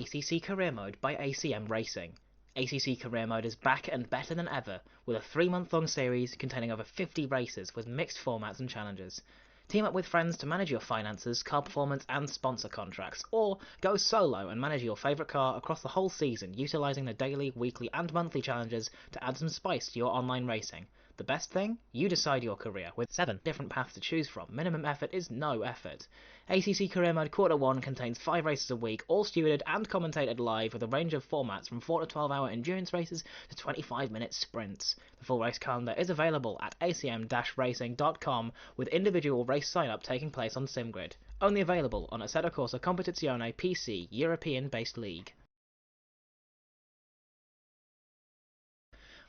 ACC Career Mode by ACM Racing. ACC Career Mode is back and better than ever, with a 3-month-long series containing over 50 races with mixed formats and challenges. Team up with friends to manage your finances, car performance and sponsor contracts, or go solo and manage your favourite car across the whole season, utilising the daily, weekly and monthly challenges to add some spice to your online racing. The best thing? You decide your career, with 7 different paths to choose from. Minimum effort is no effort. ACC Career Mode Quarter 1 contains 5 races a week, all stewarded and commentated live with a range of formats from 4 to 12 hour endurance races to 25-minute sprints. The full race calendar is available at acm-racing.com, with individual race sign-up taking place on SimGrid. Only available on Assetto Corsa Competizione PC European-based league.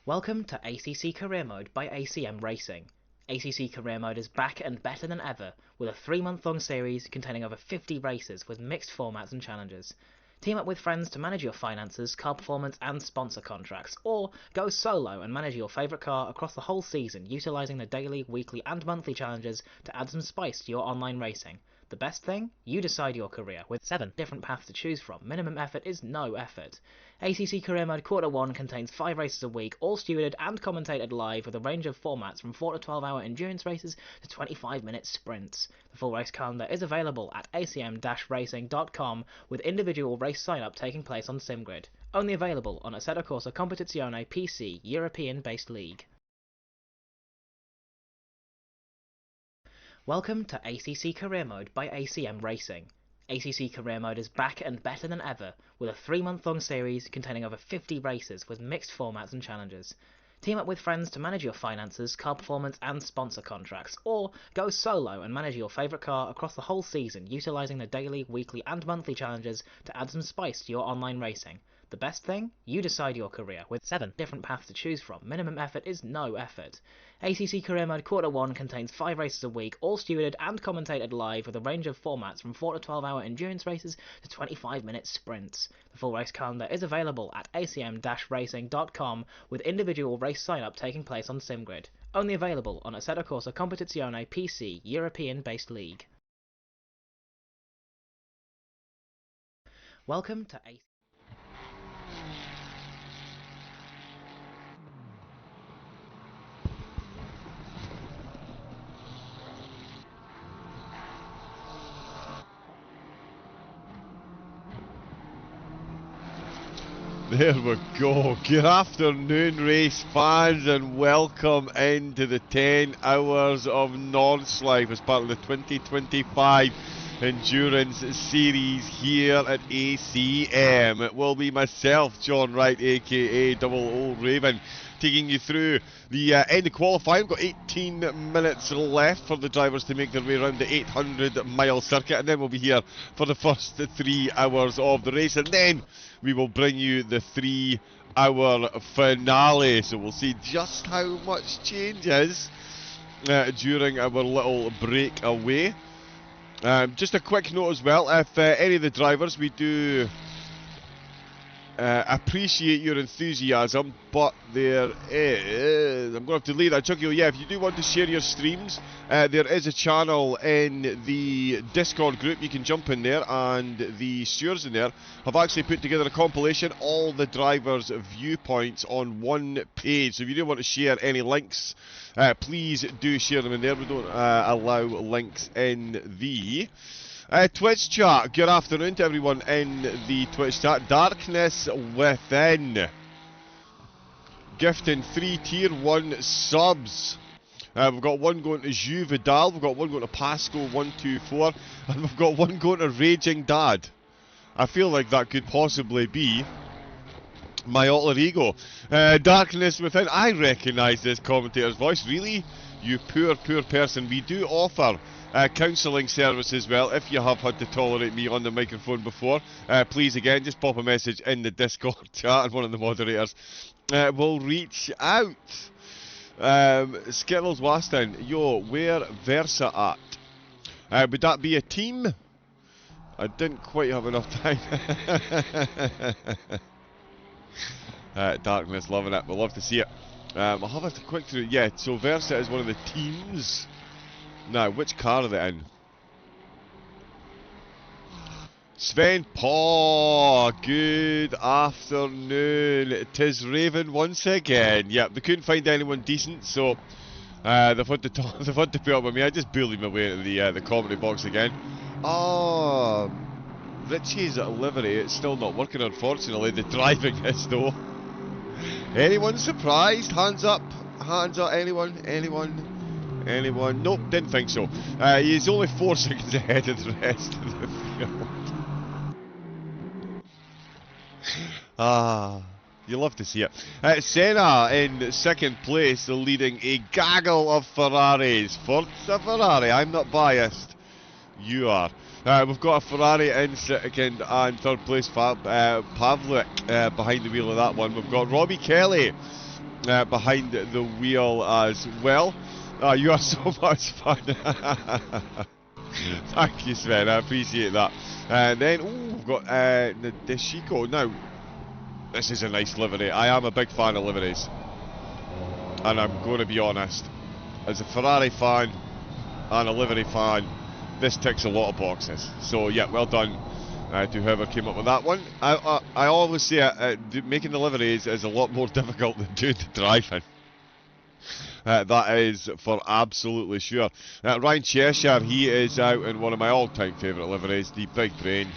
Welcome to ACC Career Mode by ACM Racing. ACC Career Mode is back and better than ever, with a 3-month-long series containing over 50 races with mixed formats and challenges. Team up with friends to manage your finances, car performance and sponsor contracts, or go solo and manage your favourite car across the whole season, utilising the daily, weekly and monthly challenges to add some spice to your online racing. The best thing? You decide your career, with 7 different paths to choose from. Minimum effort is no effort. ACC Career Mode Quarter 1 contains 5 races a week, all stewarded and commentated live with a range of formats from 4 to 12 hour endurance races to 25-minute sprints. The full race calendar is available at acm-racing.com, with individual race sign-up taking place on SimGrid. Only available on Assetto Corsa Competizione PC European-based league. Welcome to ACC Career Mode by ACM Racing. ACC Career Mode is back and better than ever, with a 3-month-long series containing over 50 races with mixed formats and challenges. Team up with friends to manage your finances, car performance and sponsor contracts, or go solo and manage your favourite car across the whole season, utilising the daily, weekly and monthly challenges to add some spice to your online racing. The best thing? You decide your career, with 7 different paths to choose from. Minimum effort is no effort. ACC Career Mode Quarter 1 contains 5 races a week, all stewarded and commentated live with a range of formats from 4 to 12 hour endurance races to 25-minute sprints. The full race calendar is available at acm-racing.com, with individual race sign-up taking place on SimGrid. Only available on Assetto Corsa Competizione PC European-based league. Welcome to ACC. There we go. Good afternoon, race fans, and welcome into the 10 hours of Nordschleife as part of the 2025 Endurance Series here at ACM. It will be myself, John Wright, aka Double O Raven, taking you through the end of qualifying. We've got 18 minutes left for the drivers to make their way around the 800-mile circuit, and then we'll be here for the first 3 hours of the race, and then we will bring you the 3-hour finale. So we'll see just how much changes during our little break away. Just a quick note as well, if any of the drivers, we do appreciate your enthusiasm, but there is, I'm going to have to leave that Chucky. Yeah, if you do want to share your streams, there is a channel in the Discord group. You can jump in there, and the stewards in there have actually put together a compilation, all the drivers' viewpoints on one page. So if you do want to share any links, please do share them in there. We don't allow links in the Twitch chat. Good afternoon to everyone in the Twitch chat. Darkness Within gifting 3 tier 1 subs. We've got one going to Jus Vidal, we've got one going to Pasco124, and we've got one going to Raging Dad. I feel like that could possibly be my alter ego. Darkness Within, I recognise this commentator's voice. Really? You poor, poor person. We do offer counselling service as well. If you have had to tolerate me on the microphone before, please again just pop a message in the Discord chat and one of the moderators will reach out. Skittles Waston, yo, where Versa at? Would that be a team? I didn't quite have enough time. Darkness, loving it. We'll love to see it. I'll have a quick through. Yeah, so Versa is one of the teams. Now, which car are they in? Sven Paw, good afternoon. Tis Raven once again. Yep, they couldn't find anyone decent, so they've had to they've had to put up with me. I just bullied my way into the comedy box again. Oh, Richie's livery, it's still not working, unfortunately. The driving is though. Anyone surprised? Hands up. Hands up. Anyone? Anyone? Anyone? Nope, didn't think so. He's only 4 seconds ahead of the rest of the field. Ah, you love to see it. Senna in second place, leading a gaggle of Ferraris. Forza Ferrari, I'm not biased. You are. We've got a Ferrari in second and third place, Pavlik behind the wheel of that one. We've got Robbie Kelly behind the wheel as well. You are so much fun. Thank you, Sven, I appreciate that. And then, we've got Nadeshiko. Now, this is a nice livery. I am a big fan of liveries. And I'm going to be honest, as a Ferrari fan and a livery fan, this ticks a lot of boxes. So yeah, well done to whoever came up with that one. I always say making the liveries is a lot more difficult than doing the driving. That is for absolutely sure. Ryan Cheshire, he is out in one of my all-time favourite liveries, the Big Brain.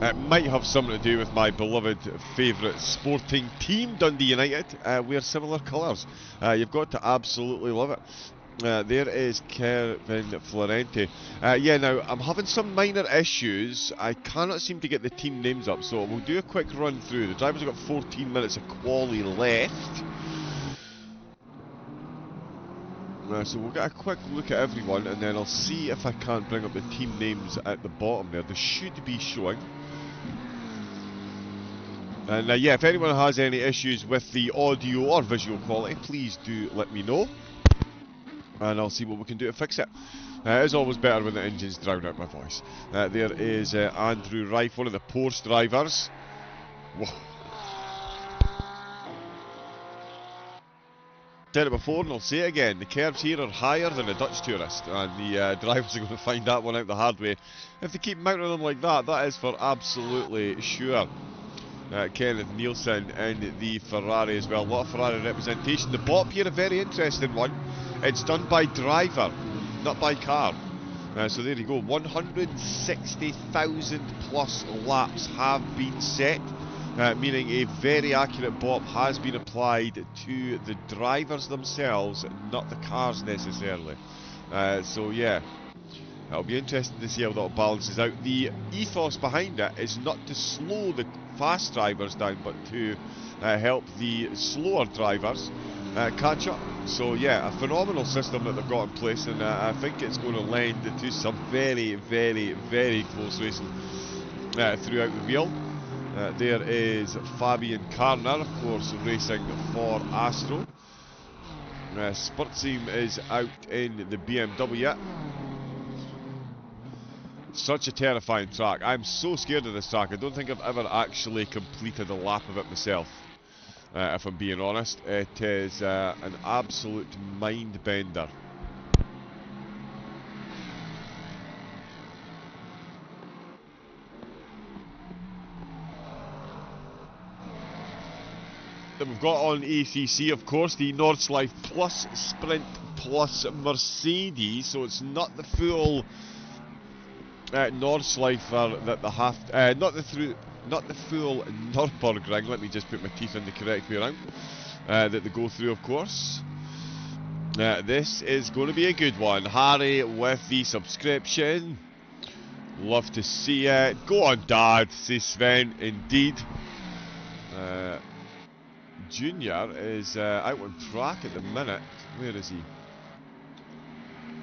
It might have something to do with my beloved favourite sporting team, Dundee United. Wear similar colours. You've got to absolutely love it. There is Kevin Florenti. Yeah, now, I'm having some minor issues. I cannot seem to get the team names up, so we'll do a quick run through. The drivers have got 14 minutes of quali left. So we'll get a quick look at everyone, and then I'll see if I can bring up the team names at the bottom there. They should be showing. And yeah, if anyone has any issues with the audio or visual quality, please do let me know. And I'll see what we can do to fix it. It's always better when the engines drown out my voice. There is Andrew Rife, one of the Porsche drivers. Whoa. Said it before and I'll say it again, the curbs here are higher than a Dutch tourist, and the drivers are going to find that one out the hard way. If they keep mounting them like that, that is for absolutely sure. Kenneth Nielsen in the Ferrari as well, a lot of Ferrari representation. The BOP here, a very interesting one. It's done by driver, not by car. So there you go, 160,000 plus laps have been set. Meaning a very accurate BOP has been applied to the drivers themselves, not the cars necessarily. So yeah, it'll be interesting to see how that balances out. The ethos behind it is not to slow the fast drivers down, but to help the slower drivers catch up. So yeah, a phenomenal system that they've got in place, and I think it's going to lend to some very, very, very close racing throughout the wheel. There is Fabian Karner, of course, racing for Astro. Spurtseem is out in the BMW. Such a terrifying track. I'm so scared of this track. I don't think I've ever actually completed a lap of it myself, if I'm being honest. It is an absolute mind bender. That we've got on ACC, of course, the Nordschleife Plus Sprint Plus Mercedes, so it's not the full Nordschleife that they have, not the full Nürburgring. Let me just put my teeth in the correct way around. That they go through, of course. This is going to be a good one. Harry with the subscription. Love to see it. Go on, Dad, says Sven. Indeed. Junior is out on track at the minute. Where is he?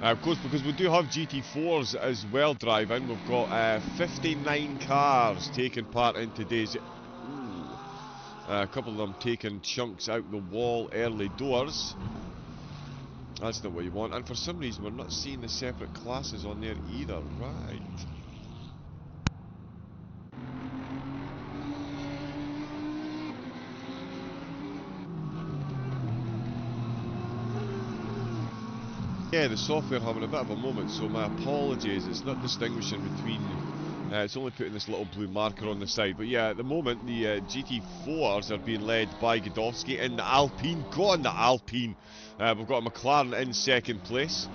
Of course, because we do have GT4s as well driving. We've got 59 cars taking part in today's... a couple of them taking chunks out the wall early doors. That's not what you want. And for some reason, we're not seeing the separate classes on there either. Right. Yeah, the software having a bit of a moment, so my apologies. It's not distinguishing between... it's only putting this little blue marker on the side. But yeah, at the moment, the GT4s are being led by Godowski in the Alpine. Go on, the Alpine! We've got a McLaren in second place.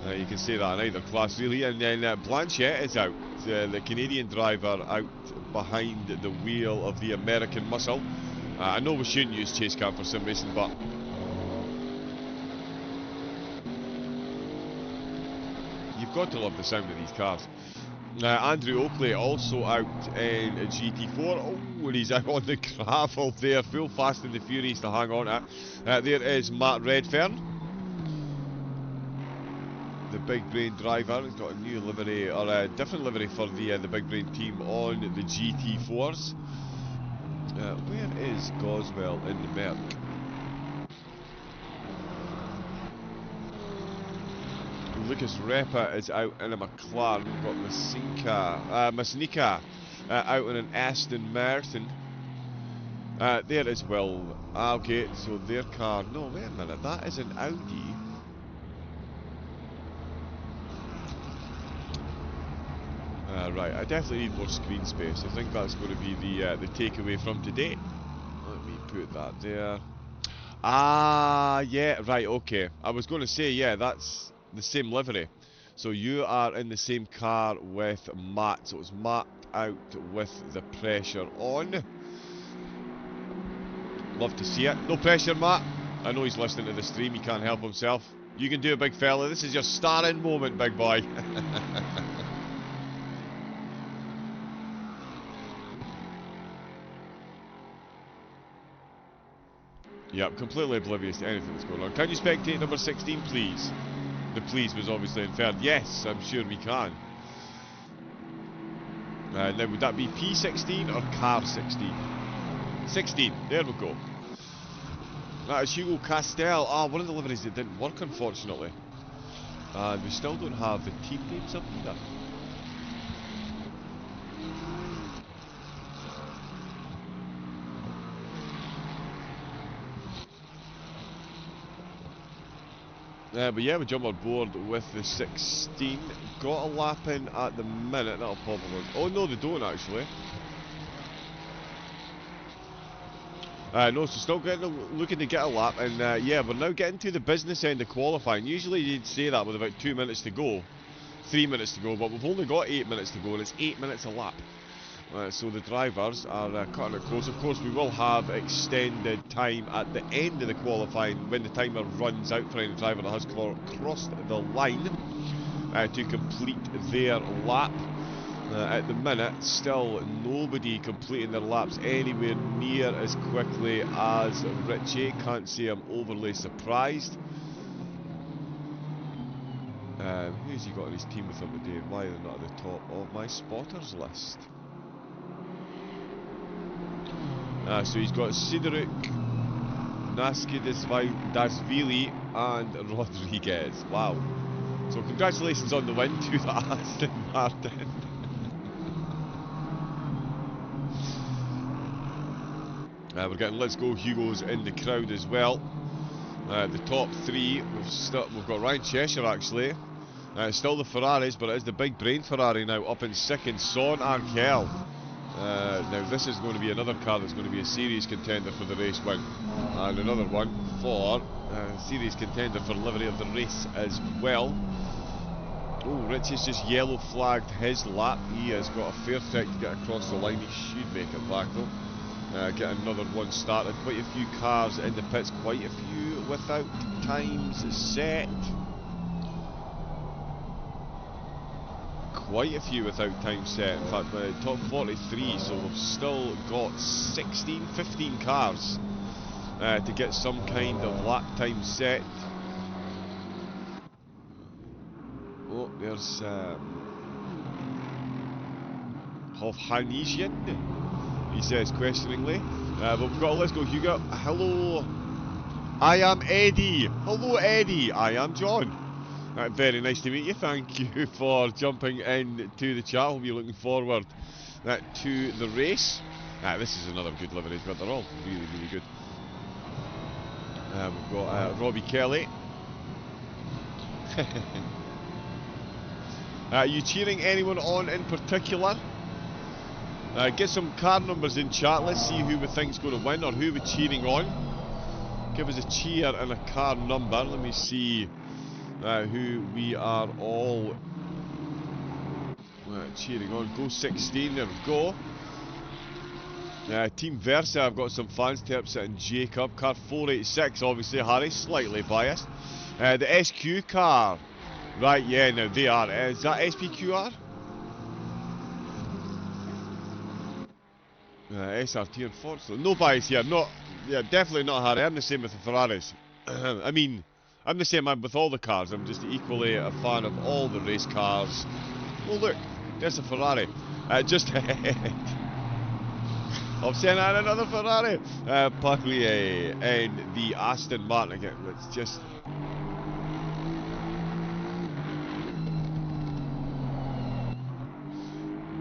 You can say that in either class, really. And then Blanchette is out. The Canadian driver out behind the wheel of the American muscle. I know we shouldn't use chase cam for sim racing, but... you've got to love the sound of these cars. Andrew Oakley also out in a GT4. Oh, and he's out on the gravel there. Full Fast and the Furious to hang on at. There is Matt Redfern, the Big Brain driver. He's got a new livery, or a different livery for the Big Brain team on the GT4s. Where is Goswell in the Merc? Lucas Repa is out in a McLaren. We've got Masnika out in an Aston Martin. There as well. Okay, so their car... no, wait a minute, that is an Audi. Right, I definitely need more screen space. I think that's going to be the takeaway from today. Let me put that there. Ah, yeah, right, okay. I was going to say, yeah, that's the same livery. So you are in the same car with Matt. So it's Matt out with the pressure on. Love to see it. No pressure, Matt. I know he's listening to the stream. He can't help himself. You can do it, big fella. This is your starring moment, big boy. Yep, completely oblivious to anything that's going on. Can you spectate number 16, please? The please was obviously inferred. Yes, I'm sure we can. Now, would that be P16 or car 16? 16, there we go. That is Hugo Castel. Ah, one of the liveries that didn't work, unfortunately. And we still don't have the team names up either. But yeah, we jump on board with the 16. Got a lap in at the minute. That'll probably... oh no, they don't actually. No, so still looking to get a lap. And yeah, we're now getting to the business end of qualifying. Usually you'd say that with about 2 minutes to go. 3 minutes to go, but we've only got 8 minutes to go, and it's 8 minutes a lap. So the drivers are cutting it close. Of course, we will have extended time at the end of the qualifying when the timer runs out for any driver that has crossed the line to complete their lap. At the minute, still nobody completing their laps anywhere near as quickly as Richie. Can't say I'm overly surprised. Who's he got on his team with him today? Why they're not at the top of my spotters list? So he's got Sidoruk, Naskidasvili and Rodriguez. Wow. So congratulations on the win to the Aston Martin. We're getting Let's Go Hugos in the crowd as well. The top three, we've got Ryan Cheshire actually. It's still the Ferraris, but it is the Big Brain Ferrari now up in second. Son Angel. Now this is going to be another car that's going to be a serious contender for the race win, and another one for serious contender for livery of the race as well. Oh, Richie's just yellow flagged his lap. He has got a fair trek to get across the line. He should make it back though. Get another one started. Quite a few cars in the pits, quite a few without times set. Quite a few without time set. In fact, top 43, so we've still got 15 cars to get some kind of lap time set. Oh, there's Hovhanesian, he says questioningly. But we've got Let's Go Hugo. Hello, I am Eddie. Hello Eddie, I am John. Very nice to meet you. Thank you for jumping in to the chat. Hope you're looking forward to the race. This is another good livery, but they're all really, really good. We've got Robbie Kelly Are you cheering anyone on in particular? Get some card numbers in chat. Let's see who we think's going to win or who we're cheering on. Give us a cheer and a card number. Let me see who we are all cheering on. Go 16, there we go. Team Versa, I've got some fans. Terpset and Jacob. Car 486, obviously. Harry, slightly biased. The SQ car. Right, yeah, now they are. Is that SPQR? SRT, unfortunately. No bias here. Yeah, definitely not Harry. I'm the same with the Ferraris. I mean, I'm the same with all the cars. I'm just equally a fan of all the race cars. Oh, look. There's a Ferrari. Just ahead. Of Senna and another Ferrari. Paglier and the Aston Martin again. Let's just...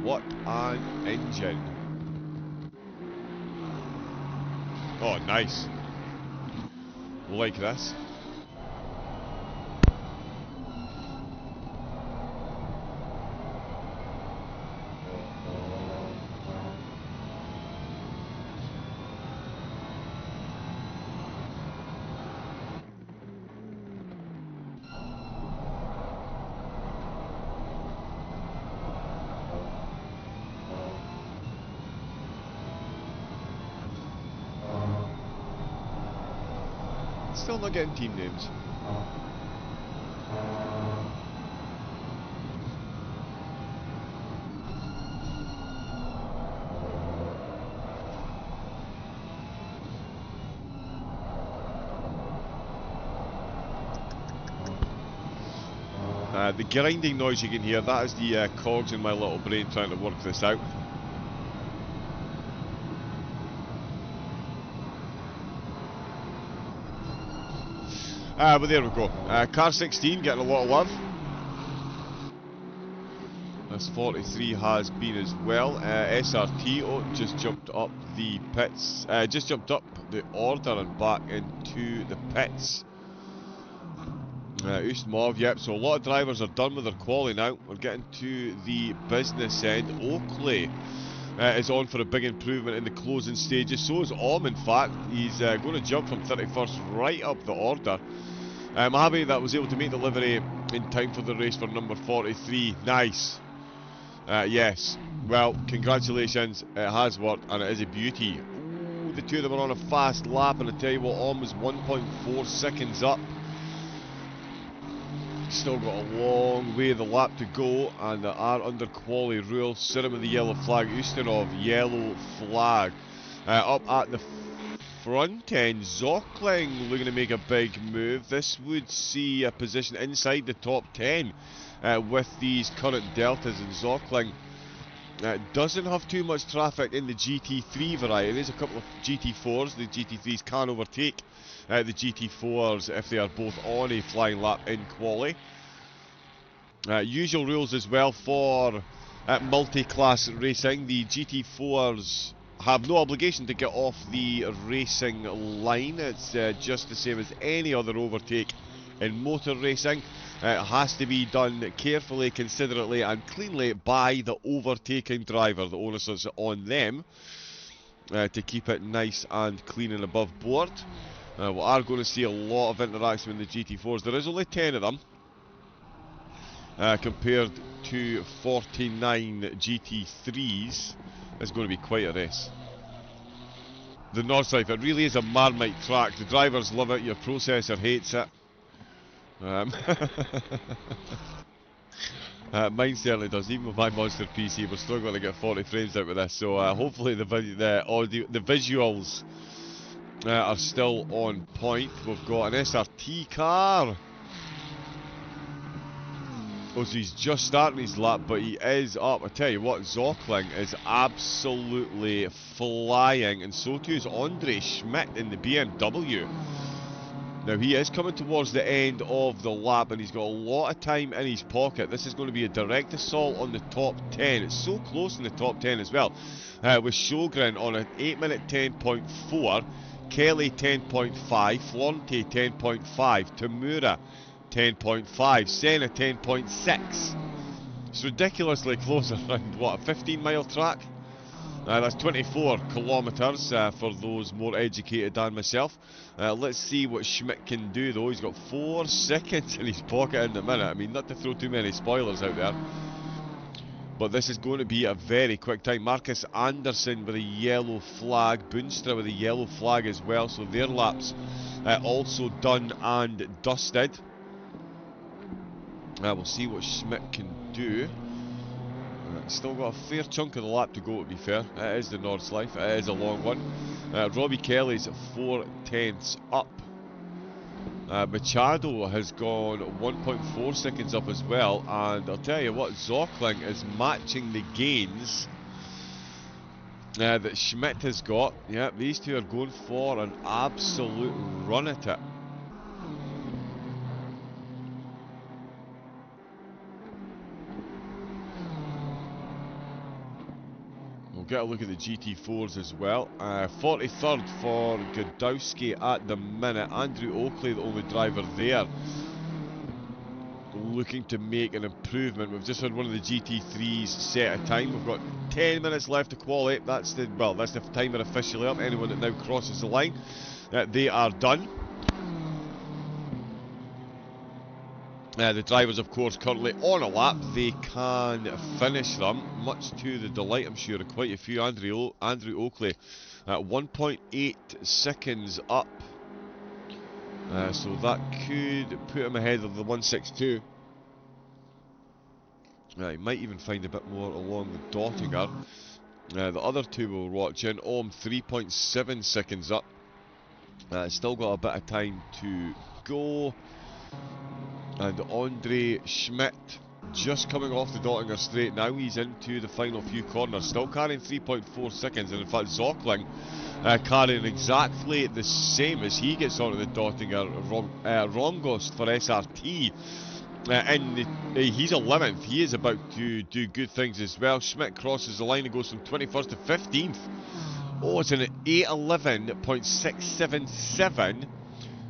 What an engine. Oh, nice. Like this. Still not getting team names. The grinding noise you can hear, that is the cogs in my little brain trying to work this out. But there we go. Car 16 getting a lot of love. This 43 has been as well. SRT just jumped up the pits. Just jumped up the order and back into the pits. Ustmov, yep, so a lot of drivers are done with their quali now. We're getting to the business end. Oakley is on for a big improvement in the closing stages. So is in fact. He's going to jump from 31st right up the order. I'm happy that I was able to make the livery in time for the race for number 43. Nice. Yes. Well, congratulations. It has worked and it is a beauty. Ooh, the two of them are on a fast lap, and I tell you what, was 1.4 seconds up. Still got a long way of the lap to go, and there are under quali rules. Serum with the yellow flag, Ustinov, yellow flag. Up at the front end, Zockling looking to make a big move. This would see a position inside the top 10 with these current deltas, and Zockling doesn't have too much traffic in the GT3 variety. There's a couple of GT4s. The GT3s can overtake the GT4s if they are both on a flying lap in quali. Usual rules as well for multi-class racing. The GT4s have no obligation to get off the racing line. It's just the same as any other overtake in motor racing. It has to be done carefully, considerately and cleanly by the overtaking driver. The onus is on them to keep it nice and clean and above board. We are going to see a lot of interaction with the GT4s. There is only 10 of them compared to 49 GT3s. It's going to be quite a race. The Nordschleife, it really is a Marmite track. The drivers love it, your processor hates it. Mine certainly does. Even with my monster PC, we're still going to get 40 frames out of this. So hopefully the visuals are still on point. We've got an SRT car. Oh, so he's just starting his lap, but he is up. I tell you what, Zockling is absolutely flying, and so too is Andre Schmidt in the BMW. Now, he is coming towards the end of the lap, and he's got a lot of time in his pocket. This is going to be a direct assault on the top 10. It's so close in the top 10 as well. With Sjogren on an 8-minute 10.4, Kelly 10.5, Florente 10.5, Tamura 10.5. Senna 10.6. It's ridiculously close around, what, a 15-mile track? That's 24 kilometres for those more educated than myself. Let's see what Schmidt can do though. He's got 4 seconds in his pocket in the minute. I mean, not to throw too many spoilers out there, but this is going to be a very quick time. Marcus Anderson with a yellow flag, Boonstra with a yellow flag as well, so their laps also done and dusted. We'll see what Schmidt can do. Still got a fair chunk of the lap to go, to be fair. It is the Nordschleife, it is a long one. Robbie Kelly's 4 tenths up. Machado has gone 1.4 seconds up as well, and I'll tell you what, Zockling is matching the gains that Schmidt has got. Yeah, these two are going for an absolute run at it. We'll get a look at the GT4s as well. 43rd for Godowski at the minute. Andrew Oakley, the only driver there, looking to make an improvement. We've just had one of the GT3s set a time. We've got 10 minutes left to qualify. That's the timer officially up. Anyone that now crosses the line, they are done. The drivers, of course, currently on a lap. They can finish them, much to the delight, I'm sure, of quite a few. Andrew Oakley at 1.8 seconds up. So that could put him ahead of the 162. He might even find a bit more along the Dottinger. The other two we're watching, Ohm 3.7 seconds up. Still got a bit of time to go. And Andre Schmidt just coming off the Dottinger straight. Now he's into the final few corners, still carrying 3.4 seconds, and in fact Zockling carrying exactly the same as he gets onto the Dottinger. Rongost for SRT, and he's 11th. He is about to do good things as well. Schmidt crosses the line and goes from 21st to 15th. Oh, it's an 8:11.677.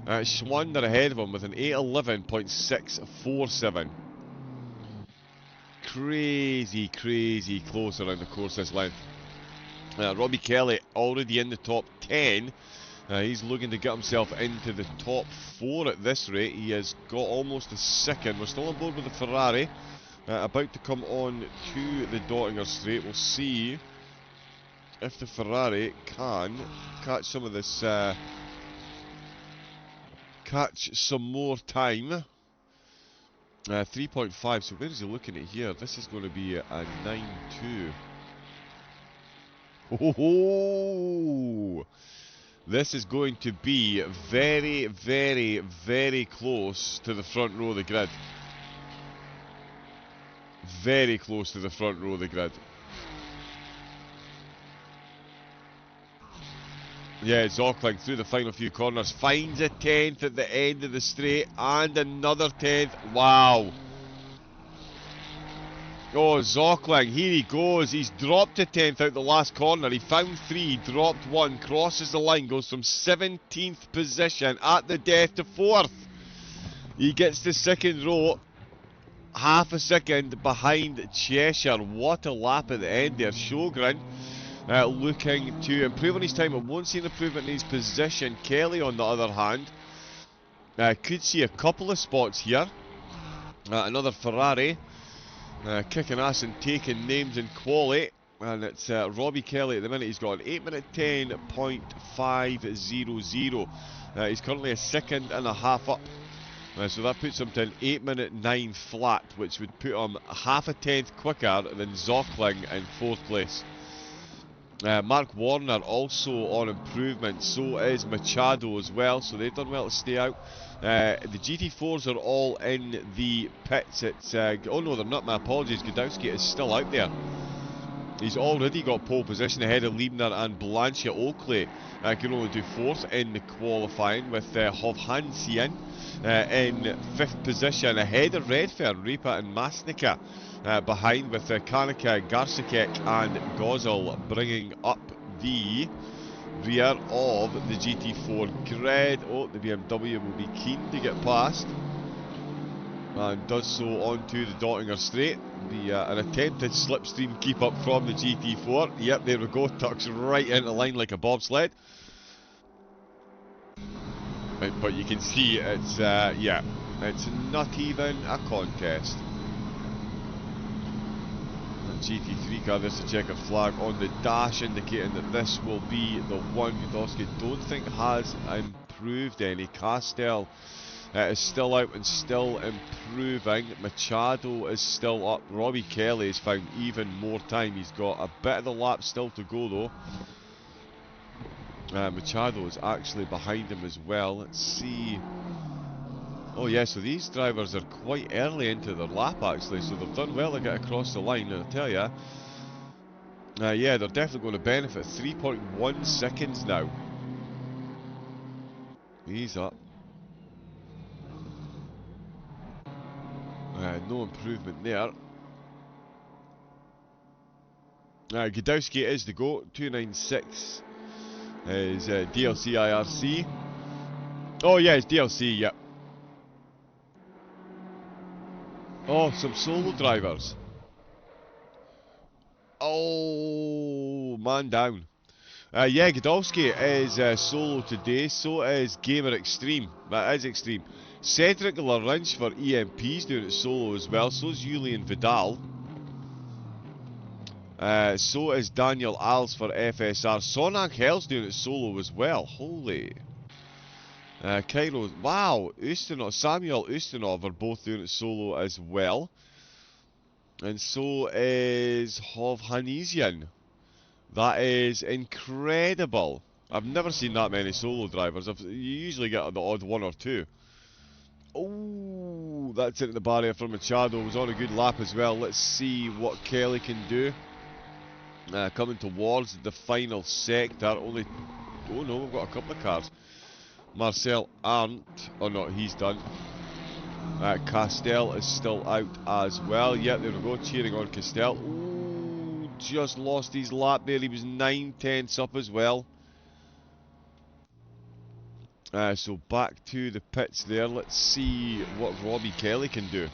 Schwander ahead of him with an 8:11.647. Crazy close around the course this length. Robbie Kelly already in the top 10. He's looking to get himself into the top 4 at this rate. He has got almost a second. We're still on board with the Ferrari. About to come on to the Dottinger straight. We'll see if the Ferrari can catch some of this... catch some more time. 3.5, so where is he looking at here? This is going to be a 9.2. Oh, this is going to be very close to the front row of the grid. Very close to the front row of the grid. Yeah, Zockling through the final few corners, finds a 10th at the end of the straight, and another 10th. Wow. Oh, Zockling, here he goes. He's dropped a 10th out the last corner. He found 3, dropped 1, crosses the line, goes from 17th position at the death to 4th. He gets the second row, half a second behind Cheshire. What a lap at the end there. Sjogren looking to improve on his time. I won't see an improvement in his position. Kelly, on the other hand, could see a couple of spots here. Another Ferrari kicking ass and taking names in quali. And it's Robbie Kelly at the minute. He's got an 8:10.500. He's currently a second and a half up. So that puts him to an 8:09 flat, which would put him half a tenth quicker than Zockling in 4th place. Mark Warner also on improvement, so is Machado as well, so they've done well to stay out. The GT4s are all in the pits. It's oh no, they're not, my apologies. Godowski is still out there. He's already got pole position ahead of Liebner and Blanchett. Oakley can only do 4th in the qualifying, with Hovhansian in 5th position ahead of Redfern, Repa and Masnica. Behind with Kanika, Garsikek and Gozel bringing up the rear of the GT4 grid. Oh, the BMW will be keen to get past. and does so onto the Dottinger Straight. An attempted slipstream keep up from the GT4. Yep, there we go, tucks right into line like a bobsled. But you can see it's, yeah, it's not even a contest. The GT3 car, there's a checkered flag on the dash indicating that this will be the one. Gudowski don't think has improved any. Castell is still out and still improving. Machado is still up. Robbie Kelly has found even more time. He's got a bit of the lap still to go though. Machado is actually behind him as well. Let's see. Oh yeah, so these drivers are quite early into their lap actually, so they've done well to get across the line, and I tell ya, yeah, they're definitely going to benefit. 3.1 seconds now. He's up. No improvement there. Gudowski is the GOAT. 296 is DLC IRC. Oh yeah, it's DLC, yep. Oh, some solo drivers. Oh, man down. Yeah, Gudowski is solo today, so is Gamer Extreme. That is Extreme. Cedric Larinch for EMP's doing it solo as well, so is Julian Vidal. So is Daniel Als for FSR. Son Angel's doing it solo as well. Holy. Cairo, wow, Ustinov, Samuel Ustinov are both doing it solo as well. And so is Hovhanesian. That is incredible. I've never seen that many solo drivers. You usually get the odd one or two. Oh, that's into the barrier from Machado. Was on a good lap as well. Let's see what Kelly can do. Coming towards the final sector. Only, oh no, we've got a couple of cars. Marcel Arndt, oh no, he's done. Castell is still out as well. Yep, there we go, cheering on Castell. Ooh, just lost his lap there. He was 9/10 up as well. So back to the pits there. Let's see what Robbie Kelly can do.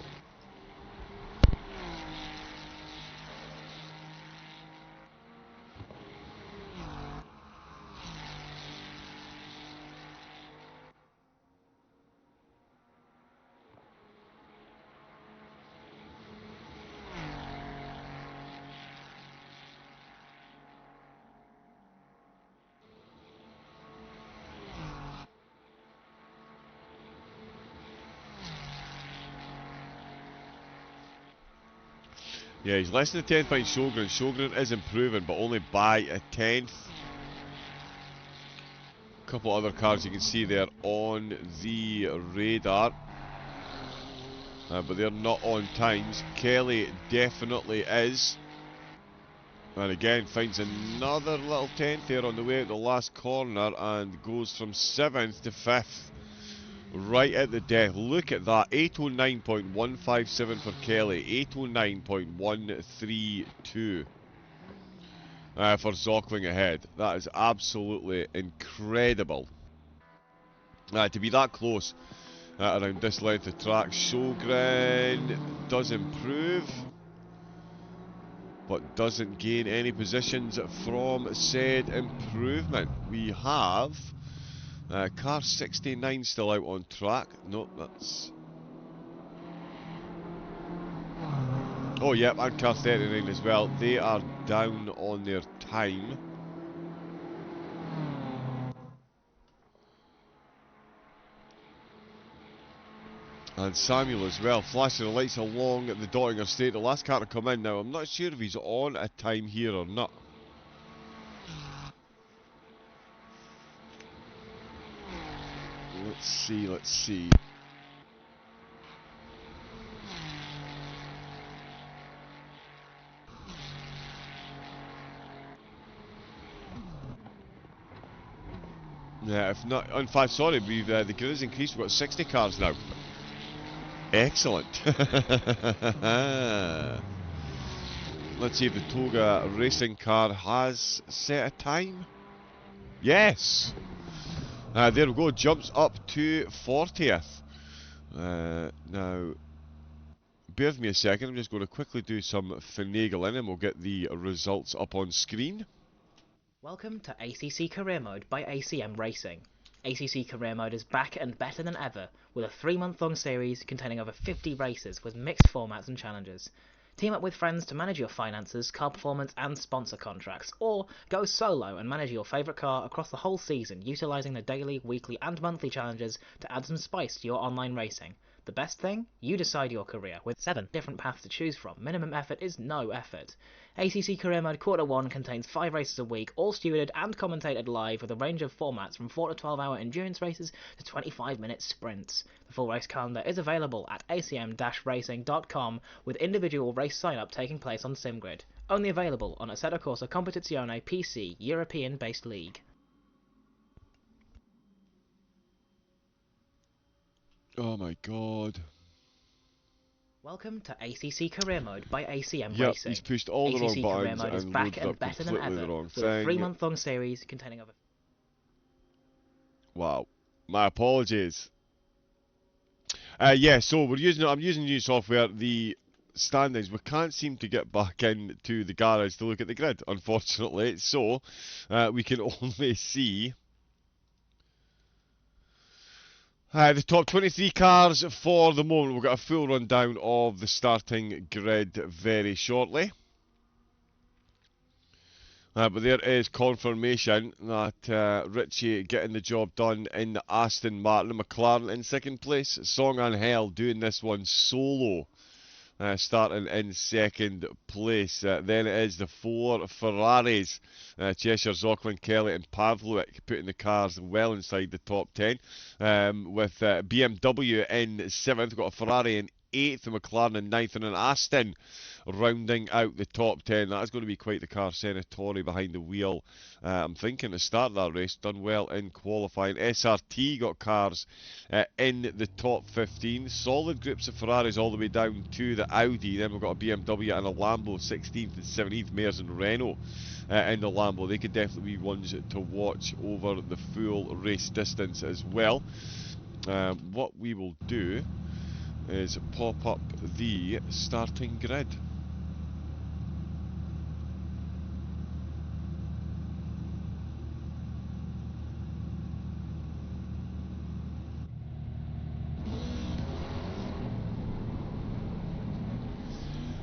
Yeah, he's less than a 10 behind Sjogren. Sjogren is improving, but only by a 10th. A couple other cars you can see there on the radar. But they're not on times. Kelly definitely is. And again, finds another little 10th there on the way out the last corner and goes from 7th to 5th. Right at the death. Look at that. 809.157 for Kelly. 809.132 for Zockwing ahead. That is absolutely incredible. To be that close around this length of track. Sjogren does improve, but doesn't gain any positions from said improvement. We have car 69 still out on track. Nope, that's... Oh, yep, and car 39 as well. They are down on their time. And Samuel as well, flashing the lights along the Dottinger Straight. The last car to come in now. I'm not sure if he's on a time here or not. Let's see, let's see. Yeah, if not, in fact, sorry, we've the grid has increased. We've got 60 cars now. Excellent. Let's see if the Toga racing car has set a time. Yes! There we go, jumps up to 40th. Now, bear with me a second. I'm just going to quickly do some finagling and we'll get the results up on screen. Welcome to ACC Career Mode by ACM Racing. ACC Career Mode is back and better than ever with a 3-month-long series containing over 50 races with mixed formats and challenges. Team up with friends to manage your finances, car performance and sponsor contracts, or go solo and manage your favourite car across the whole season utilising the daily, weekly and monthly challenges to add some spice to your online racing. The best thing? You decide your career, with 7 different paths to choose from. Minimum effort is no effort. ACC Career Mode Quarter 1 contains 5 races a week, all stewarded and commentated live with a range of formats from 4 to 12 hour endurance races to 25-minute sprints. The full race calendar is available at acm-racing.com with individual race sign-up taking place on SimGrid. Only available on Assetto Corsa Competizione PC European-based league. Oh my god. Welcome to ACC Career Mode by ACM Yep, Racing. he's pushed all the ACC wrong Career buttons Mode is and back loaded and up better than completely ever the wrong with a thing. 3-month-long series containing over... Wow. My apologies. Yeah, so I'm using new software. The standings, we can't seem to get back into the garage to look at the grid, unfortunately. So we can only see the top 23 cars for the moment. We'll get a full rundown of the starting grid very shortly. But there is confirmation that Richie getting the job done in the Aston Martin. McLaren in second place. Song Angel doing this one solo, starting in second place. Then it is the 4 Ferraris. Cheshire, Zocklin, Kelly and Pavlovic putting the cars well inside the top 10. With BMW in 7th. We've got a Ferrari in 8th, a McLaren in 9th and an Aston rounding out the top 10. That's going to be quite the car Senatore behind the wheel. I'm thinking to start that race, done well in qualifying. SRT got cars in the top 15. Solid groups of Ferraris all the way down to the Audi. Then we've got a BMW and a Lambo 16th and 17th. Mears and Renault in the Lambo. They could definitely be ones to watch over the full race distance as well. What we will do is pop up the starting grid.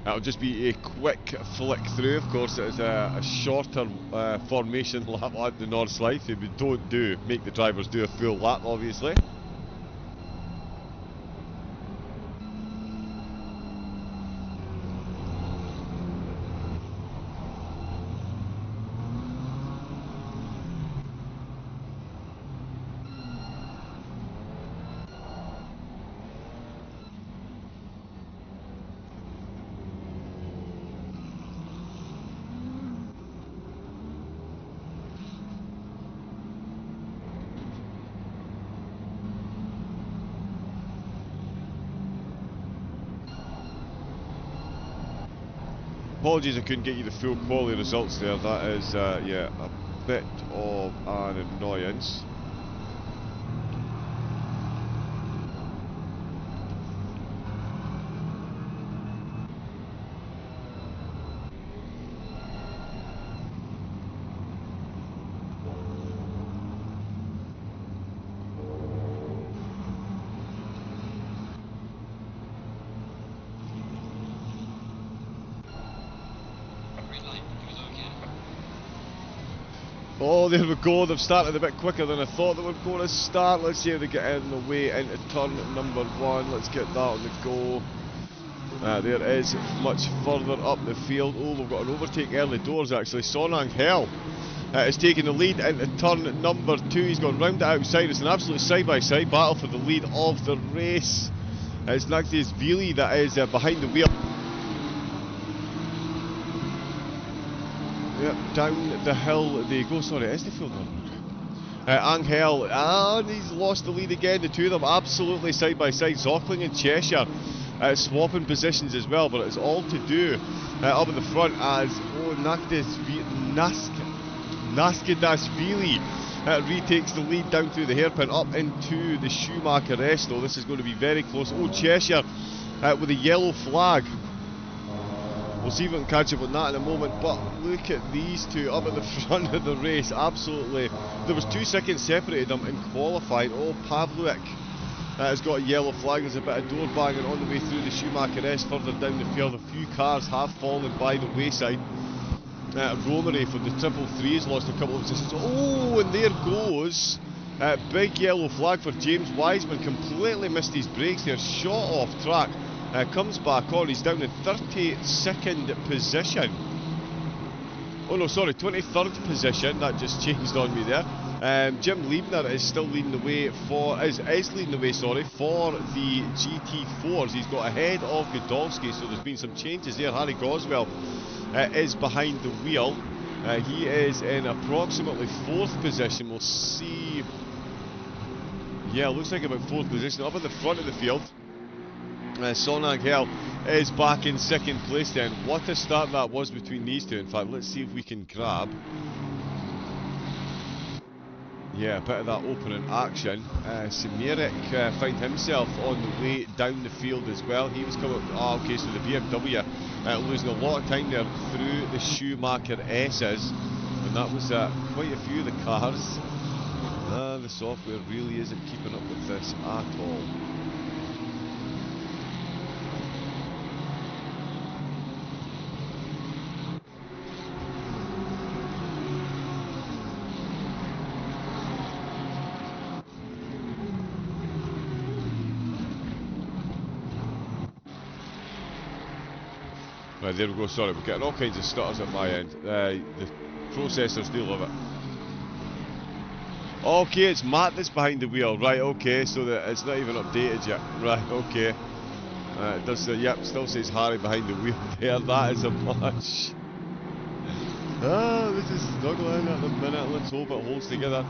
That'll just be a quick flick through. Of course, it is a shorter formation lap at the Nordschleife. We don't make the drivers do a full lap, obviously. Apologies I couldn't get you the full quality results there. That is, yeah, a bit of an annoyance. Oh, there we go. They've started a bit quicker than I thought they were going to start. Let's see how they get in the way into turn number 1. Let's get that on the go. There is much further up the field. Oh, we've got an overtake early doors actually. Son Angel is taking the lead into turn number 2. He's gone round it outside. It's an absolute side-by-side battle for the lead of the race. It's Nordschleife that is behind the wheel. Yep, down the hill they go. Sorry, it is the full road. Angel, and he's lost the lead again. The two of them absolutely side by side. Zockling and Cheshire swapping positions as well, but it's all to do up at the front as Naskadashvili retakes the lead down through the hairpin up into the Schumacher Resto. This is going to be very close. Oh, Cheshire with a yellow flag. We'll see if we can catch up on that in a moment, but look at these two up at the front of the race. Absolutely, there was 2 seconds separated them in qualifying. Oh, Pavlovic has got a yellow flag. There's a bit of door banging on the way through the Schumacher S further down the field. A few cars have fallen by the wayside. Romary from the triple three has lost a couple of positions. Oh, and there goes big yellow flag for James Wiseman. Completely missed his brakes there, shot off track. Comes back on, he's down in 32nd position. Oh no, sorry, 23rd position. That just changed on me there. Jim Liebner is still leading the way for is leading the way, sorry, for the GT4s. He's got ahead of Godolski, so there's been some changes there. Harry Goswell is behind the wheel. He is in approximately 4th position. We'll see. Yeah, looks like about 4th position. Up at the front of the field, Son Angel is back in 2nd place then. What a start that was between these two. In fact, let's see if we can grab, yeah, a bit of that opening action. Simirik found himself on the way down the field as well. He was coming up, okay, so the BMW losing a lot of time there through the Schumacher S's, and that was quite a few of the cars. The software really isn't keeping up with this at all. Right, there we go, sorry, we're getting all kinds of stutters at my end. The processors do love it. Okay, it's Matt that's behind the wheel, right, okay, so that it's not even updated yet. Right, okay. It does say, yep, still says Harry behind the wheel there. That is a much. This is struggling at the minute. Let's hope it holds together.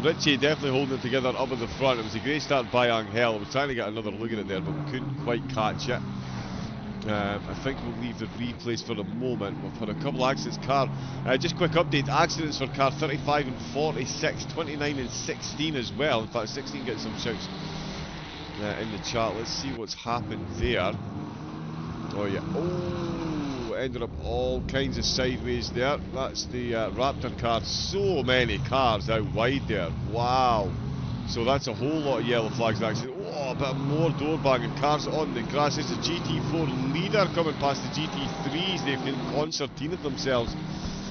Richie definitely holding it together up at the front. It was a great start by Angel. I was trying to get another look at it there, but we couldn't quite catch it. I think we'll leave the replays for the moment. We've had a couple of accidents. Just quick update. Accidents for car 35 and 46, 29 and 16 as well. In fact, 16 gets some shouts in the chat. Let's see what's happened there. Oh yeah. Oh, ended up all kinds of sideways there. That's the Raptor car. So many cars out wide there. Wow. So that's a whole lot of yellow flags actually. Oh, a bit more door banging. Cars on the grass. There's a GT4 leader coming past the GT3s. They've concertinaed themselves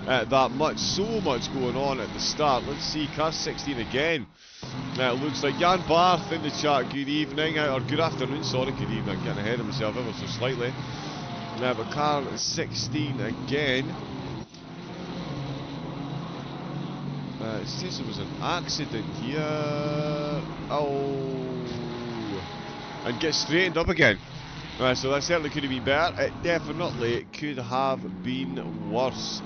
that much. So much going on at the start. Let's see, car 16 again. It looks like Jan Barth in the chat. Good evening, or good afternoon, sorry, good evening. Getting ahead of myself ever so slightly. But car 16 again. It says there was an accident here. Oh. And gets straightened up again. So that certainly could have been better. It definitely could have been worse.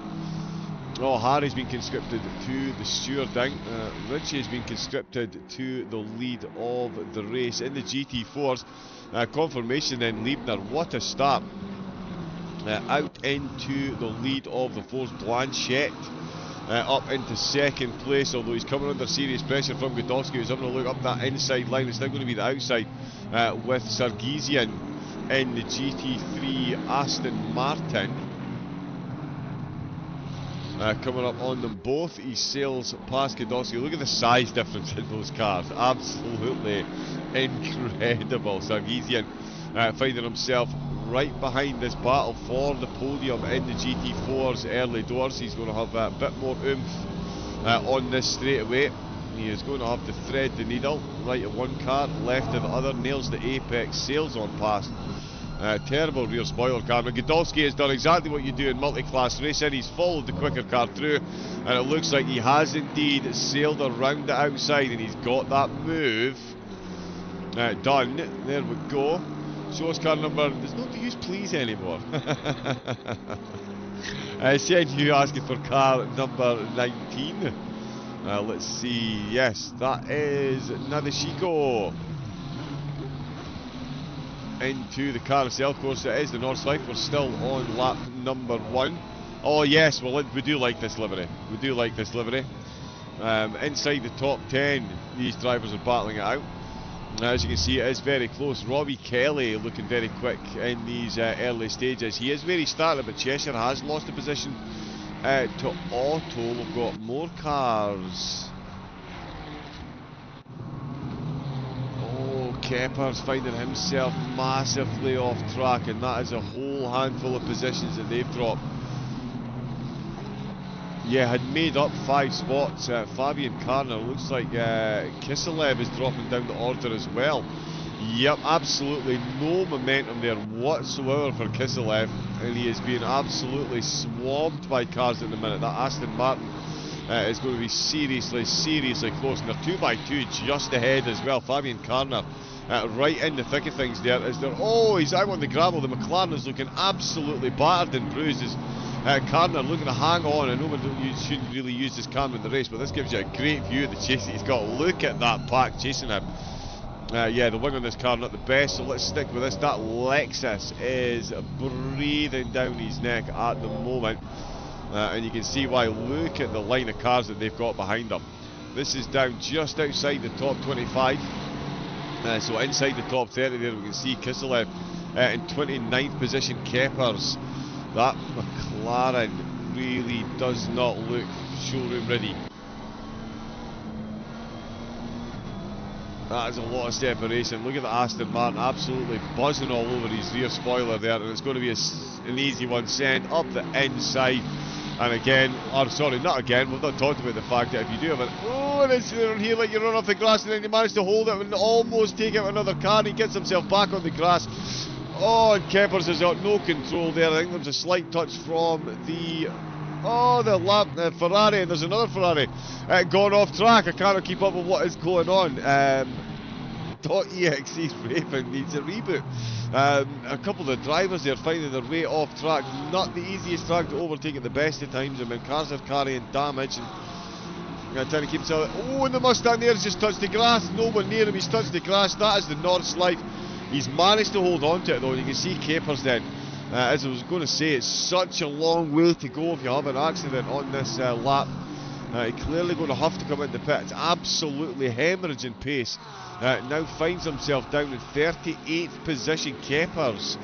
Oh, Harry's been conscripted to the stewarding. Richie has been conscripted to the lead of the race in the GT4s. Confirmation then, Liebner. What a start. Out into the lead of the Force. Blanchette up into 2nd place, although he's coming under serious pressure from Godolski, who's having a look up that inside line. It's now going to be the outside with Sargisian in the GT3 Aston Martin. Coming up on them both. He sails past Godolski. Look at the size difference in those cars. Absolutely incredible. Sargisian finding himself right behind this battle for the podium in the GT4's early doors. He's going to have a bit more oomph on this straight away. He is going to have to thread the needle. Right of one car, left of the other, nails the apex, sails on past. Terrible rear spoiler car. But Godolski has done exactly what you do in multi-class racing. He's followed the quicker car through, and it looks like he has indeed sailed around the outside, and he's got that move done. There we go. Show us car number. There's no use please anymore. Send you asking for car number 19. Let's see. Yes, that is Nadeshiko. Into the car itself. Of course, it is the Nordschleife. We're still on lap number 1. Oh yes, well we do like this livery. We do like this livery. Inside the top 10, these drivers are battling it out. As you can see, it is very close. Robbie Kelly looking very quick in these early stages. He is where he started, but Cheshire has lost a position to Otto. We've got more cars. Oh, Kepper's finding himself massively off track, and that is a whole handful of positions that they've dropped. Yeah, had made up 5 spots. Fabian Karner, looks like Kiselev is dropping down the order as well. Yep, absolutely no momentum there whatsoever for Kiselev, and he is being absolutely swamped by cars at the minute. That Aston Martin is going to be seriously close, and they're 2x2 just ahead as well. Fabian Karner right in the thick of things there. He's out on the gravel. The McLaren is looking absolutely battered and bruised. Karner looking to hang on. I know you shouldn't really use this camera in the race, but this gives you a great view of the chase that he's got. Look at that pack chasing him. Yeah, the wing on this car not the best, so let's stick with this. That Lexus is breathing down his neck at the moment, and you can see why. Look at the line of cars that they've got behind them. This is down just outside the top 25, so inside the top 30 there we can see Kiselev in 29th position. Keppers, that McLaren really does not look showroom ready. That is a lot of separation. Look at the Aston Martin absolutely buzzing all over his rear spoiler there, and it's going to be an easy one sent up the inside. And again, or sorry, not again, we've not talked about the fact that if you do have an incident here, like you run off the grass and then you manage to hold it and almost take out another car, and he gets himself back on the grass. Oh, and Keppers has got no control there. I think there's a slight touch from the Ferrari, and there's another Ferrari gone off track. I can't keep up with what is going on. .exe's Raven needs a reboot. A couple of the drivers there finding their way off track. Not the easiest track to overtake at the best of times. I mean, cars are carrying damage and trying to keep himself. Oh, and the Mustang there has just touched the grass. No one near him, he's touched the grass. That is the Nordschleife. He's managed to hold on to it though. You can see Capers then. As I was going to say, it's such a long way to go if you have an accident on this lap. He's clearly going to have to come into the pit. It's absolutely hemorrhaging pace. Now finds himself down in 38th position. Keppers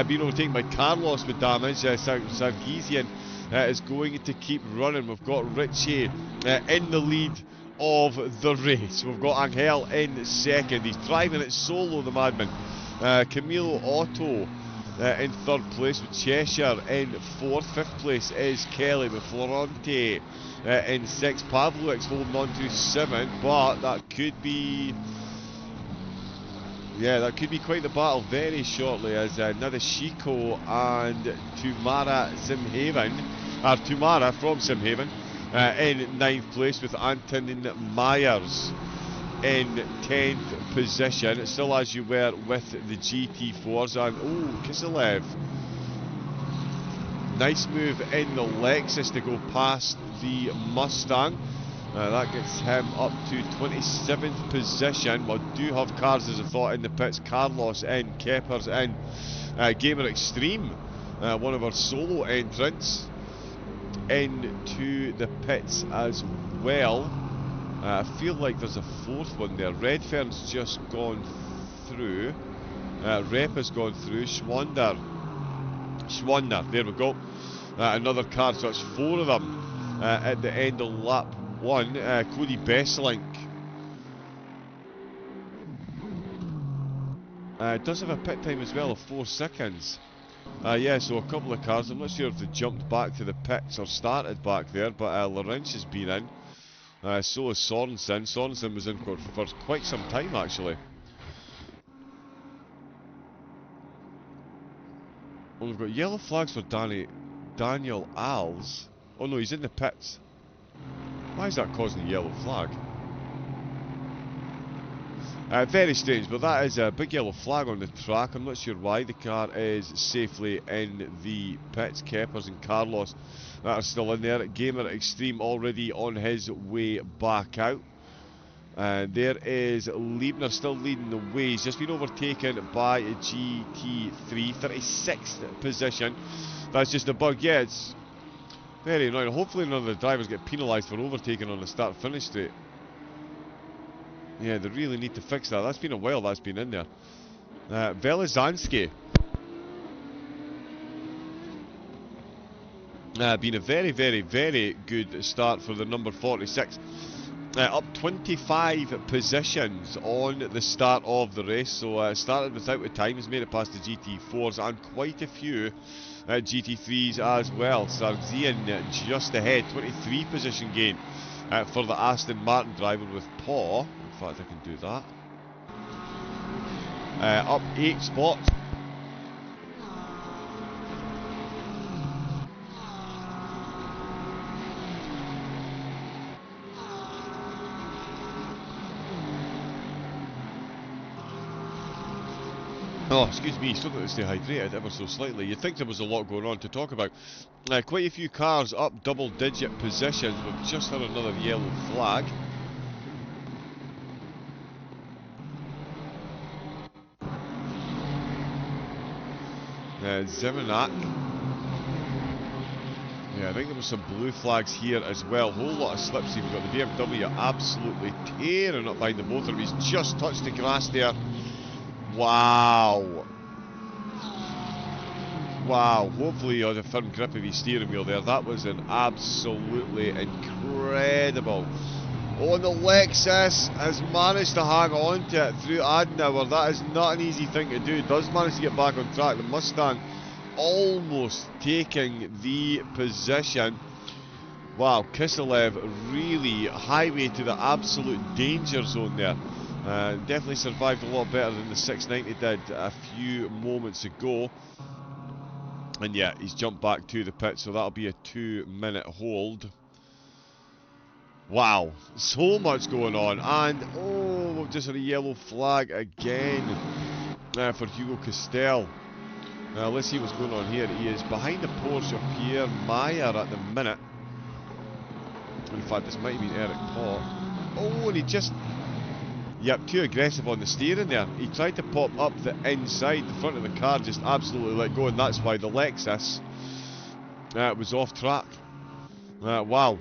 being overtaken by Carlos with damage. Sargisian is going to keep running. We've got Richie in the lead of the race. We've got Angel in second. He's driving it solo, the madman. Camilo Otto in third place with Cheshire in fourth. Fifth place is Kelly with Florante in sixth. Pavlovic's holding on to seventh, but that could be... yeah, that could be quite the battle very shortly, as Nadeshiko and Tumara from Simhaven in ninth place, with Antonin Myers in 10th position, still as you were with the GT4s. And oh, Kiselev, nice move in the Lexus to go past the Mustang. That gets him up to 27th position. We do have cars, as I thought, in the pits. Carlos in, Keppers in, Gamer Extreme, one of our solo entrants, into the pits as well. I feel like there's a fourth one there. Redfern's just gone through. Rep has gone through. Schwander, there we go. Another car, so it's 4 of them at the end of lap 1. Cody Besselink does have a pit time as well of 4 seconds. Yeah, so a couple of cars. I'm not sure if they jumped back to the pits or started back there, but Lawrence has been in. So is Sorensen. Sorensen was in for quite some time, actually. Well, we've got yellow flags for Daniel Alves. Oh no, he's in the pits. Why is that causing a yellow flag? Very strange, but that is a big yellow flag on the track. I'm not sure why. The car is safely in the pits. Keppers and Carlos that are still in there. Gamer Extreme already on his way back out. There is Liebner still leading the way. He's just been overtaken by a GT3, 36th position. That's just a bug. Yeah, it's very annoying. Hopefully none of the drivers get penalised for overtaking on the start-finish straight. Yeah, they really need to fix that. That's been a while that's been in there. Velizanski. Been a very, very, very good start for the number 46. Up 25 positions on the start of the race. So started without a time, has made it past the GT4s and quite a few GT3s as well. Sargsian just ahead, 23 position gain for the Aston Martin driver with Paul. In fact, I can do that. Up 8 spots. Oh, excuse me, still got to stay hydrated ever so slightly. You'd think there was a lot going on to talk about. Quite a few cars up double-digit positions. We've just had another yellow flag. Zemanak. Yeah, I think there were some blue flags here as well. Whole lot of slips. We've got the BMW absolutely tearing up behind the motor. He's just touched the grass there. Wow. Wow, hopefully he has a firm grip of his steering wheel there. That was an absolutely incredible. Oh, and the Lexus has managed to hang on to it through Adenauer. That is not an easy thing to do. Does manage to get back on track. The Mustang almost taking the position. Wow, Kiselev really highway to the absolute danger zone there. Definitely survived a lot better than the 690 did a few moments ago. And yeah, he's jumped back to the pit, so that'll be a 2-minute hold. Wow, so much going on. And, oh, we've just had a yellow flag again for Hugo Castell. Now, let's see what's going on here. He is behind the Porsche of Pierre Meyer at the minute. In fact, this might have been Eric Pott. Oh, and he just... Yep, too aggressive on the steering there. He tried to pop up the inside. The front of the car just absolutely let go, and that's why the Lexus was off track. Wow.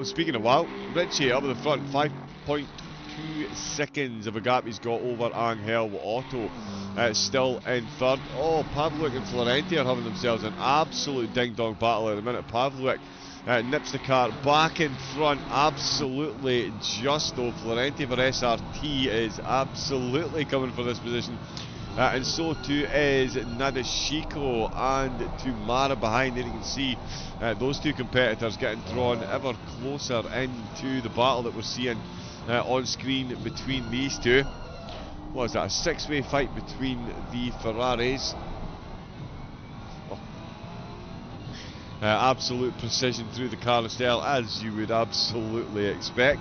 Speaking of wow, Richie up at the front, 5.2 seconds of a gap he's got over Angel Otto. Still in third. Oh, Pavlik and Florenti are having themselves an absolute ding-dong battle at the minute. Pavlik nips the car back in front, absolutely just though. Florenti for SRT is absolutely coming for this position. And so too is Nadeshiko and Tumara behind. There you can see those two competitors getting drawn ever closer into the battle that we're seeing on screen between these two. What is that, a 6-way fight between the Ferraris? Absolute precision through the carousel, as you would absolutely expect.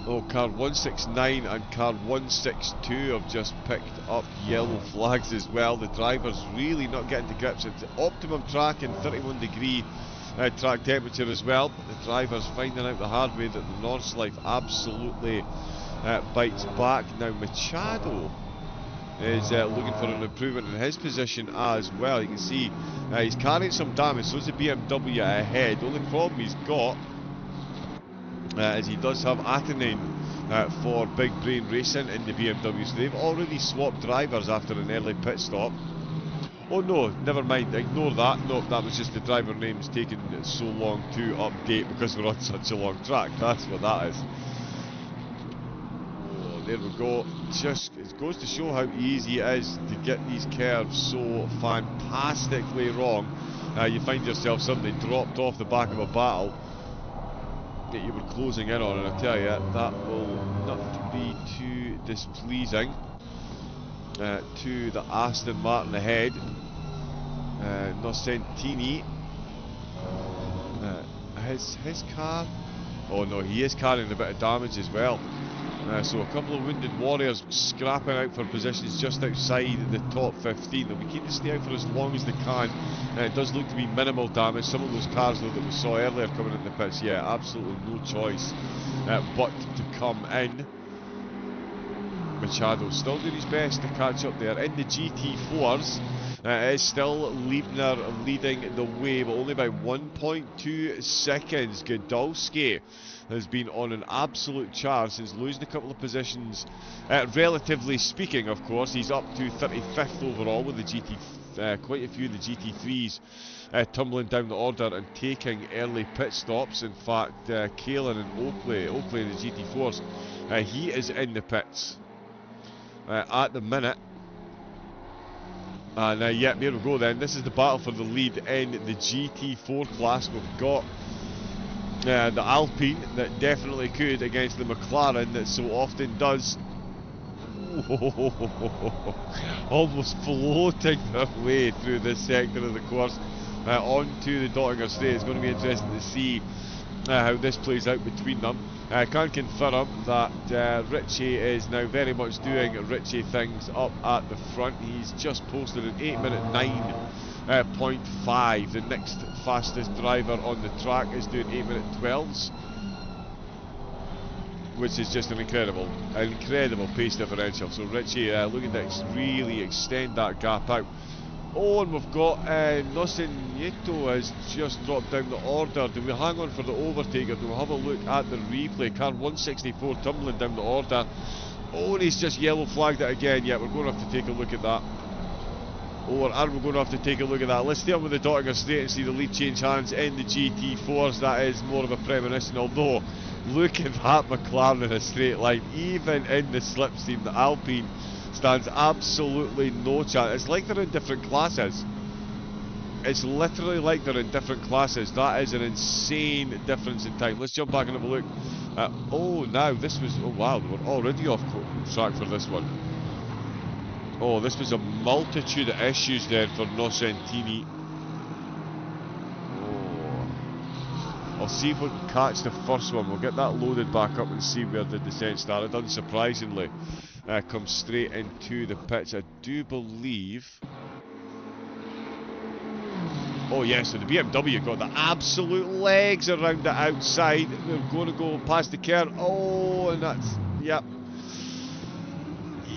Oh, car 169 and car 162 have just picked up yellow flags as well. The drivers really not getting to grips. It's optimum track and 31-degree track temperature as well. But the drivers finding out the hard way that the Nordschleife absolutely bites back. Now Machado is looking for an improvement in his position as well. You can see he's carrying some damage, so is the BMW ahead. The only problem he's got is he does have Atanen for Big Brain Racing in the BMW, so they've already swapped drivers after an early pit stop. Oh no, never mind, ignore that. No, that was just the driver names taking so long to update because we're on such a long track. That's what that is. There we go. Just it goes to show how easy it is to get these curves so fantastically wrong. You find yourself suddenly dropped off the back of a battle that you were closing in on, and I tell you, that will not be too displeasing to the Aston Martin ahead. Nocentini, his car. Oh no, he is carrying a bit of damage as well. So a couple of wounded warriors scrapping out for positions just outside the top 15. They'll be keen to stay out for as long as they can. It does look to be minimal damage. Some of those cars though that we saw earlier coming in the pits, yeah, absolutely no choice but to come in. Machado still doing his best to catch up there in the GT4s. It's still Liebner leading the way, but only by 1.2 seconds. Godolski has been on an absolute charge since losing a couple of positions. Relatively speaking, of course, he's up to 35th overall with the GT, quite a few of the GT3s tumbling down the order and taking early pit stops. In fact, Kaelin and Oakley in the GT4s, he is in the pits at the minute. And yeah, here we go then. This is the battle for the lead in the GT4 class. We've got the Alpine that definitely could against the McLaren that so often does. Almost floating their way through this sector of the course onto the Dottinger Straight. It's going to be interesting to see how this plays out between them. I can confirm that Richie is now very much doing Richie things up at the front. He's just posted an 8-minute 9.5. The next fastest driver on the track is doing 8-minute 12s, which is just an incredible pace differential. So Richie looking to really extend that gap out. Oh, and we've got Nieto has just dropped down the order. Do we hang on for the overtake, or do we have a look at the replay? Car 164 tumbling down the order. Oh, and he's just yellow flagged it again. Yeah, we're going to have to take a look at that. Or are we going to have to take a look at that? Let's stay up with the Dottinger Straight and see the lead change hands in the GT4s. That is more of a premonition, although look at that McLaren in a straight line. Even in the slipstream, the Alpine stands absolutely no chance. It's like they're in different classes. It's literally like they're in different classes. That is an insane difference in time. Let's jump back and have a look. Oh, now this was... Oh, wow, they were already off track for this one. Oh, this was a multitude of issues then for Nocentini. Oh. I'll see if we can catch the first one. We'll get that loaded back up and see where the descent started. Unsurprisingly, comes straight into the pits. I do believe... Oh yes, so the BMW got the absolute legs around the outside. They're going to go past the curve. Oh, and that's... Yep.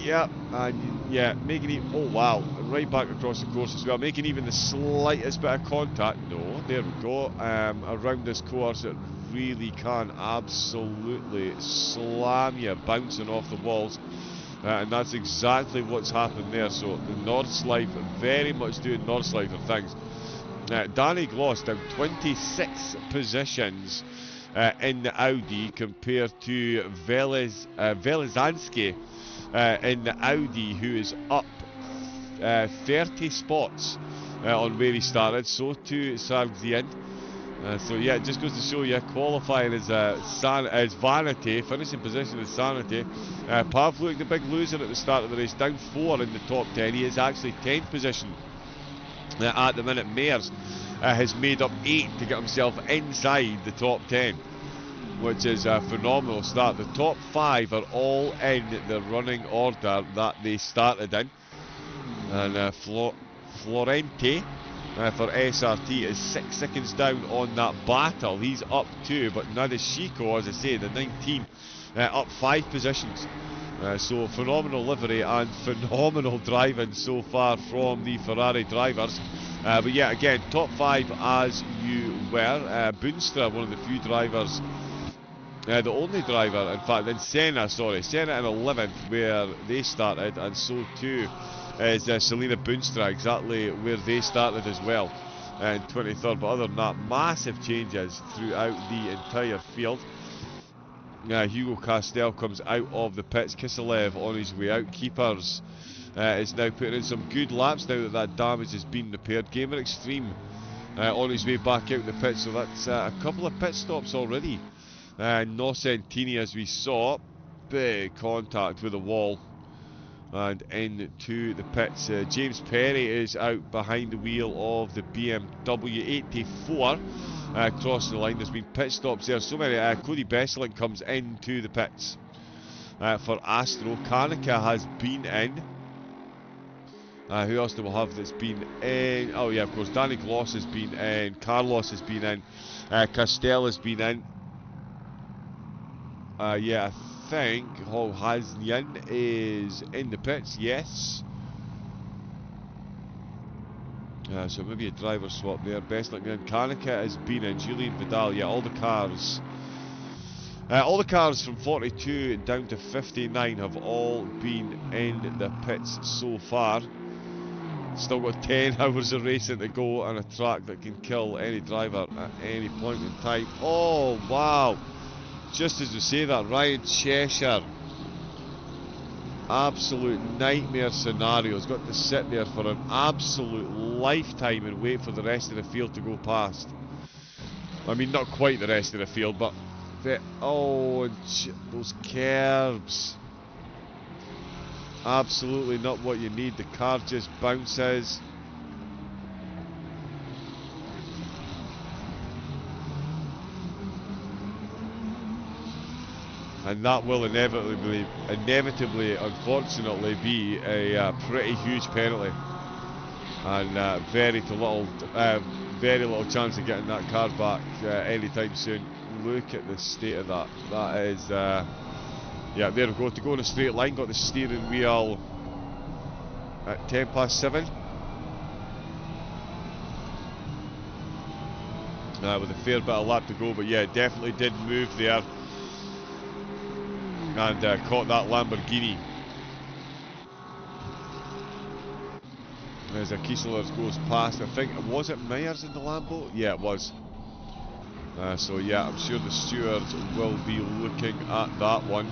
Yep, and yeah, making it... Oh wow, right back across the course as well. Making even the slightest bit of contact. No, there we go. Around this course, it really can absolutely slam you, bouncing off the walls. And that's exactly what's happened there. So the Nordschleife very much doing Nordschleife things. Danny Gloss down 26 positions in the Audi compared to Velizanski in the Audi, who is up 30 spots on where he started. So too Sargzien. So yeah, it just goes to show you, qualifying is vanity, finishing position is sanity. Pavluk, the big loser at the start of the race, down 4 in the top 10. He is actually 10th position at the minute. Mayers has made up 8 to get himself inside the top 10, which is a phenomenal start. The top 5 are all in the running order that they started in. And Florente for SRT is 6 seconds down on that battle. He's up 2, but Nadeshiko, as I say, the 19, up 5 positions. So phenomenal livery and phenomenal driving so far from the Ferrari drivers. But yeah, again, top 5 as you were. Boonstra, one of the few drivers, the only driver, in fact, then Senna in 11th where they started, and so too is Selena Boonstra, exactly where they started as well, in 23rd. But other than that, massive changes throughout the entire field. Hugo Castell comes out of the pits. Kiselev on his way out. Keepers is now putting in some good laps now that damage has been repaired. Gamer Extreme on his way back out the pits, so that's a couple of pit stops already. Nocentini, as we saw, big contact with the wall and into the pits. James Perry is out behind the wheel of the BMW 84. Crossing the line. There's been pit stops there. So many. Cody Besselin comes into the pits for Astro. Kanika has been in. Who else do we have that's been in? Oh yeah, of course, Danny Gloss has been in. Carlos has been in. Castell has been in. Yeah, I think Hasnian is in the pits. Yes. So maybe a driver swap there. Best luck in. Kanika has been in. Julian Vidal, yeah, all the cars. All the cars from 42 down to 59 have all been in the pits so far. Still got 10 hours of racing to go on a track that can kill any driver at any point in time. Oh, wow. Just as we say that, Ryan Cheshire. Absolute nightmare scenario. He's got to sit there for an absolute lifetime and wait for the rest of the field to go past. I mean, not quite the rest of the field, but... oh, those curbs. Absolutely not what you need. The car just bounces. And that will inevitably, unfortunately, be a pretty huge penalty. And very little chance of getting that car back anytime soon. Look at the state of that. That is... yeah, there we go. To go in a straight line, got the steering wheel at 7:10. With a fair bit of lap to go, but yeah, definitely did move there. And caught that Lamborghini. As a Kieselers goes past, I think, was it Myers in the Lambo? Yeah, it was. So yeah, I'm sure the stewards will be looking at that one.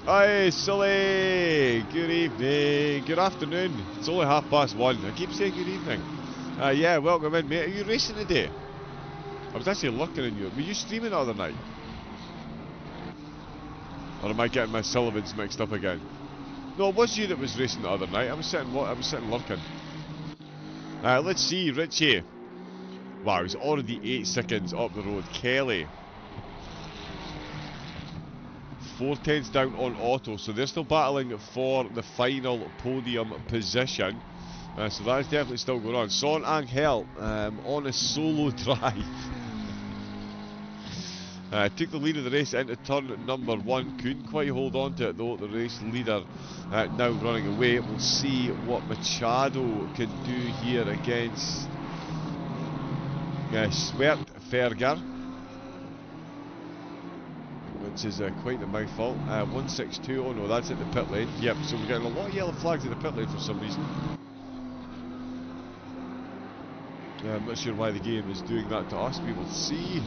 Hi, Sully! Good evening, good afternoon. It's only 1:30. I keep saying good evening. Yeah, welcome in, mate. Are you racing today? I was actually looking at you. Were you streaming the other night? Or am I getting my Sullivans mixed up again? No, it was you that was racing the other night. I was sitting lurking. Let's see, Richie. Wow, he's already 8 seconds up the road. Kelly. 4:10's down on auto, so they're still battling for the final podium position. So that is definitely still going on. Son Angel on a solo drive. Took the lead of the race into turn number 1. Couldn't quite hold on to it though. The race leader now running away. We'll see what Machado can do here against Swertferger, which is quite a mouthful. 162. Oh no, that's at the pit lane. Yep, so we're getting a lot of yellow flags at the pit lane for some reason. I'm not sure why the game is doing that to us. We will see.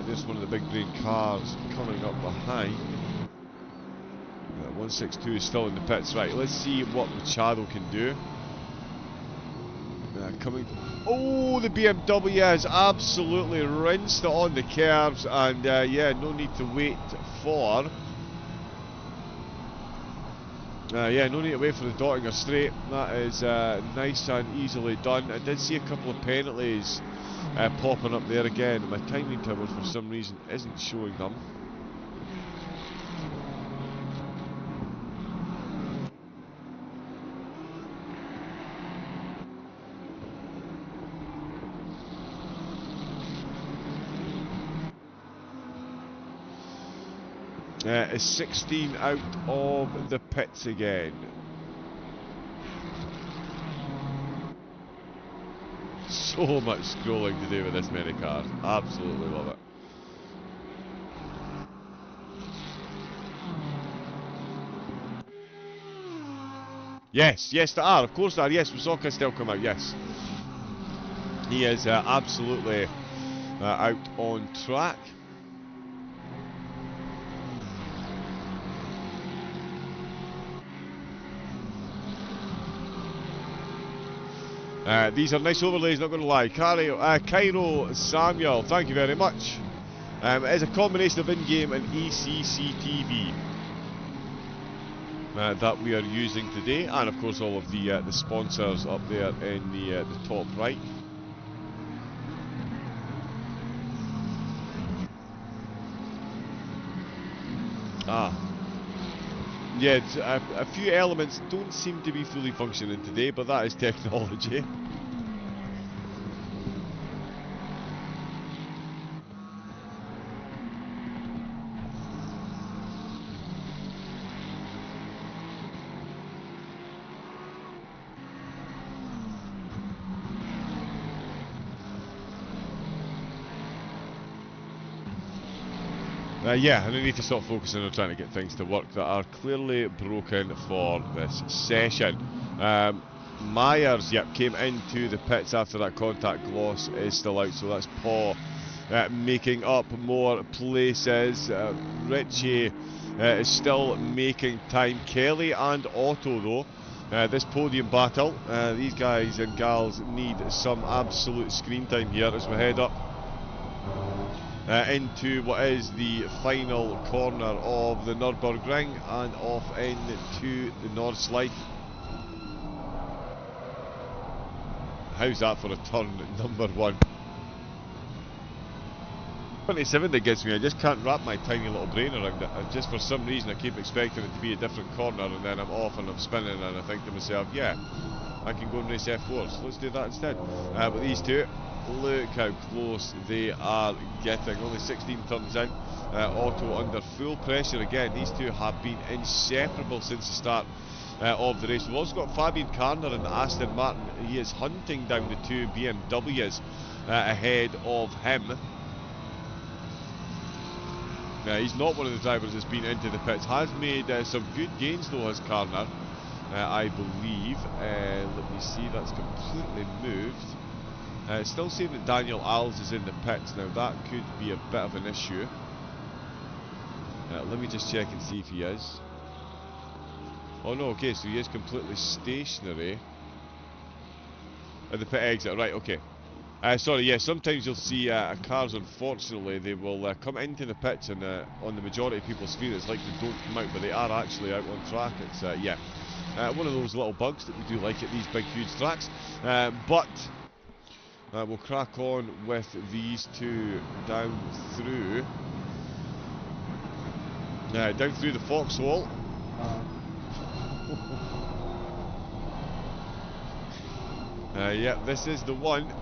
There's one of the big green cars coming up behind. 162 is still in the pits. Right, let's see what Machado can do. Coming. Oh, the BMW has absolutely rinsed it on the curbs, and yeah, no need to wait for. Yeah, no need to wait for the dotting or straight. That is nice and easily done. I did see a couple of penalties popping up there again. My timing tower for some reason isn't showing them. Is 16 out of the pits again. So much scrolling to do with this many cars. Absolutely love it. Yes, yes there are. Of course there are. Yes, Wisoka still come out. Yes. He is absolutely out on track. These are nice overlays, not going to lie. Cairo Samuel, thank you very much. It is a combination of in-game and ACC TV that we are using today, and of course all of the sponsors up there in the top right. Yeah, a few elements don't seem to be fully functioning today, but that is technology. Yeah, and I need to stop focusing on trying to get things to work that are clearly broken for this session. Myers, yep, came into the pits after that contact. Gloss is still out, so that's Paul making up more places. Richie is still making time. Kelly and Otto, though, this podium battle, these guys and gals need some absolute screen time here as we head up into what is the final corner of the Nürburgring and off into the Nordschleife. How's that for a turn number 1? 27 that gets me. I just can't wrap my tiny little brain around it. Just for some reason I keep expecting it to be a different corner, and then I'm off and I'm spinning and I think to myself, yeah, I can go and race F4s. Let's do that instead. But these two, look how close they are getting. Only 16 turns in. Otto under full pressure again. These two have been inseparable since the start of the race. We've also got Fabian Karner in the Aston Martin. He is hunting down the two BMWs ahead of him. He's not one of the drivers that's been into the pits. Has made some good gains though, has Karner, I believe. Let me see, that's completely moved. Still saying that Daniel Alves is in the pits. Now that could be a bit of an issue. Let me just check and see if he is. Oh no, okay, so he is completely stationary at the pit exit. Right, okay. Sorry, yeah, sometimes you'll see cars, unfortunately, they will come into the pits, and on the majority of people's feet it's like they don't come out, but they are actually out on track. It's, yeah, one of those little bugs that we do like at these big, huge tracks. But we'll crack on with these two down through the foxhole. Yeah, this is the one.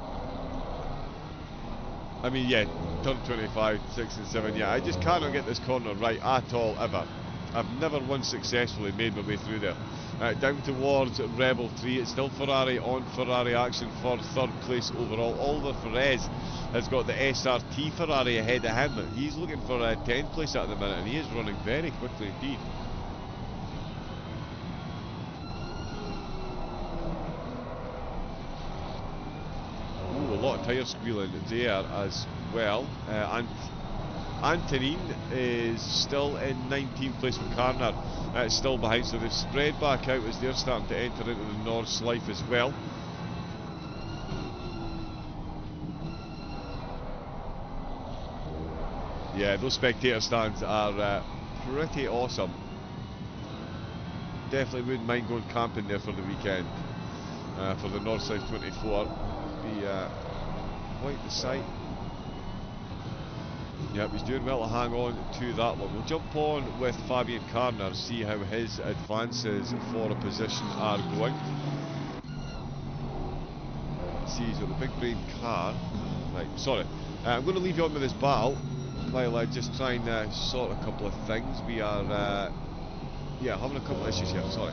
I mean, yeah, turn 25, 6 and 7, yeah, I just cannot get this corner right at all, ever. I've never once successfully made my way through there. Down towards Rebel 3, it's still Ferrari on Ferrari action for third place overall. Oliver Perez has got the SRT Ferrari ahead of him. He's looking for 10th place at the minute, and he is running very quickly indeed. Ooh, a lot of tyre squealing there as well. And Antonin is still in 19th place with Karner, still behind, so they've spread back out as they're starting to enter into the Nordschleife as well. Yeah, those spectator stands are pretty awesome. Definitely wouldn't mind going camping there for the weekend, for the Nordschleife 24. Be quite the sight. Yep, he's doing well to hang on to that one. We'll jump on with Fabian Karner, see how his advances for a position are going. See, he's got the big brain car. Right, sorry. I'm going to leave you on with this battle while I just try and sort a couple of things. We are, yeah, having a couple of issues here, sorry.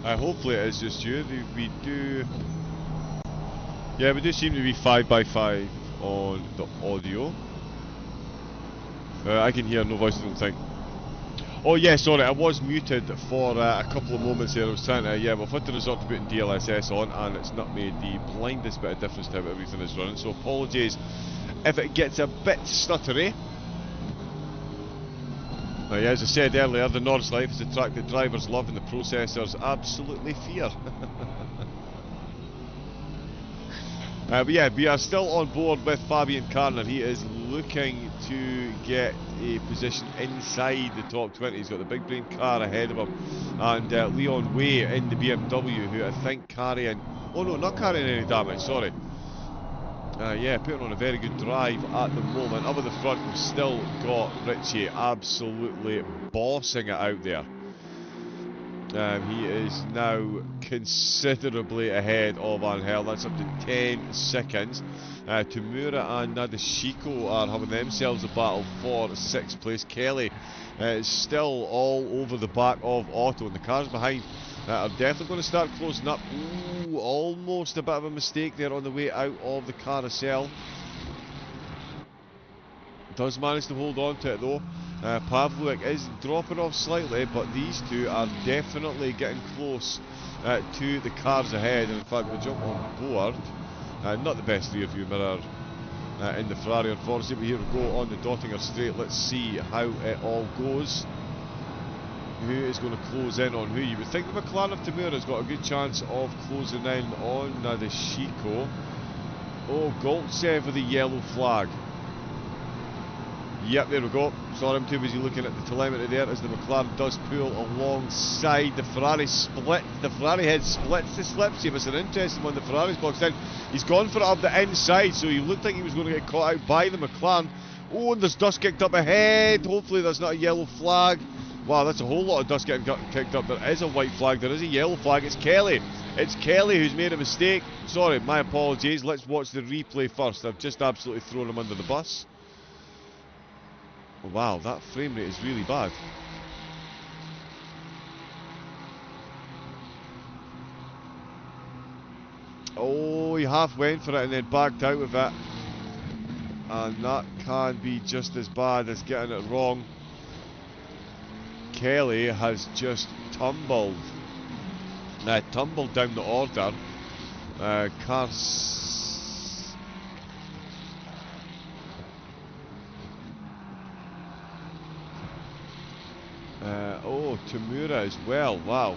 Hopefully it is just you. We do... Yeah, we do seem to be 5 by 5. on the audio. I can hear no voice, I don't think. Oh yeah, sorry, I was muted for a couple of moments there. I was trying to, yeah, we've had to resort to putting DLSS on, and it's not made the blindest bit of difference to how everything is running, so apologies if it gets a bit stuttery. Now, yeah, as I said earlier, the Nordschleife is a track that drivers love and the processors absolutely fear. But yeah, we are still on board with Fabian Karner. He is looking to get a position inside the top 20. He's got the big brain car ahead of him. And Leon Way in the BMW, who I think carrying... Oh no, not carrying any damage, sorry. Yeah, putting on a very good drive at the moment. Up at the front, we've still got Richie absolutely bossing it out there. He is now considerably ahead of Angel. That's up to 10 seconds. Tamura and Nadeshiko are having themselves a battle for 6th place. Kelly is still all over the back of Otto, and the cars behind are definitely going to start closing up. Ooh, almost a bit of a mistake there on the way out of the carousel. Does manage to hold on to it though. Pavlovic is dropping off slightly, but these two are definitely getting close to the cars ahead. And in fact, we'll jump on board. Not the best rear view mirror in the Ferrari, unfortunately, but here we go on the Dottinger Straight. Let's see how it all goes. Who is going to close in on who? You would think the McLaren of Tamura has got a good chance of closing in on Nadeshiko. Oh, Goltsev with the yellow flag. Yep, there we go. Sorry, I'm too busy looking at the telemetry there as the McLaren does pull alongside. The Ferrari split. The Ferrari head splits the slipstream. It's an interesting one. The Ferrari's boxed in. He's gone for it up the inside, so he looked like he was going to get caught out by the McLaren. Oh, and there's dust kicked up ahead. Hopefully there's not a yellow flag. Wow, that's a whole lot of dust getting kicked up. There is a white flag. There is a yellow flag. It's Kelly. It's Kelly who's made a mistake. Sorry, my apologies. Let's watch the replay first. I've just absolutely thrown him under the bus. Wow, that frame rate is really bad. Oh, he half went for it and then backed out of it. And that can be just as bad as getting it wrong. Kelly has just tumbled down the order. Oh, Tamura as well, wow.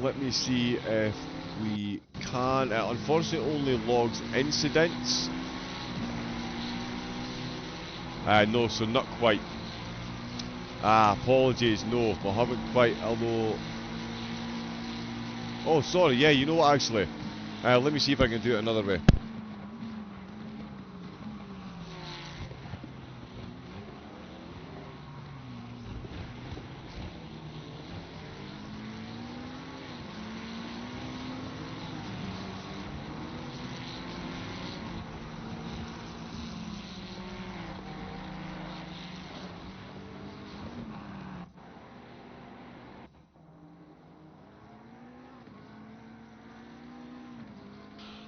Let me see if we can. Unfortunately, only logs incidents. No, so not quite. Apologies, no, we haven't quite, although... Oh, sorry, yeah, you know what, actually? Let me see if I can do it another way.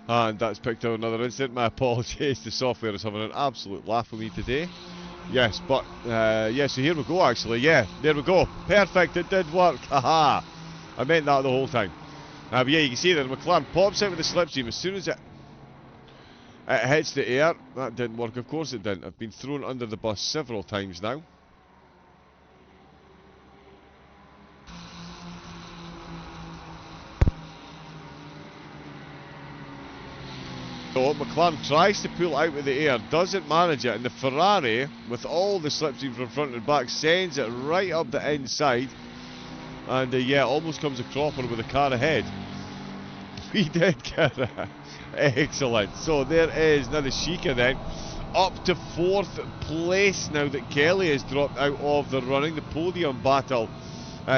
And that's picked out another incident. My apologies, the software is having an absolute laugh with me today. Yes, but, yeah, so here we go actually, yeah, there we go. Perfect, it did work, haha. I meant that the whole time. But yeah, you can see that the McLaren pops out with the slipstream as soon as it hits the air. That didn't work, of course it didn't. I've been thrown under the bus several times now. So McLaren tries to pull out with the air, doesn't manage it, and the Ferrari, with all the slipstream from front and back, sends it right up the inside, and yeah, almost comes a cropper with the car ahead. We did get it. Excellent. So there is Nadeshiko then, up to 4th place now that Kelly has dropped out of the running. The podium battle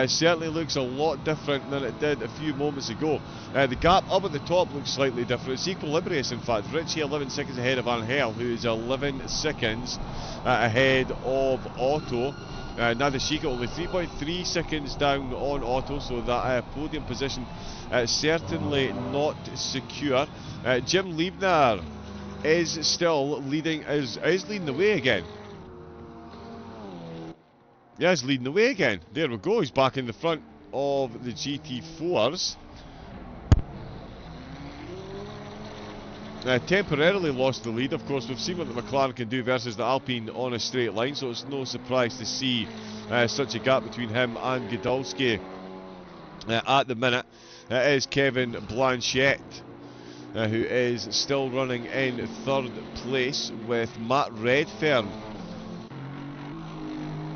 certainly looks a lot different than it did a few moments ago. The gap up at the top looks slightly different. It's equilibrious, in fact. Richie 11 seconds ahead of Angel, who is 11 seconds ahead of Otto. Nadeshika only 3.3 seconds down on Otto, so that podium position certainly not secure. Jim Liebner is still leading, is leading the way again. Yeah, he's leading the way again. There we go, he's back in the front of the GT4s. Temporarily lost the lead. Of course, we've seen what the McLaren can do versus the Alpine on a straight line, so it's no surprise to see such a gap between him and Gadulski. At the minute, it is Kevin Blanchette who is still running in third place, with Matt Redfern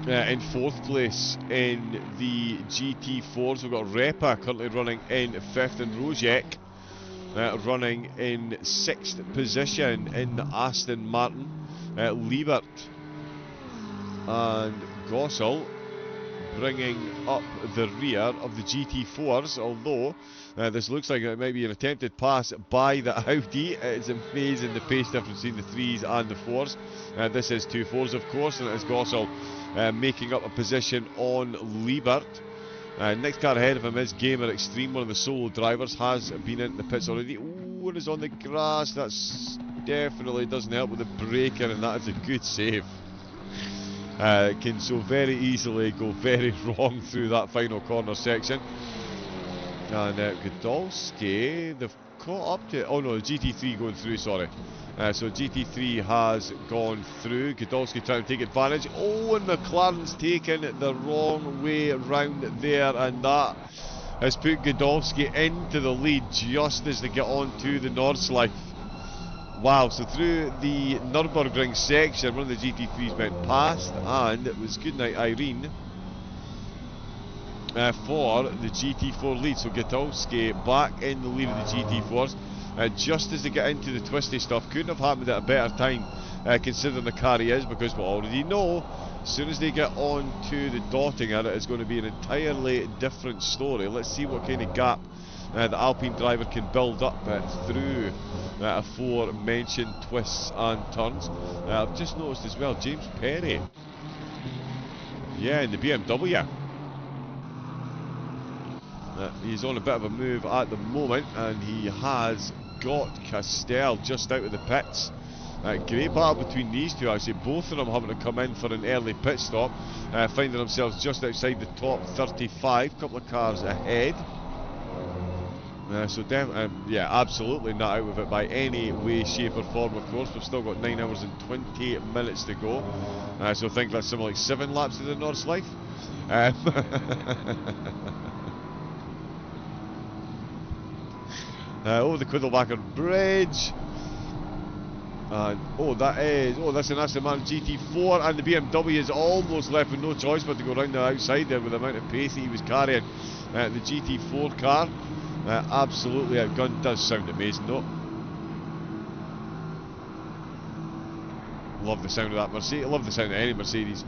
in fourth place in the GT4s. We've got Repa currently running in fifth, and Rojek running in sixth position in the Aston Martin. Liebert and Gossel bringing up the rear of the GT4s, although this looks like it might be an attempted pass by the Audi. It's amazing the pace difference between the 3s and the 4s. This is 2 4s, of course, and it is Gossel making up a position on Liebert. Next car ahead of him is Gamer Extreme, one of the solo drivers, has been into the pits already. Ooh, and is on the grass. That's definitely doesn't help with the breaker, and that is a good save. Can so very easily go very wrong through that final corner section. And Gadulski, they've caught up to... Oh no, the GT3 going through, sorry. So GT3 has gone through. Gadulski trying to take advantage. Oh, and McLaren's taken the wrong way round there, and that has put Gadulski into the lead just as they get on to the Nordschleife. Wow, so through the Nürburgring section, one of the GT3s went past, and it was goodnight Irene for the GT4 lead. So Gadulski back in the lead of the GT4s. Just as they get into the twisty stuff. Couldn't have happened at a better time considering the car he is, because we already know as soon as they get on to the Dottinger, it is going to be an entirely different story. Let's see what kind of gap the Alpine driver can build up through aforementioned twists and turns. I've just noticed as well, James Perry, yeah, in the BMW. He's on a bit of a move at the moment, and he has got Castell just out of the pits. Great battle between these two, actually. Both of them having to come in for an early pit stop, finding themselves just outside the top 35, couple of cars ahead. So yeah, absolutely not out of it by any way, shape or form, of course. We've still got 9 hours and 20 minutes to go. So I think that's something like 7 laps to the Nordschleife. Over the Quiddlebacker Bridge. And that's an Aston Martin GT4, and the BMW is almost left with no choice but to go round the outside there with the amount of pace that he was carrying. The GT4 car absolutely outgunned. Does sound amazing though. Love the sound of that Mercedes. Love the sound of any Mercedes.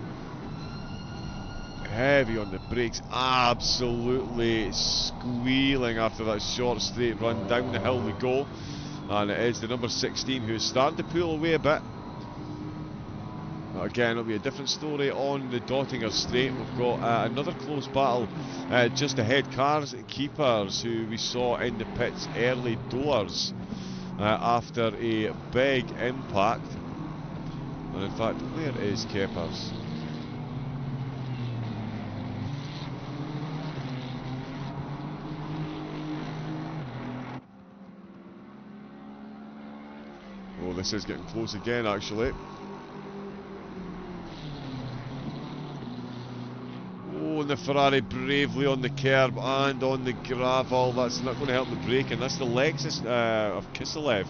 Heavy on the brakes, absolutely squealing after that short straight run. Down the hill we go, and it is the number 16 who's starting to pull away a bit. But again, it'll be a different story on the Dottinger straight. We've got another close battle just ahead. Cars Keepers, who we saw in the pits early doors after a big impact. And in fact, where is Keepers? Oh, this is getting close again, actually. Oh, and the Ferrari bravely on the curb and on the gravel. That's not going to help the braking. That's the Lexus of Kiselev.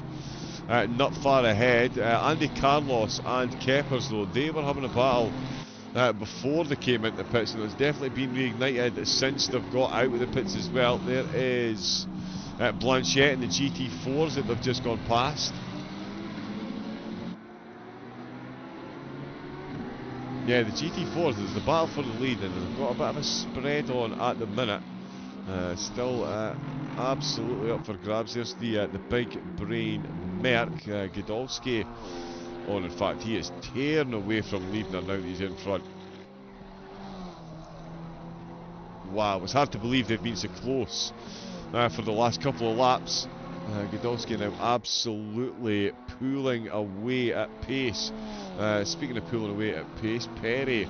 Not far ahead. Andy Carlos and Keppers, though, they were having a battle before they came into the pits, and it's definitely been reignited since they've got out of the pits as well. There is Blanchette and the GT4s that they've just gone past. Yeah, the GT4s, there's the battle for the lead, and they've got a bit of a spread on at the minute. Still absolutely up for grabs. There's the big brain Merc, Godolski. Oh, and in fact, he is tearing away from Liebner now that he's in front. Wow, it's hard to believe they've been so close for the last couple of laps. Godolski now absolutely pulling away at pace. Speaking of pulling away at pace, Perry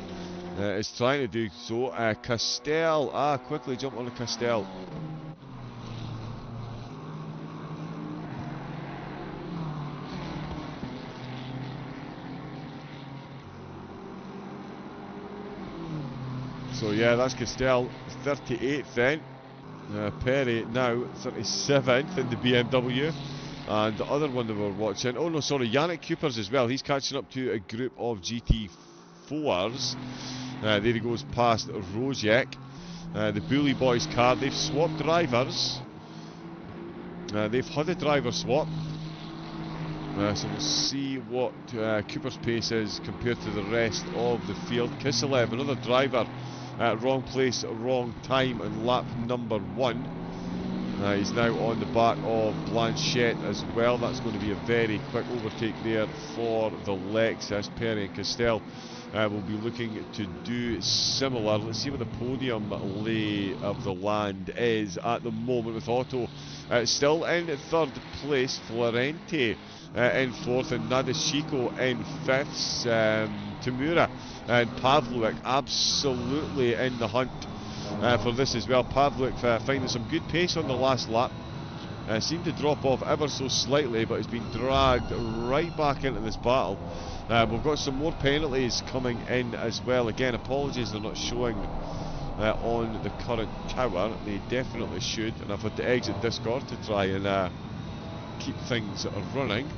is trying to do so. Castell, quickly jump on the Castell. So yeah, that's Castell, 38th then. Perry now 37th in the BMW. And the other one that we're watching, oh no, sorry, Yannick Cooper's as well. He's catching up to a group of GT4s. There he goes past Rojek. The Bully Boys car, they've swapped drivers. They've had a driver swap. So we'll see what Cooper's pace is compared to the rest of the field. Kiselev, another driver. Wrong place, wrong time, and lap number 1. He's now on the back of Blanchette as well. That's going to be a very quick overtake there for the Lexus. Perry and Castell will be looking to do similar. Let's see what the podium lay of the land is at the moment with Otto. Still in 3rd place, Florenti in 4th, and Nadeshiko in 5th. Tamura and Pavlovic absolutely in the hunt for this as well. Pavlovic finding some good pace on the last lap. Seemed to drop off ever so slightly, but has been dragged right back into this battle. We've got some more penalties coming in as well. Again, apologies they're not showing on the current tower. They definitely should, and I've had to exit Discord to try and keep things running.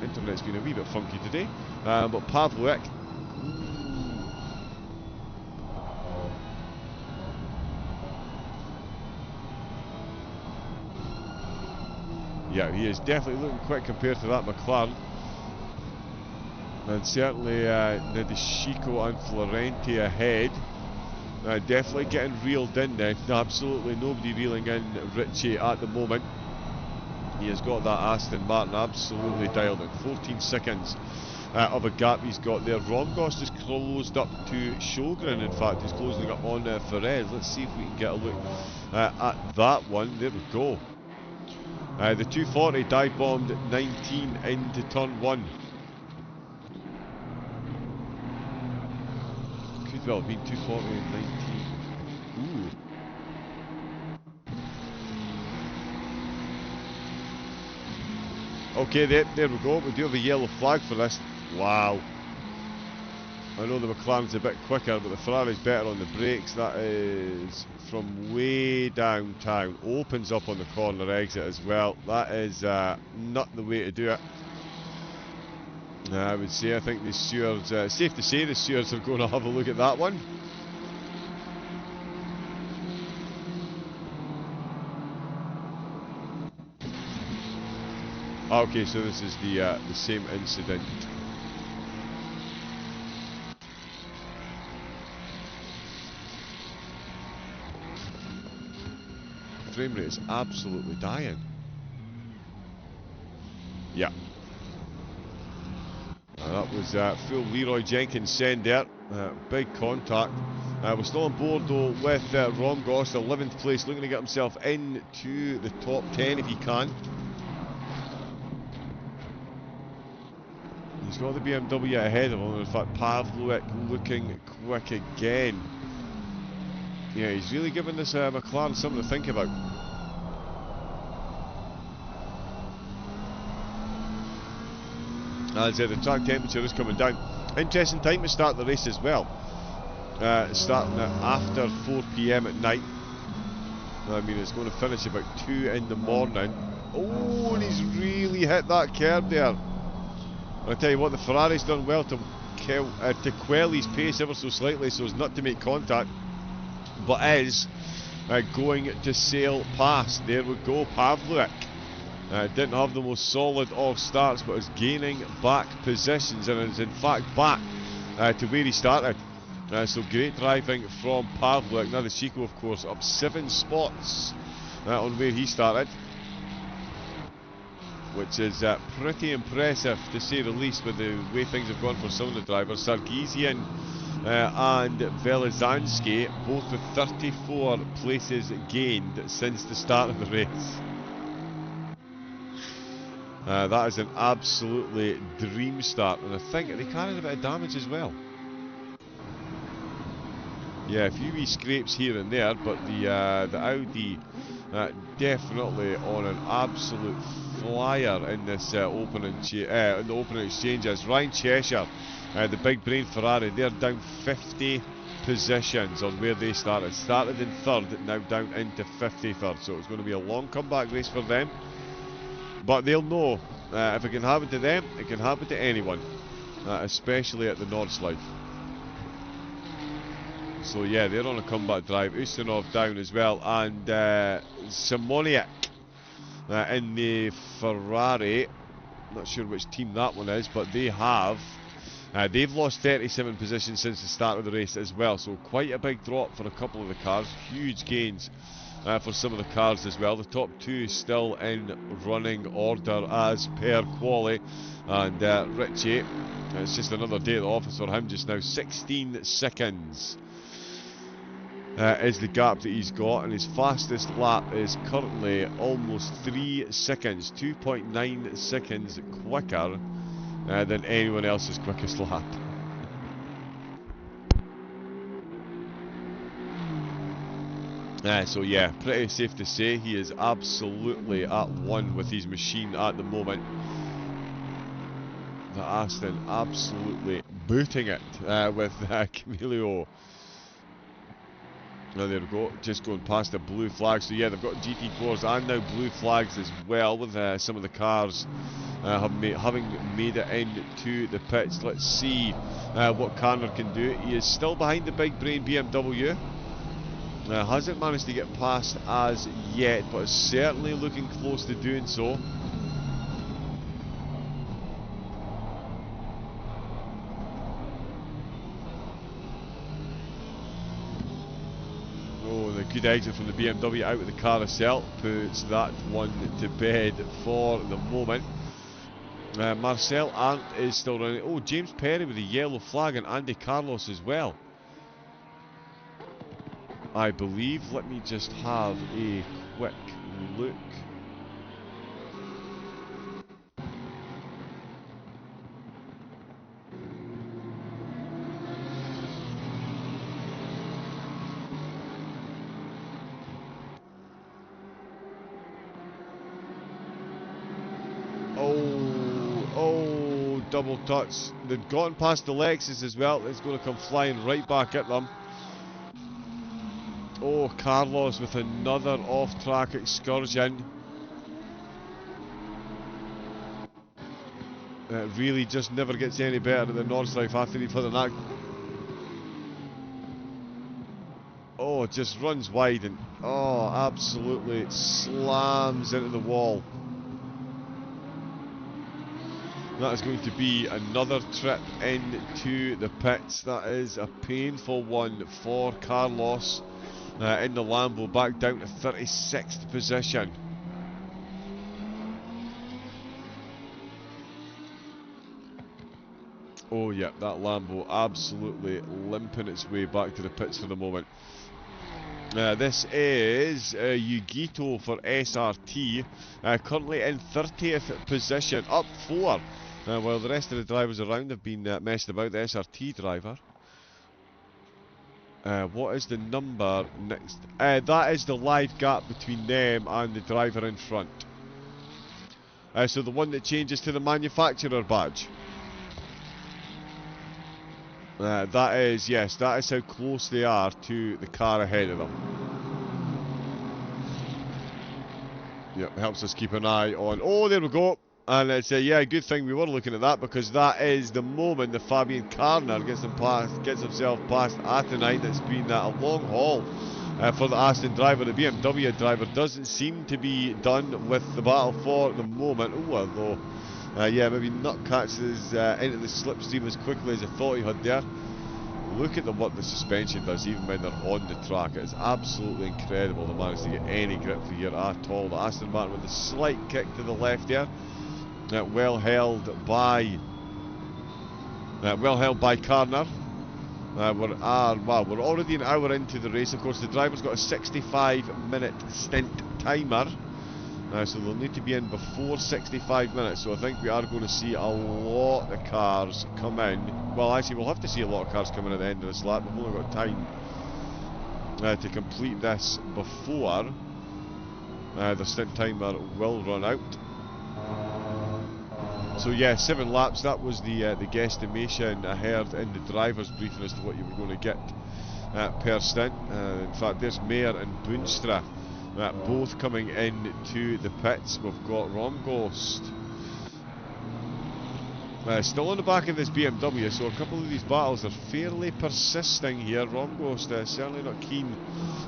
Internet's been a wee bit funky today, but Pavlovic. Yeah, he is definitely looking quick compared to that McLaren. And certainly Nadeshiko and Florenti ahead. Definitely getting reeled in then. Absolutely nobody reeling in Ritchie at the moment. He has got that Aston Martin absolutely dialed in. 14 seconds of a gap he's got there. Romgost is closed up to Sjogren, in fact. He's closing up on Ferez. Let's see if we can get a look at that one. There we go. The 240 dive bombed 19 into turn 1. Could well have been 240 and 19. Ooh. Okay, there we go. We do have a yellow flag for this. Wow. I know the McLaren's a bit quicker, but the Ferrari's better on the brakes. That is from way downtown. Opens up on the corner exit as well. That is not the way to do it. I would say, I think the stewards, safe to say the stewards are going to have a look at that one. Okay, so this is the same incident. Frame rate is absolutely dying. Yeah. That was full Leroy Jenkins send there. Big contact. We're still on board though with Romgost, 11th place, looking to get himself into the top 10 if he can. He's got the BMW ahead of him. In fact, Pavlovic looking quick again. Yeah, he's really giving this McLaren something to think about. As the track temperature is coming down. Interesting time to start the race as well. Starting after 4 PM at night. I mean, it's going to finish about 2 in the morning. Oh, and he's really hit that curb there. I'll tell you what, the Ferrari's done well to quell his pace ever so slightly so as not to make contact, but is going to sail past. There we go, Pavlovic. Didn't have the most solid of starts, but is gaining back positions and is in fact back to where he started. So great driving from Pavlik. Now the Chico, of course, up 7 spots on where he started, which is pretty impressive to say the least with the way things have gone for some of the drivers. Sargisian and Velizhansky both with 34 places gained since the start of the race. That is an absolutely dream start, and I think they carried a bit of damage as well. Yeah, a few wee scrapes here and there, but the Audi definitely on an absolute flyer in this opening in the opening exchanges. Ryan Cheshire, the big brain Ferrari, they're down 50 positions on where they started. Started in 3rd, now down into 53rd, so it's going to be a long comeback race for them. But they'll know, if it can happen to them, it can happen to anyone, especially at the Nordschleife. So yeah, they're on a comeback drive. Ustinov down as well, and Simoniak in the Ferrari. Not sure which team that one is, but they have they've lost 37 positions since the start of the race as well. So quite a big drop for a couple of the cars. Huge gains for some of the cars as well. The top 2 still in running order as per quali, and Richie, it's just another day at the office for him just now. 16 seconds is the gap that he's got, and his fastest lap is currently almost 3 seconds, 2.9 seconds quicker than anyone else's quickest lap. So yeah, pretty safe to say he is absolutely at one with his machine at the moment. The Aston absolutely booting it with Camilio. Now there we go, just going past the blue flags. So yeah, they've got GT4s and now blue flags as well, with some of the cars having made it into the pits. Let's see what Karner can do. He is still behind the big brain BMW. Hasn't managed to get past as yet, but is certainly looking close to doing so. Good exit from the BMW out of the carousel, puts that one to bed for the moment. Marcel Arndt is still running. Oh, James Perry with a yellow flag, and Andy Carlos as well, I believe. Let me just have a quick look. Double touch. They'd gotten past the Lexus as well. It's going to come flying right back at them. Oh, Carlos with another off-track excursion. It really just never gets any better at the Nordschleife after he's had an act. Oh, just runs wide and absolutely slams into the wall. That is going to be another trip into the pits. That is a painful one for Carlos in the Lambo, back down to 36th position. Oh yeah, that Lambo absolutely limping its way back to the pits for the moment. This is Yugito for SRT, currently in 30th position, up 4. While the rest of the drivers around have been messed about. The SRT driver. What is the number next? That is the live gap between them and the driver in front. So the one that changes to the manufacturer badge. That is, yes, that is how close they are to the car ahead of them. Yep, helps us keep an eye on. Oh, there we go. And it's yeah, good thing we were looking at that, because that is the moment that Fabian Karner gets himself past Atenite. It's been a long haul for the Aston driver. The BMW driver doesn't seem to be done with the battle for the moment. Oh, although, yeah, maybe not catches into the slipstream as quickly as I thought he had there. Look at what the suspension does even when they're on the track. It's absolutely incredible to manage to get any grip through here at all. The Aston Martin with a slight kick to the left there. Well held by Carner. We're already an hour into the race. Of course, the driver's got a 65-minute stint timer. So they'll need to be in before 65 minutes, so I think we are going to see a lot of cars come in. Well, actually, we'll have to see a lot of cars come in at the end of this lap. We've only got time to complete this before the stint timer will run out. So yeah, 7 laps, that was the guesstimation I heard in the driver's briefing as to what you were going to get per stint. In fact, there's Mayer and Boonstra. Both coming into the pits. We've got Romghost still on the back of this BMW, so a couple of these battles are fairly persisting here. Romghost certainly not keen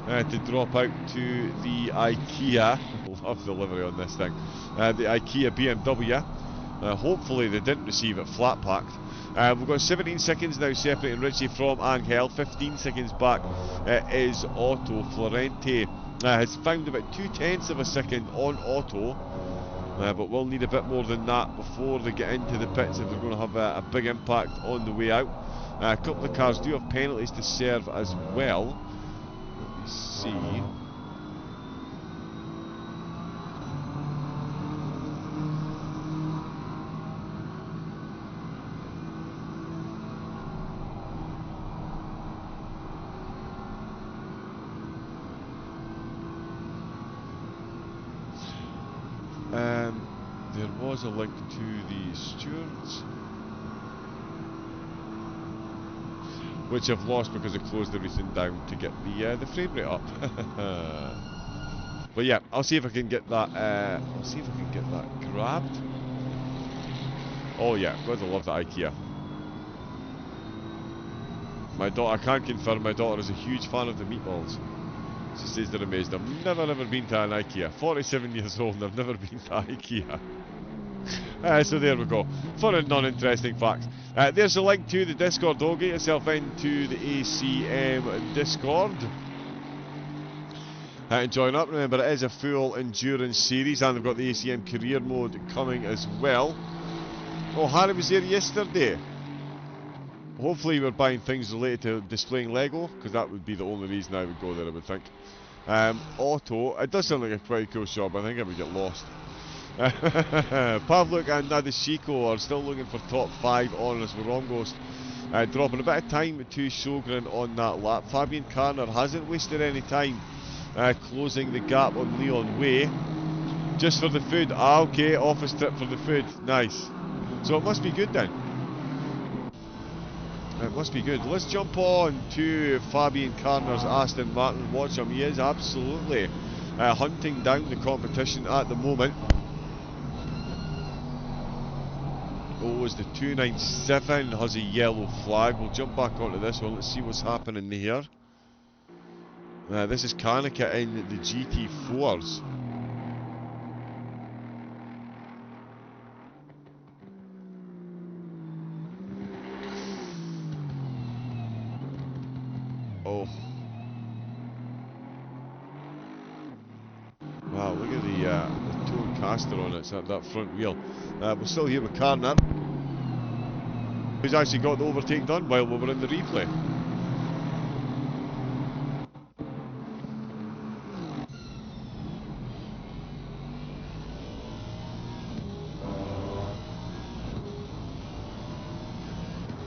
to drop out to the IKEA. Love the livery on this thing. The IKEA BMW. Hopefully they didn't receive it flat packed. We've got 17 seconds now separating Richie from Angel. 15 seconds back is Otto. Florente has found about 0.2 of a second on Otto, but we'll need a bit more than that before they get into the pits if they're going to have a big impact on the way out. A couple of cars do have penalties to serve as well. Let me see. There was a link to the stewards, which I've lost because I closed everything down to get the frame rate up. But yeah, I'll see if I can get that. Grabbed. Oh yeah, gotta love the IKEA. My daughter, I can confirm, my daughter is a huge fan of the meatballs. She says they're amazing. I've never been to an IKEA. 47 years old and I've never been to IKEA. So there we go. Fun and non-interesting facts. There's a link to the Discord. Though. Get yourself into the ACM Discord. And join up. Remember, it is a full endurance series, and they've got the ACM career mode coming as well. Oh, Harry was there yesterday. Hopefully we're buying things related to displaying Lego, because that would be the only reason I would go there, I would think. Otto, it does sound like a quite cool shop. I think I would get lost. Pavlik and Nadeshiko are still looking for top 5 honours with Romghost. Dropping a bit of time to Sjogren on that lap. Fabian Carner hasn't wasted any time closing the gap on Leon Way. Just for the food. Ah, okay, office trip for the food. Nice. So it must be good then. It must be good. Let's jump on to Fabian Carner's Aston Martin. Watch him. He is absolutely hunting down the competition at the moment. Oh, is the 297 has a yellow flag. We'll jump back onto this one. Let's see what's happening here. This is Kanika in the GT4s. Oh. Wow, look at the tone caster on it, that front wheel. We're still here with Carner, who's actually got the overtake done while we were in the replay.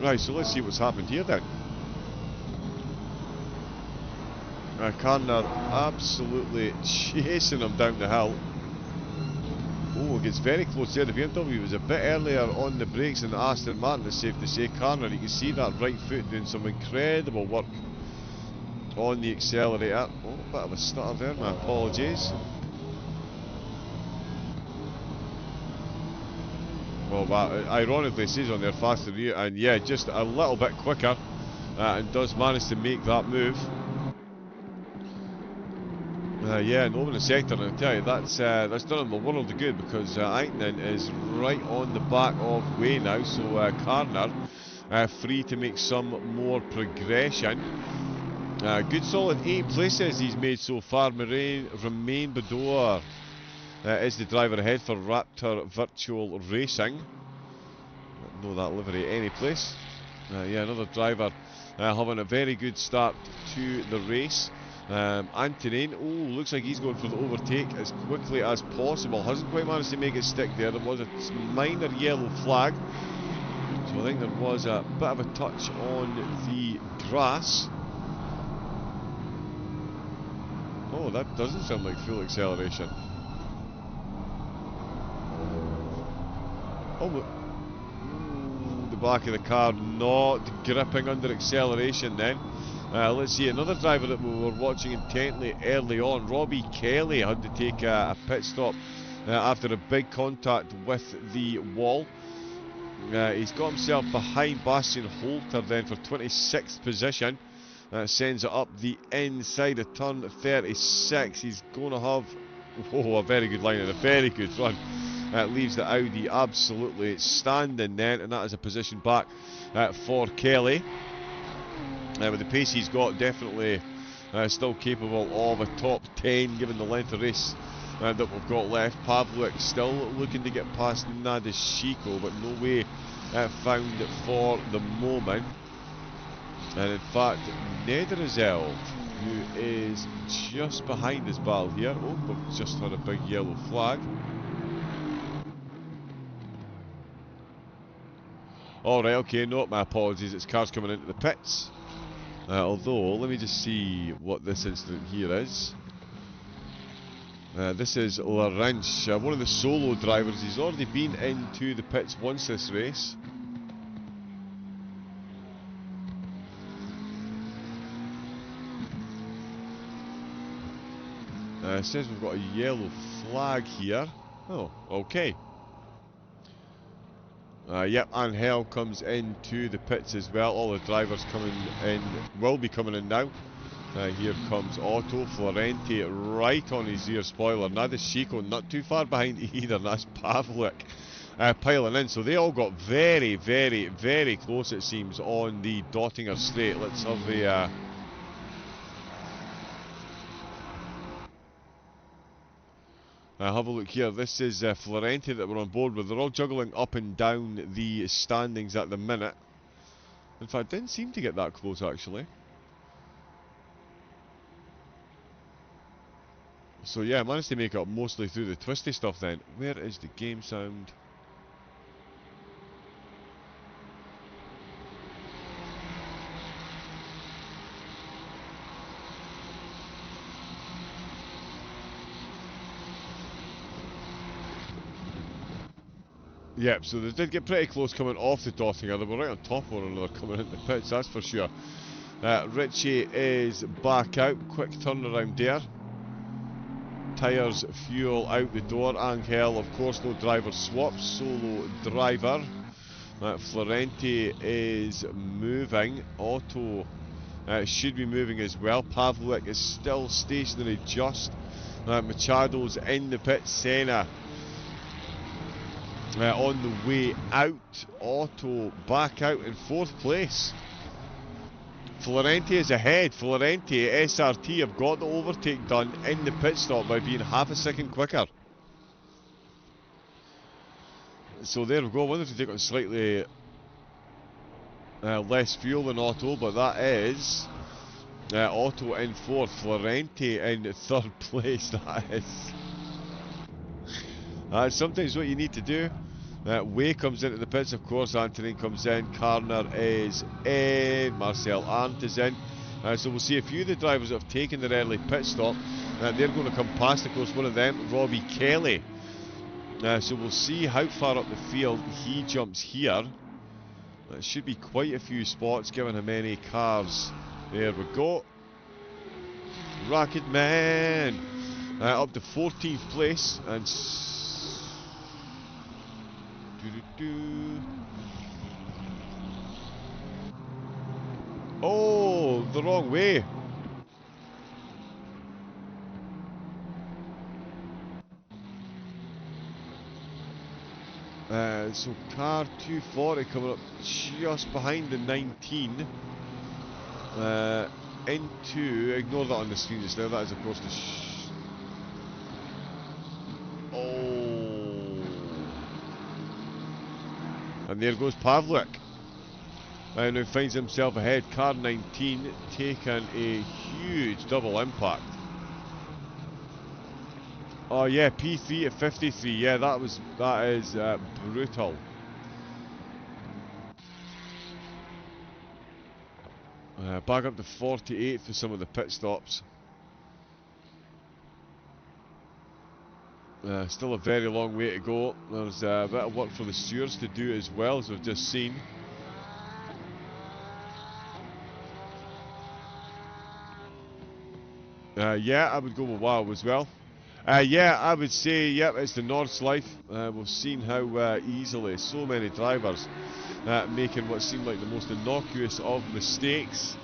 Right, so let's see what's happened here then. Carner absolutely chasing him down the hill. Oh, it gets very close there. The BMW was a bit earlier on the brakes than the Aston Martin, it's safe to say. Carner, you can see that right foot doing some incredible work on the accelerator. Oh, bit of a stutter there, my apologies. Well, that ironically says on there faster than you, and yeah, just a little bit quicker, and does manage to make that move. Yeah, no one in the sector, and I tell you, that's done him the world of good, because Eichmann is right on the back of Way now, so Karner free to make some more progression. Good solid 8 places he's made so far. Romain Bedore is the driver ahead for Raptor Virtual Racing. Know that livery any place. Yeah, another driver having a very good start to the race. Antonin, looks like he's going for the overtake as quickly as possible. Hasn't quite managed to make it stick there. There was a minor yellow flag. So I think there was a bit of a touch on the grass. Oh, that doesn't sound like full acceleration. Oh, the back of the car not gripping under acceleration then. Let's see, another driver that we were watching intently early on, Robbie Kelly, had to take a pit stop after a big contact with the wall. He's got himself behind Bastian Holter then for 26th position. Sends it up the inside of turn 36. He's going to have a very good line and a very good run. Leaves the Audi absolutely standing then, and that is a position back for Kelly. With the pace he's got, definitely still capable of a top 10 given the length of race that we've got left. Pavlik still looking to get past Nadeshiko, but no way found for the moment. And in fact, Nederzelv, who is just behind his ball here. Oh, we've just had a big yellow flag. Alright, okay, no, my apologies, it's cars coming into the pits. Although, let me just see what this incident here is. This is Larench, one of the solo drivers. He's already been into the pits once this race. It says we've got a yellow flag here. Oh, okay. Yep, Angel comes into the pits as well. All the drivers coming in, will be coming in now. Here comes Otto Florenti right on his rear spoiler. Nadeshiko not too far behind either. That's Pavlik piling in. So they all got very, very, very close, it seems, on the Dottinger straight. Let's have the... have a look here. This is Florenti that we're on board with. They're all juggling up and down the standings at the minute. In fact, didn't seem to get that close actually. So yeah, I managed to make it up mostly through the twisty stuff then. Where is the game sound? Yep, so they did get pretty close coming off the Dottinger. They were right on top of one another coming into the pits, that's for sure. Richie is back out. Quick turnaround there. Tyres, fuel out the door. Angel, of course, no driver swap. Solo driver. Florenti is moving. Otto should be moving as well. Pavlik is still stationary just. Machado's in the pit. Senna on the way out. Otto back out in 4th place. Florenti is ahead. Florenti, SRT have got the overtake done in the pit stop by being half a second quicker. So there we go. I wonder if they take on slightly less fuel than Otto, but that is Otto in 4th, Florenti in 3rd place. That is sometimes what you need to do. Way comes into the pits, of course. Anthony comes in. Karner is in. Marcel Arndt is in. So we'll see a few of the drivers that have taken their early pit stop. They're going to come past, of course, one of them, Robbie Kelly. So we'll see how far up the field he jumps here. That should be quite a few spots given how many cars. There we go. Rocket Man up to 14th place and oh, the wrong way. So car 240 coming up just behind the 19. Into, ignore that on the screen just there, that is of course the oh, and there goes Pavlik. Now finds himself ahead. Car 19 taking a huge double impact. Oh yeah, P3 at 53. Yeah, that is brutal. Back up to 48 for some of the pit stops. Still a very long way to go. There's a bit of work for the stewards to do as well, as we've just seen. Yeah, I would go with WoW as well. Yeah, I would say, yep, it's the Nordschleife. We've seen how easily so many drivers making what seemed like the most innocuous of mistakes.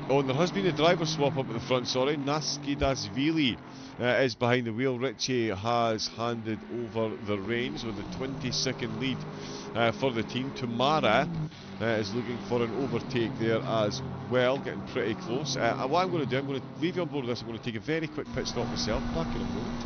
Oh, and there has been a driver swap up at the front, sorry. Naskidasvili is behind the wheel. Richie has handed over the reins with a 20-second lead for the team. Tamara is looking for an overtake there as well, getting pretty close. What I'm going to do, I'm going to leave you on board with this. I'm going to take a very quick pit stop myself. Back in a moment.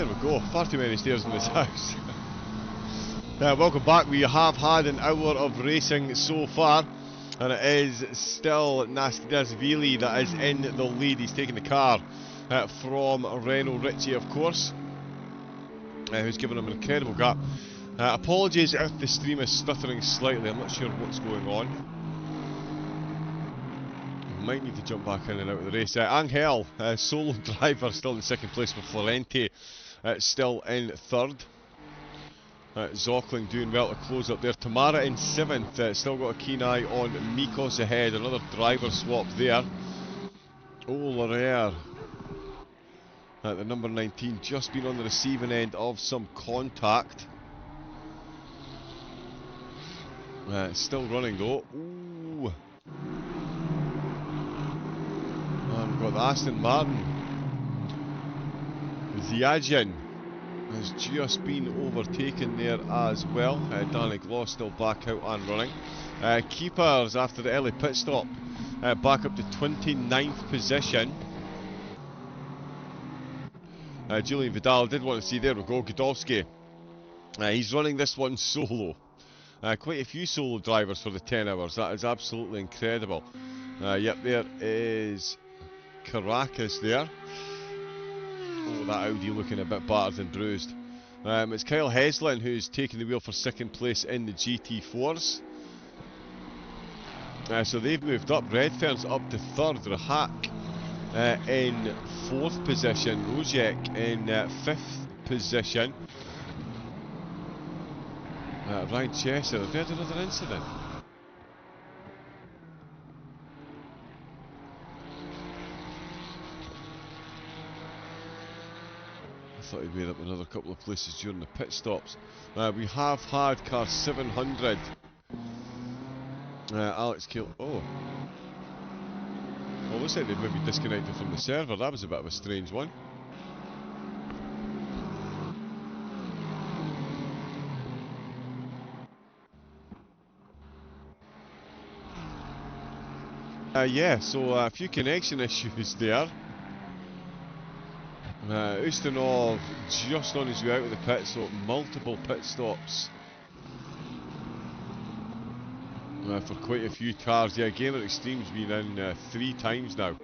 There we go, far too many stairs in this house. Welcome back. We have had an hour of racing so far, and it is still Nasdasvili that is in the lead. He's taking the car from Renault Ritchie, of course, who's given him an incredible gap. Apologies if the stream is stuttering slightly, I'm not sure what's going on. Might need to jump back in and out of the race. Angel, solo driver, still in second place, with Florenti still in third. Zockling doing well to close up there. Tamara in seventh, still got a keen eye on Mikos ahead. Another driver swap there. Oh, Larer at the number 19, just been on the receiving end of some contact. Still running though. Ooh. And we've got the Aston Martin. Ziadjian has just been overtaken there as well. Danny Gloss still back out and running. Keepers after the early pit stop, back up to 29th position. Julian Vidal did want to see, there we go, Godowski. He's running this one solo. Quite a few solo drivers for the 10 hours, that is absolutely incredible. Yep, there is Caracas there. Oh, that Audi looking a bit battered and bruised. It's Kyle Heslin who's taking the wheel for second place in the GT4s. So they've moved up. Redfern's up to third. Rahak in fourth position. Rojek in fifth position. Ryan Chester, have they had another incident? I thought he'd made up another couple of places during the pit stops. We have had car 700. Alex Kill. Oh. Well, looks like they've maybe disconnected from the server. That was a bit of a strange one. Yeah, so a few connection issues there. Ustinov just on his way out of the pit, so multiple pit stops for quite a few cars. Yeah, Gamer Extreme's been in 3 times now.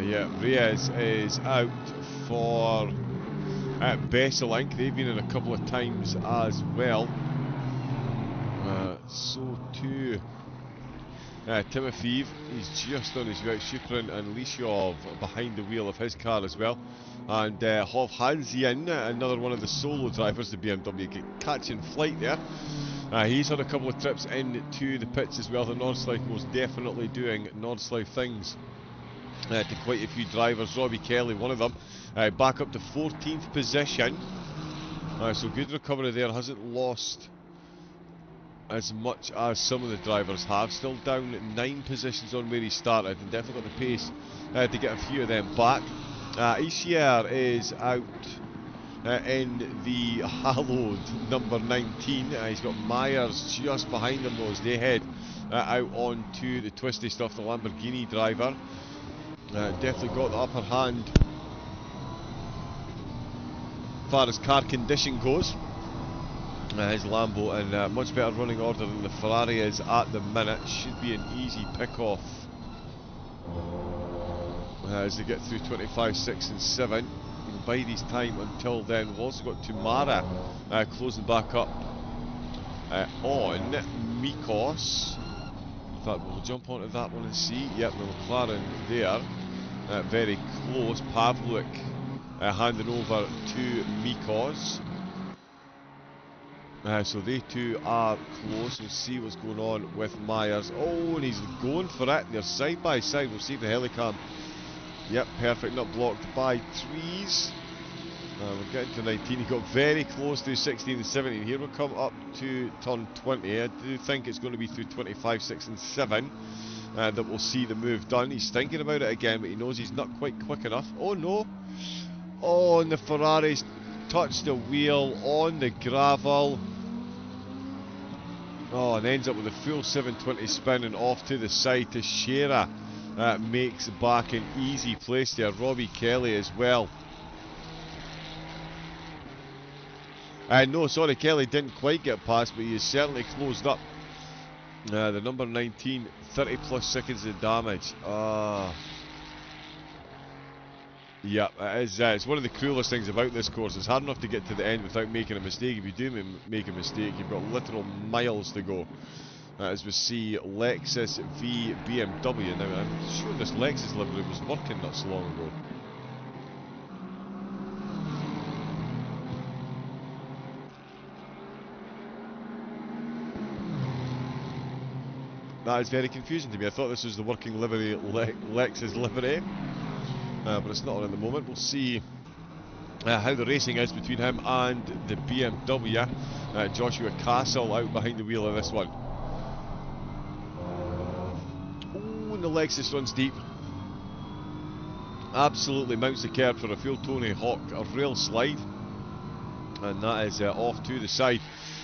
Yeah, Reyes is out for Besselink. They've been in a couple of times as well. So too Timofeev, he's just on his way out. Shukrin and Lishov behind the wheel of his car as well. And Hovhansian, another one of the solo drivers, the BMW catching flight there. He's had a couple of trips into the pits as well. The Nordschleife most definitely doing Nordschleife things to quite a few drivers. Robbie Kelly, one of them, back up to 14th position. So good recovery there, hasn't lost as much as some of the drivers have. Still down 9 positions on where he started, and definitely got the pace to get a few of them back. Ishier is out in the hallowed number 19. He's got Myers just behind him though as they head out onto the twisty stuff. The Lamborghini driver definitely got the upper hand as far as car condition goes. His Lambo in much better running order than the Ferrari is at the minute. Should be an easy pick-off as they get through 25, 6 and 7. You can bide his time until then. We've also got Tumara closing back up on Mikos. In fact, we'll jump onto that one and see. Yep, the McLaren there. Very close. Pavlik handing over to Mikos. So they two are close. We'll see what's going on with Myers. Oh, and he's going for it. They're side by side. We'll see the helicam. Yep, perfect. Not blocked by trees. We're getting to 19. He got very close through 16 and 17. Here we'll come up to turn 20. I do think it's going to be through 25, 6 and 7 that we'll see the move done. He's thinking about it again, but he knows he's not quite quick enough. Oh no. Oh, and the Ferrari's touched the wheel on the gravel. Oh, and ends up with a full 720 spin and off to the side. Teixeira makes back an easy place there. Robbie Kelly as well. No, sorry, Kelly didn't quite get past, but he is certainly closed up. The number 19, 30 plus seconds of damage. Yeah, it's one of the cruelest things about this course. It's hard enough to get to the end without making a mistake. If you do make a mistake, you've got literal miles to go. As we see Lexus v BMW. Now, I'm sure this Lexus livery was working not so long ago. That is very confusing to me. I thought this was the working livery, Lexus livery. But it's not on at the moment. We'll see how the racing is between him and the BMW. Joshua Castle out behind the wheel of this one. Oh, and the Lexus runs deep. Absolutely mounts the curb for a full Tony Hawk, a rail slide. And that is off to the side.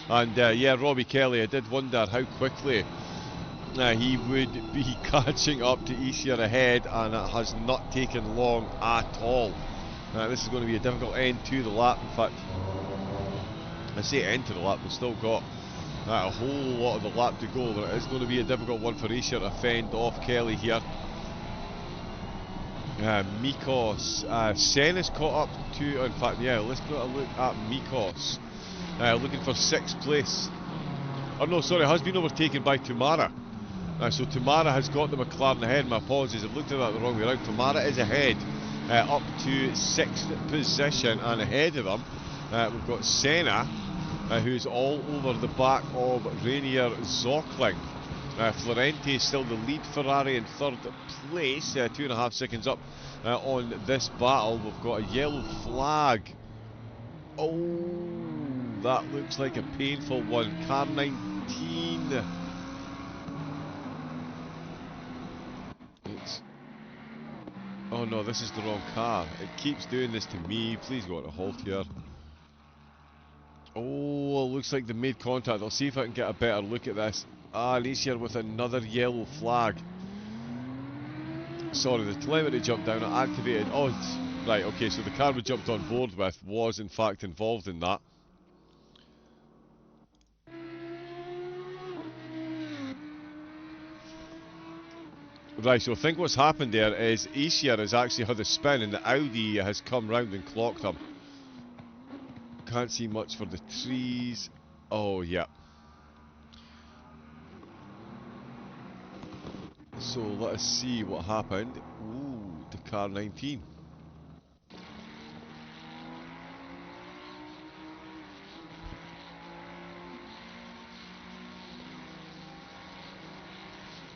And yeah, Robbie Kelly, I did wonder how quickly he would be catching up to Easier ahead, and it has not taken long at all. This is going to be a difficult end to the lap. In fact, I say end to the lap, we've still got a whole lot of the lap to go, but it is going to be a difficult one for Easier to fend off Kelly here. Mikos, Senna's caught up to, in fact, yeah, let's go a look at Mikos. Looking for 6th place. Oh no, sorry, has been overtaken by Tamara. So Tamara has got the McLaren ahead. My apologies, I've looked at that the wrong way around. Tamara is ahead, up to 6th position, and ahead of them we've got Senna, who's all over the back of Rainier Zockling. Florenti is still the lead Ferrari in 3rd place, 2.5 seconds up on this battle. We've got a yellow flag. Oh, that looks like a painful one. Car 19. Oh no, this is the wrong car. It keeps doing this to me. Please go on a halt here. Oh, looks like they made contact. I'll see if I can get a better look at this. Alicia with another yellow flag. Sorry, the telemetry jumped down. I activated. Oh, right, okay, so the car we jumped on board with was in fact involved in that. Right, so I think what's happened there is Easier has actually had a spin and the Audi has come round and clocked him. Can't see much for the trees. Oh, yeah. So let us see what happened. Ooh, the car 19.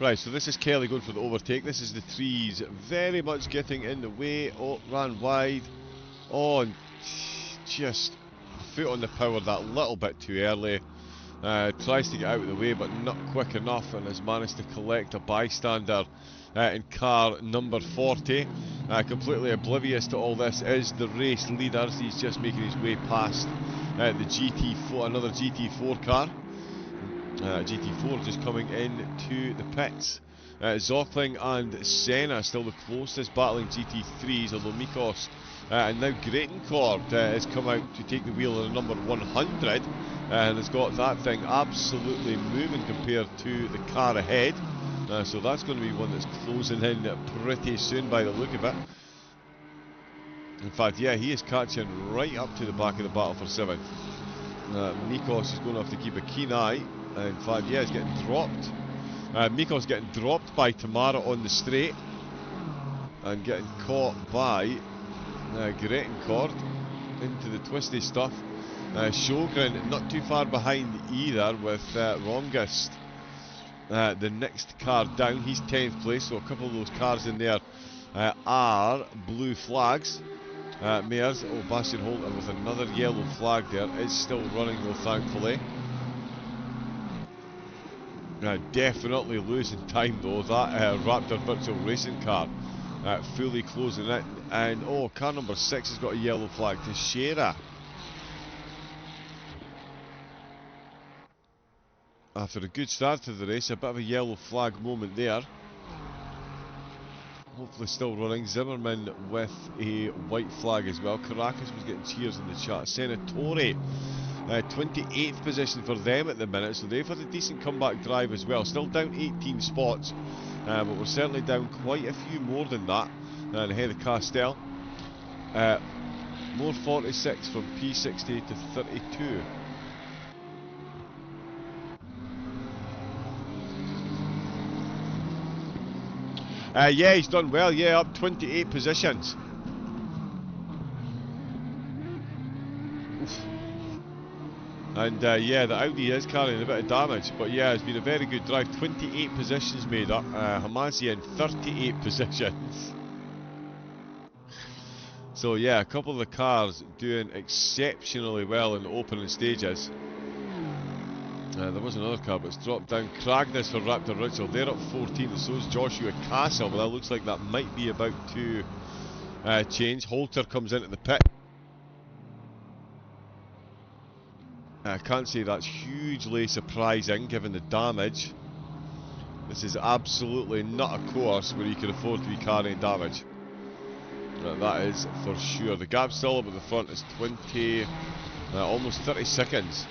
Right, so this is Kelly going for the overtake. This is the trees very much getting in the way. Oh, ran wide. Oh, and just foot on the power that little bit too early. Tries to get out of the way, but not quick enough, and has managed to collect a bystander in car number 40. Completely oblivious to all this is the race leader. He's just making his way past the GT4, another GT4 car. GT4 just coming into the pits. Zockling and Senna still the closest battling GT3s, although Mikos and now Greatencourt has come out to take the wheel in the number 100 and has got that thing absolutely moving compared to the car ahead. So that's going to be one that's closing in pretty soon by the look of it. In fact, yeah, he is catching right up to the back of the battle for 7th. Mikos is going to have to keep a keen eye. In fact, yeah, he's getting dropped. Mikos getting dropped by Tamara on the straight and getting caught by Greatencourt into the twisty stuff. Sjogren not too far behind either with Rongest. The next car down, he's 10th place, so a couple of those cars in there are blue flags. Mayers, oh, Bastian Holton with another yellow flag there, is still running though, thankfully. Definitely losing time though, that Raptor Virtual Racing car fully closing it. And oh, car number 6 has got a yellow flag, Teixeira. After a good start to the race, a bit of a yellow flag moment there. hopefully still running. Zimmerman with a white flag as well. Caracas was getting cheers in the chat. Senatore, 28th position for them at the minute, so they've had a decent comeback drive as well. Still down 18 spots, but we're certainly down quite a few more than that. And ahead of Castell. More 46 from P60 to 32. Yeah, he's done well. Yeah, up 28 positions. Oof. And yeah, the Audi is carrying a bit of damage. But yeah, it's been a very good drive. 28 positions made up. Hamasi in 38 positions. So yeah, a couple of the cars doing exceptionally well in the opening stages. There was another car, but it's dropped down. Cragness for Raptor Ritchell. They're up 14, and so is Joshua Castle. But that looks like that might be about to change. Holter comes into the pit. I can't say that's hugely surprising given the damage. This is absolutely not a course where you can afford to be carrying damage. That is for sure. The gap still up at the front is 20, almost 30 seconds.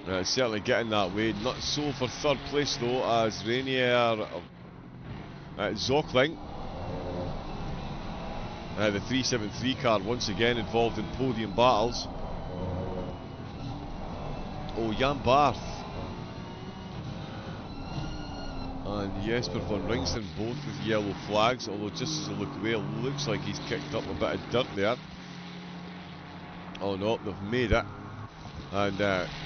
It's certainly getting that way. Not so for third place though, as Rainier Zockling, the 373 car, once again involved in podium battles. Oh, Jan Barth and Jesper van Ringsten both with yellow flags, although just as I look away, it looks like he's kicked up a bit of dirt there. Oh no, they've made it. And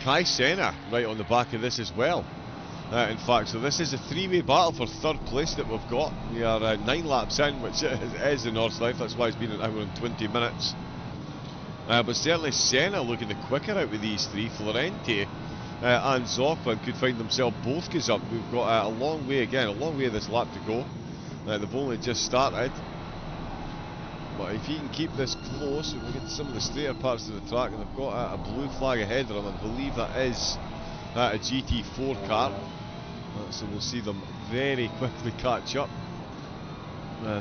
Kai Senna right on the back of this as well. In fact, so this is a three-way battle for third place that we've got. We are 9 laps in, which is the Nordschleife. That's why it's been an hour and 20 minutes. But certainly Senna looking the quicker out with these three. Florenti and Zockland could find themselves both up. We've got a long way again, a long way this lap to go. They've only just started. But if he can keep this close, we'll get to some of the straighter parts of the track, and they've got a blue flag ahead of them. I believe that is a GT4 car. So we'll see them very quickly catch up.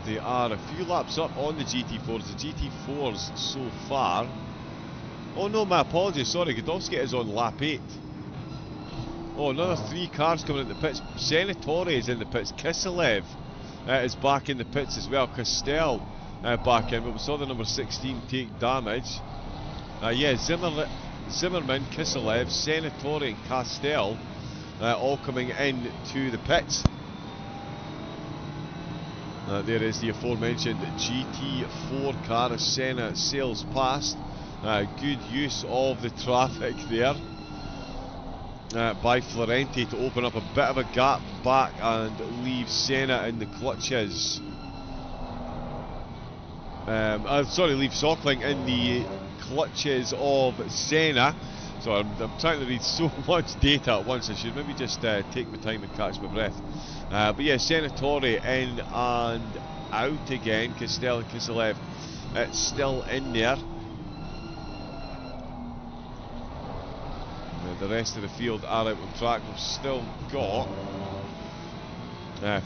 They are a few laps up on the GT4s. The GT4s so far. Oh no, my apologies, sorry, Godowski is on lap 8. Oh, another 3 cars coming in the pits. Senatore is in the pits. Kiselev is back in the pits as well. Castell back in, but we saw the number 16 take damage. Yeah, Zimmerman, Kiselev, Senatore and Castell all coming in to the pits. There is the aforementioned GT4 car as Senna sails past. Good use of the traffic there by Florenti to open up a bit of a gap back and leave Senna in the clutches. Sorry, leave Zockling in the clutches of Senna. So I'm trying to read so much data at once. I should maybe just take my time and catch my breath. But yeah, Senatore in and out again. Castell and Kiselev still in there. The rest of the field are out on track. We've still got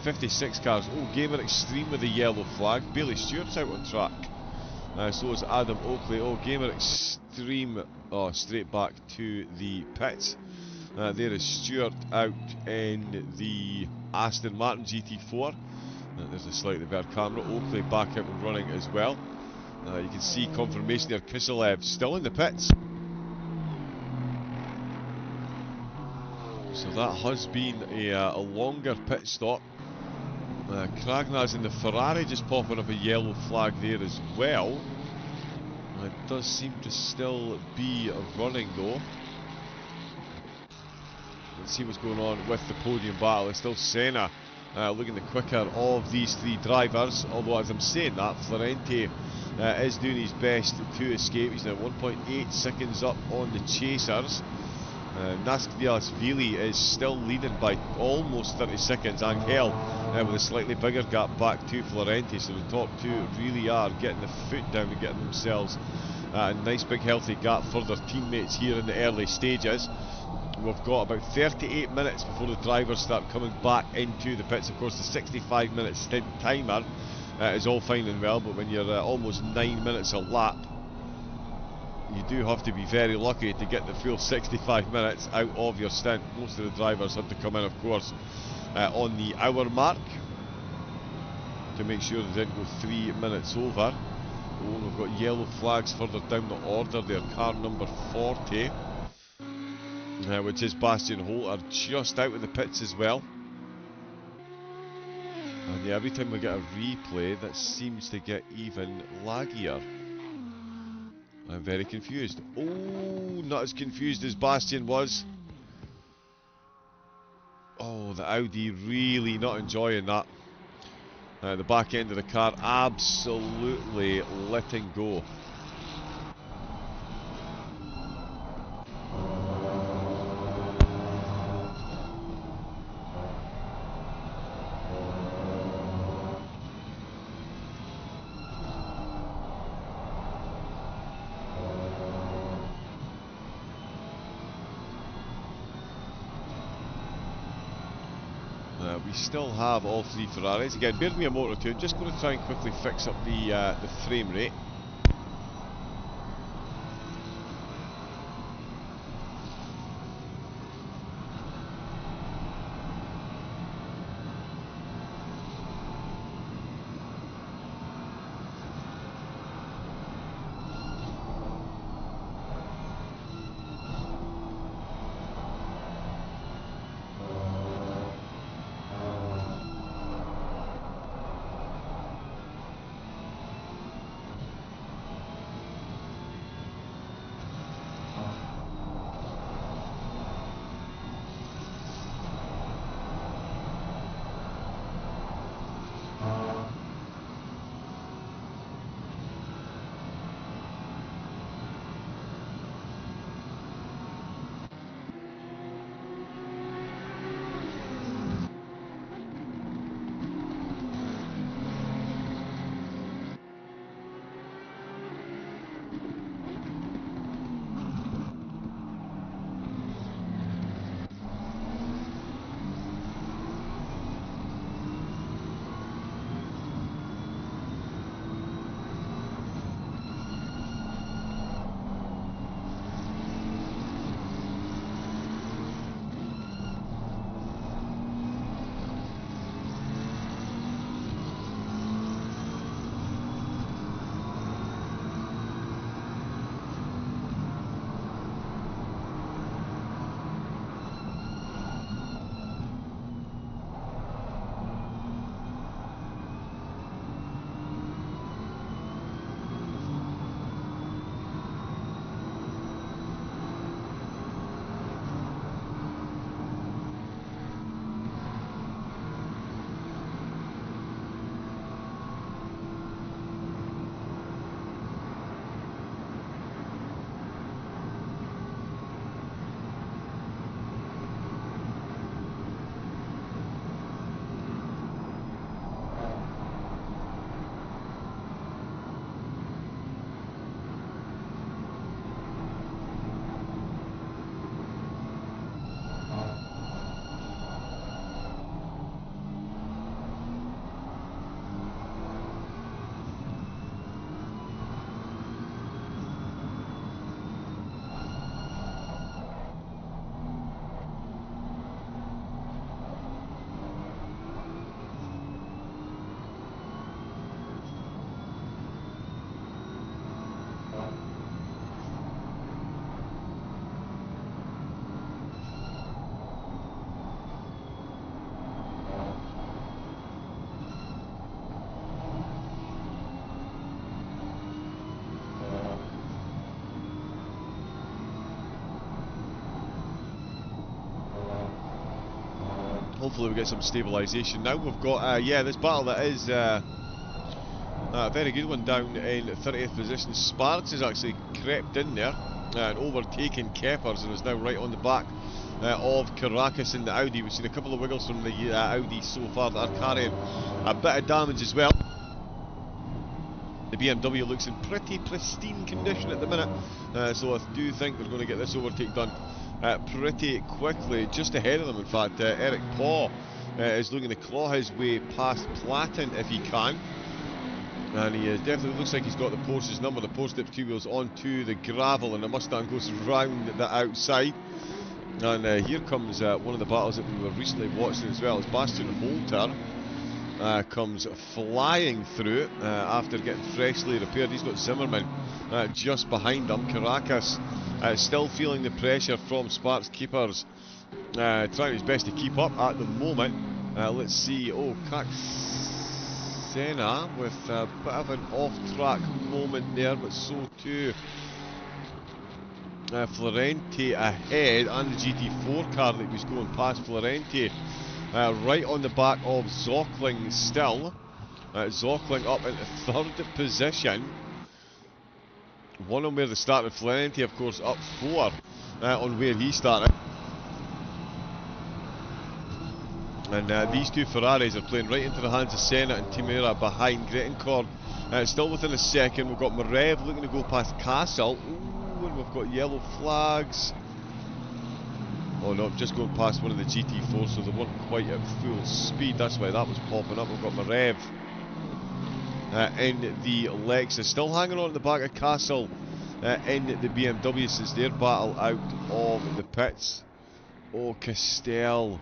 56 cars. Oh, Gamer Extreme with the yellow flag. Bailey Stewart's out on track. So is Adam Oakley. Oh, Gamer Extreme. Oh, straight back to the pits. There is Stewart out in the Aston Martin GT4. There's a slightly better camera. Oakley back out and running as well. You can see confirmation there. Kiselev still in the pits. So that has been a longer pit stop. Kragnaz in the Ferrari just popping up a yellow flag there as well. It does seem to still be running though. Let's see what's going on with the podium battle. It's still Senna looking the quicker of these 3 drivers. Although as I'm saying that, Florenti is doing his best to escape. He's now 1.8 seconds up on the chasers. Naskviasvili is still leading by almost 30 seconds. Angel with a slightly bigger gap back to Florenti. So the top 2 really are getting the foot down and getting themselves a nice big healthy gap for their teammates here in the early stages. We've got about 38 minutes before the drivers start coming back into the pits. Of course, the 65-minute stint timer is all fine and well, but when you're almost 9 minutes a lap, you do have to be very lucky to get the full 65 minutes out of your stint. Most of the drivers had to come in, of course, on the hour mark to make sure they didn't go 3 minutes over. Oh, we've got yellow flags further down the order there. Car number 40, which is Bastian Holt, are just out of the pits as well. And yeah, every time we get a replay, that seems to get even laggier. I'm very confused. Oh, not as confused as Bastian was. Oh, the Audi really not enjoying that. The back end of the car absolutely letting go. We still have all three Ferraris. Again, bear with me a moment or two. I'm just going to try and quickly fix up the frame rate. Hopefully we get some stabilisation. Now we've got, yeah, this battle that is a very good one down in 30th position. Sparks has actually crept in there and overtaken Keppers and is now right on the back of Caracas in the Audi. We've seen a couple of wiggles from the Audi so far that are carrying a bit of damage as well. The BMW looks in pretty pristine condition at the minute, so I do think they're going to get this overtake done pretty quickly. Just ahead of them, in fact, Eric Paw is looking to claw his way past Platten if he can. And he definitely looks like he's got the Porsche's number. The Porsche dips two wheels onto the gravel, and the Mustang goes round the outside. And here comes one of the battles that we were recently watching as well, as Bastian Holter comes flying through after getting freshly repaired. He's got Zimmerman just behind him. Caracas still feeling the pressure from Sparks keepers, trying his best to keep up at the moment. Let's see, Senna with a bit of an off-track moment there, but so too Florenti ahead, and the GT4 car that was going past Florenti, right on the back of Zockling still. Zockling up into third position, one on where they started. Florenti, of course, up 4 on where he started. And these two Ferraris are playing right into the hands of Senna and Timura behind. Grettencord still within a second. We've got Marev looking to go past Castle. Ooh, and we've got yellow flags. Oh no, just going past one of the GT4s, so they weren't quite at full speed. That's why that was popping up. We've got Marev in the Lexus, still hanging on at the back of Castle in the BMW since their battle out of the pits. Oh, Castell.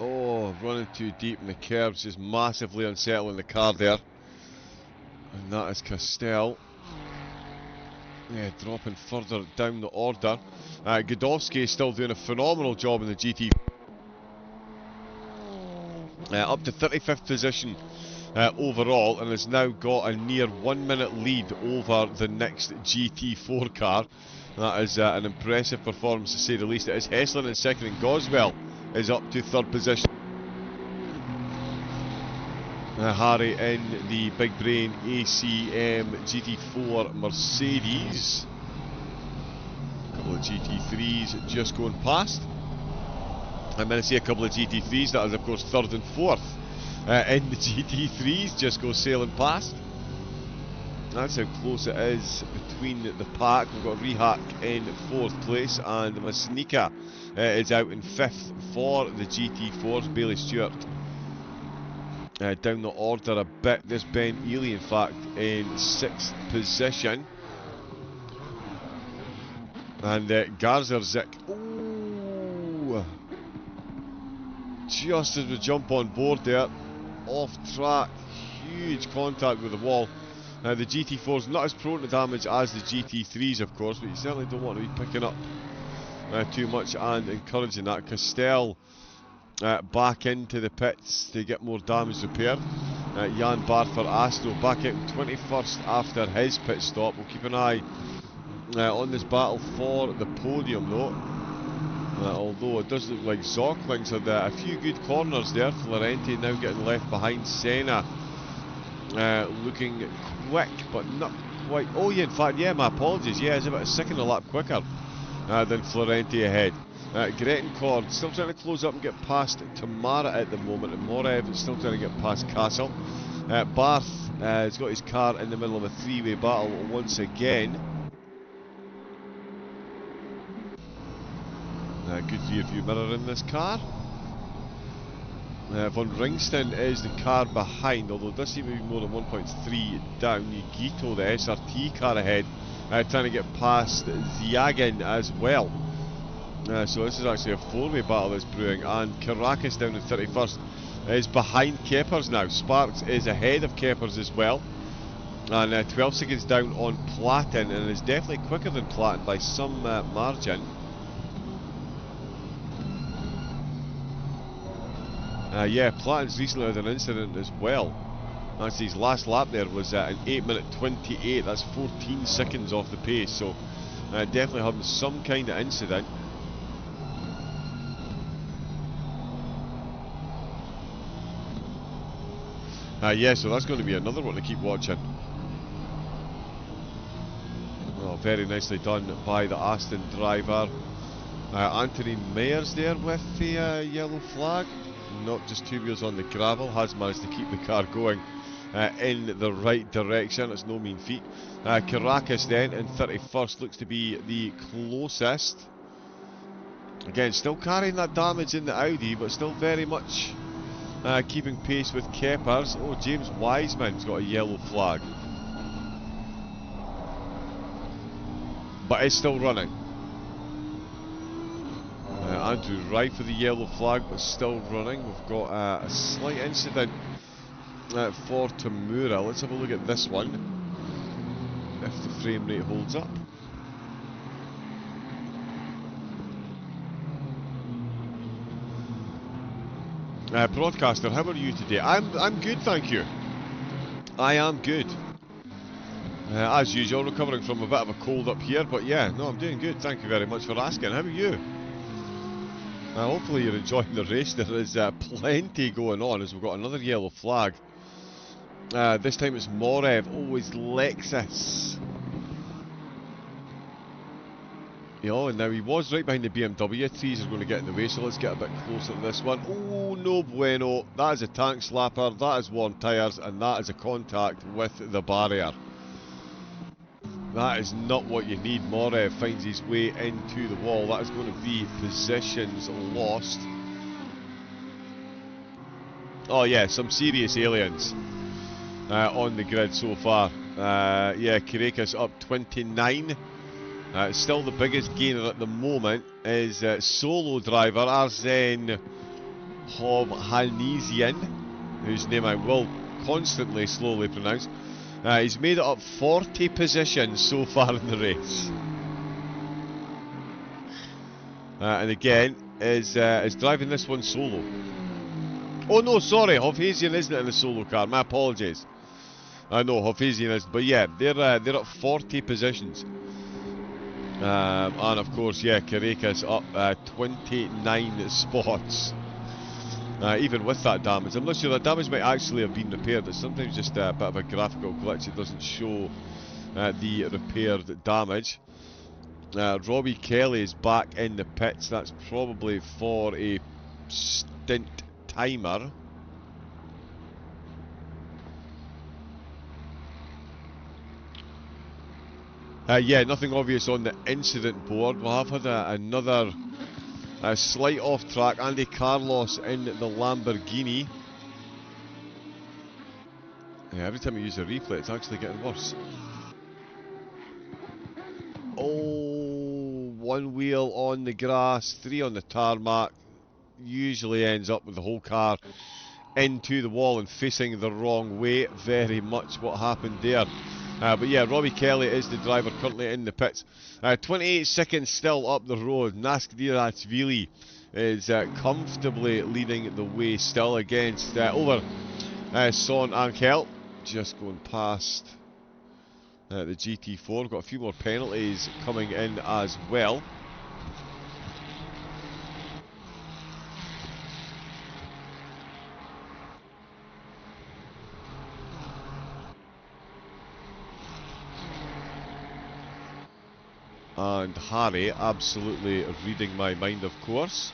Oh, running too deep in the curves, just massively unsettling the car there. And that is Castell. Yeah, dropping further down the order. Godowski is still doing a phenomenal job in the GT. Up to 35th position overall, and has now got a near 1 minute lead over the next GT4 car. That is an impressive performance to say the least. It is Hessler in second, and Goswell is up to third position. Harry in the big brain ACM GT4 Mercedes. A couple of GT3s just going past. I'm going to see a couple of GT3s, that is of course third and fourth in the GT3s, just go sailing past. That's how close it is between the pack. We've got Rehak in fourth place, and Masnika is out in fifth for the GT4s. Bailey Stewart down the order a bit. There's Ben Ely, in fact, in sixth position. And Garzerzik, ooh, just as we jump on board there, off track, huge contact with the wall. Now the GT4's not as prone to damage as the GT3s, of course, but you certainly don't want to be picking up too much and encouraging that. Castell back into the pits to get more damage repaired. Jan Barfer Astro back out in 21st after his pit stop. We'll keep an eye on this battle for the podium though. Although it does look like Zockling's had a few good corners there. Florenti now getting left behind. Senna looking quick but not quite. Oh yeah, in fact, yeah, my apologies. Yeah, he's about a second a lap quicker than Florenti ahead. Grettencord still trying to close up and get past Tamara at the moment, and Morev is still trying to get past Castle. Barth has got his car in the middle of a three-way battle once again. Good rear view mirror in this car. Von Ringston is the car behind, although it does seem to be more than 1.3 down. Yugito, the SRT car ahead, trying to get past Ziagin as well. So this is actually a four-way battle that's brewing, and Caracas down in 31st is behind Keppers now. Sparks is ahead of Keppers as well, and 12 seconds down on Platten, and is definitely quicker than Platten by some margin. Yeah, Platten's recently had an incident as well. Actually, his last lap there was an 8:28. That's 14 seconds off the pace, so definitely having some kind of incident. Yeah, so that's going to be another one to keep watching. Oh, very nicely done by the Aston driver. Anthony Mayers there with the yellow flag. Not just 2 wheels on the gravel, has managed to keep the car going in the right direction. It's no mean feat. Caracas then in 31st looks to be the closest. Again, still carrying that damage in the Audi, but still very much keeping pace with Keppers. Oh, James Wiseman's got a yellow flag, but it's still running. Andrew Wright for the yellow flag, but still running. We've got a slight incident for Tamura. Let's have a look at this one, if the frame rate holds up. Broadcaster, how are you today? I'm good, thank you. I am good. As usual, recovering from a bit of a cold up here, but yeah, no, I'm doing good. Thank you very much for asking. How are you? Hopefully you're enjoying the race. There is plenty going on as we've got another yellow flag. This time it's Morev. Oh, it's Lexus. Yeah, and now he was right behind the BMW. Trees are going to get in the way, so let's get a bit closer to this one. Oh, no bueno. That is a tank slapper, that is worn tyres, and that is a contact with the barrier. That is not what you need. Morev finds his way into the wall. That is going to be positions lost. Oh yeah, some serious aliens on the grid so far. Yeah, Caracas up 29. Still the biggest gainer at the moment is solo driver Arzen Hovhanesian, whose name I will constantly slowly pronounce. He's made it up 40 positions so far in the race. And again, is driving this one solo. Oh no, sorry, Hovhanesian isn't in a solo car, my apologies. I know, Hovhanesian is, but yeah, they're up 40 positions. And of course, yeah, Caracas up 29 spots. Even with that damage, I'm not sure that damage might actually have been repaired. It's sometimes just a bit of a graphical glitch. It doesn't show the repaired damage. Robbie Kelly is back in the pits. That's probably for a stint timer. Yeah, nothing obvious on the incident board. We'll have had another slight off track. Andy Carlos in the Lamborghini. Yeah, every time you use a replay, it's actually getting worse. Oh, one wheel on the grass, 3 on the tarmac. Usually ends up with the whole car into the wall and facing the wrong way. Very much what happened there. But yeah, Robbie Kelly is the driver currently in the pits. 28 seconds still up the road. Naskdirachvili is comfortably leading the way still against over Son Angel. Just going past the GT4. Got a few more penalties coming in as well. And Harry absolutely reading my mind, of course.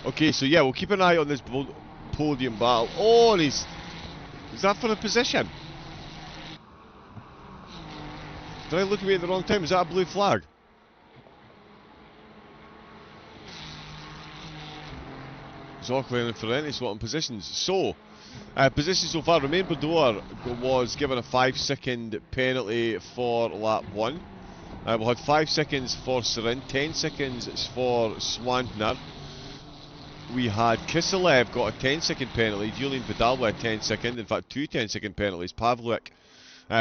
Okay, so yeah, we'll keep an eye on this podium battle. Oh, and is that for a position? Did I look at me at the wrong time? Is that a blue flag? Zockley and Ferrenti swapping positions. So, positions so far. Romain Baudouin was given a 5-second penalty for lap 1. We had 5 seconds for Serin, 10 seconds for Swantner. We had Kiselev got a 10-second penalty, Julian Vidal with a 10-second, in fact 2 10-second penalties. Pavlik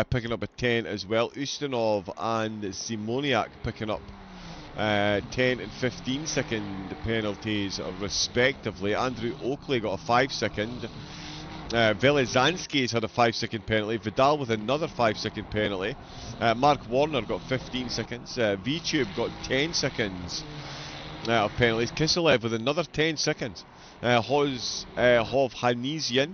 picking up a 10 as well. Ustinov and Simoniak picking up 10 and 15 second penalties respectively. Andrew Oakley got a 5-second. Velizanski's had a 5-second penalty. Vidal with another 5-second penalty. Mark Warner got 15 seconds. VTube got 10 seconds. of penalties. Kiselev with another 10 seconds. Hovhannisyan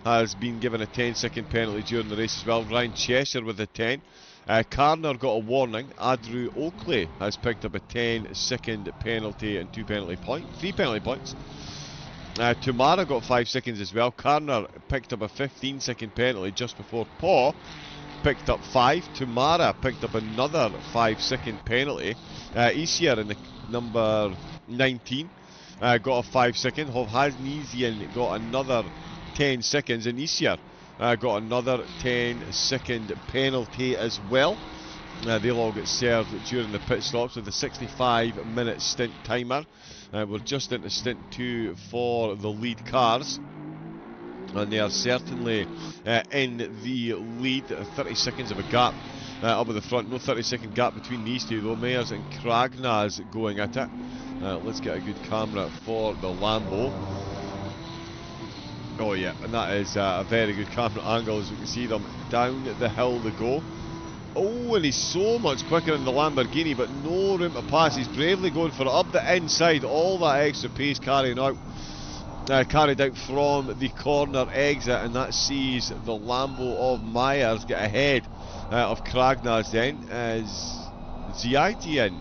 has been given a 10-second penalty during the race as well. Ryan Cheshire with a 10. Karner got a warning. Andrew Oakley has picked up a 10-second penalty and 3 penalty points. Tumara got 5 seconds as well. Karner picked up a 15-second penalty just before Paul picked up 5. Tumara picked up another 5-second penalty. Isier in the number 19 got a 5-second. Hovhannisyan got another 10 seconds, and Isier got another 10-second penalty as well. They'll all get served during the pit stops with a 65-minute stint timer. We're just into stint 2 for the lead cars, and they are certainly in the lead. 30 seconds of a gap up at the front. No 30-second gap between these two though. Meyers and Kragnaz going at it. Let's get a good camera for the Lambo. Oh yeah, and that is a very good camera angle as we can see them down the hill they go. Oh, and he's so much quicker than the Lamborghini, but no room to pass. He's bravely going for it up the inside. All that extra pace carried out from the corner exit, and that sees the Lambo of Myers get ahead of Kragnaz then, as Ziaitian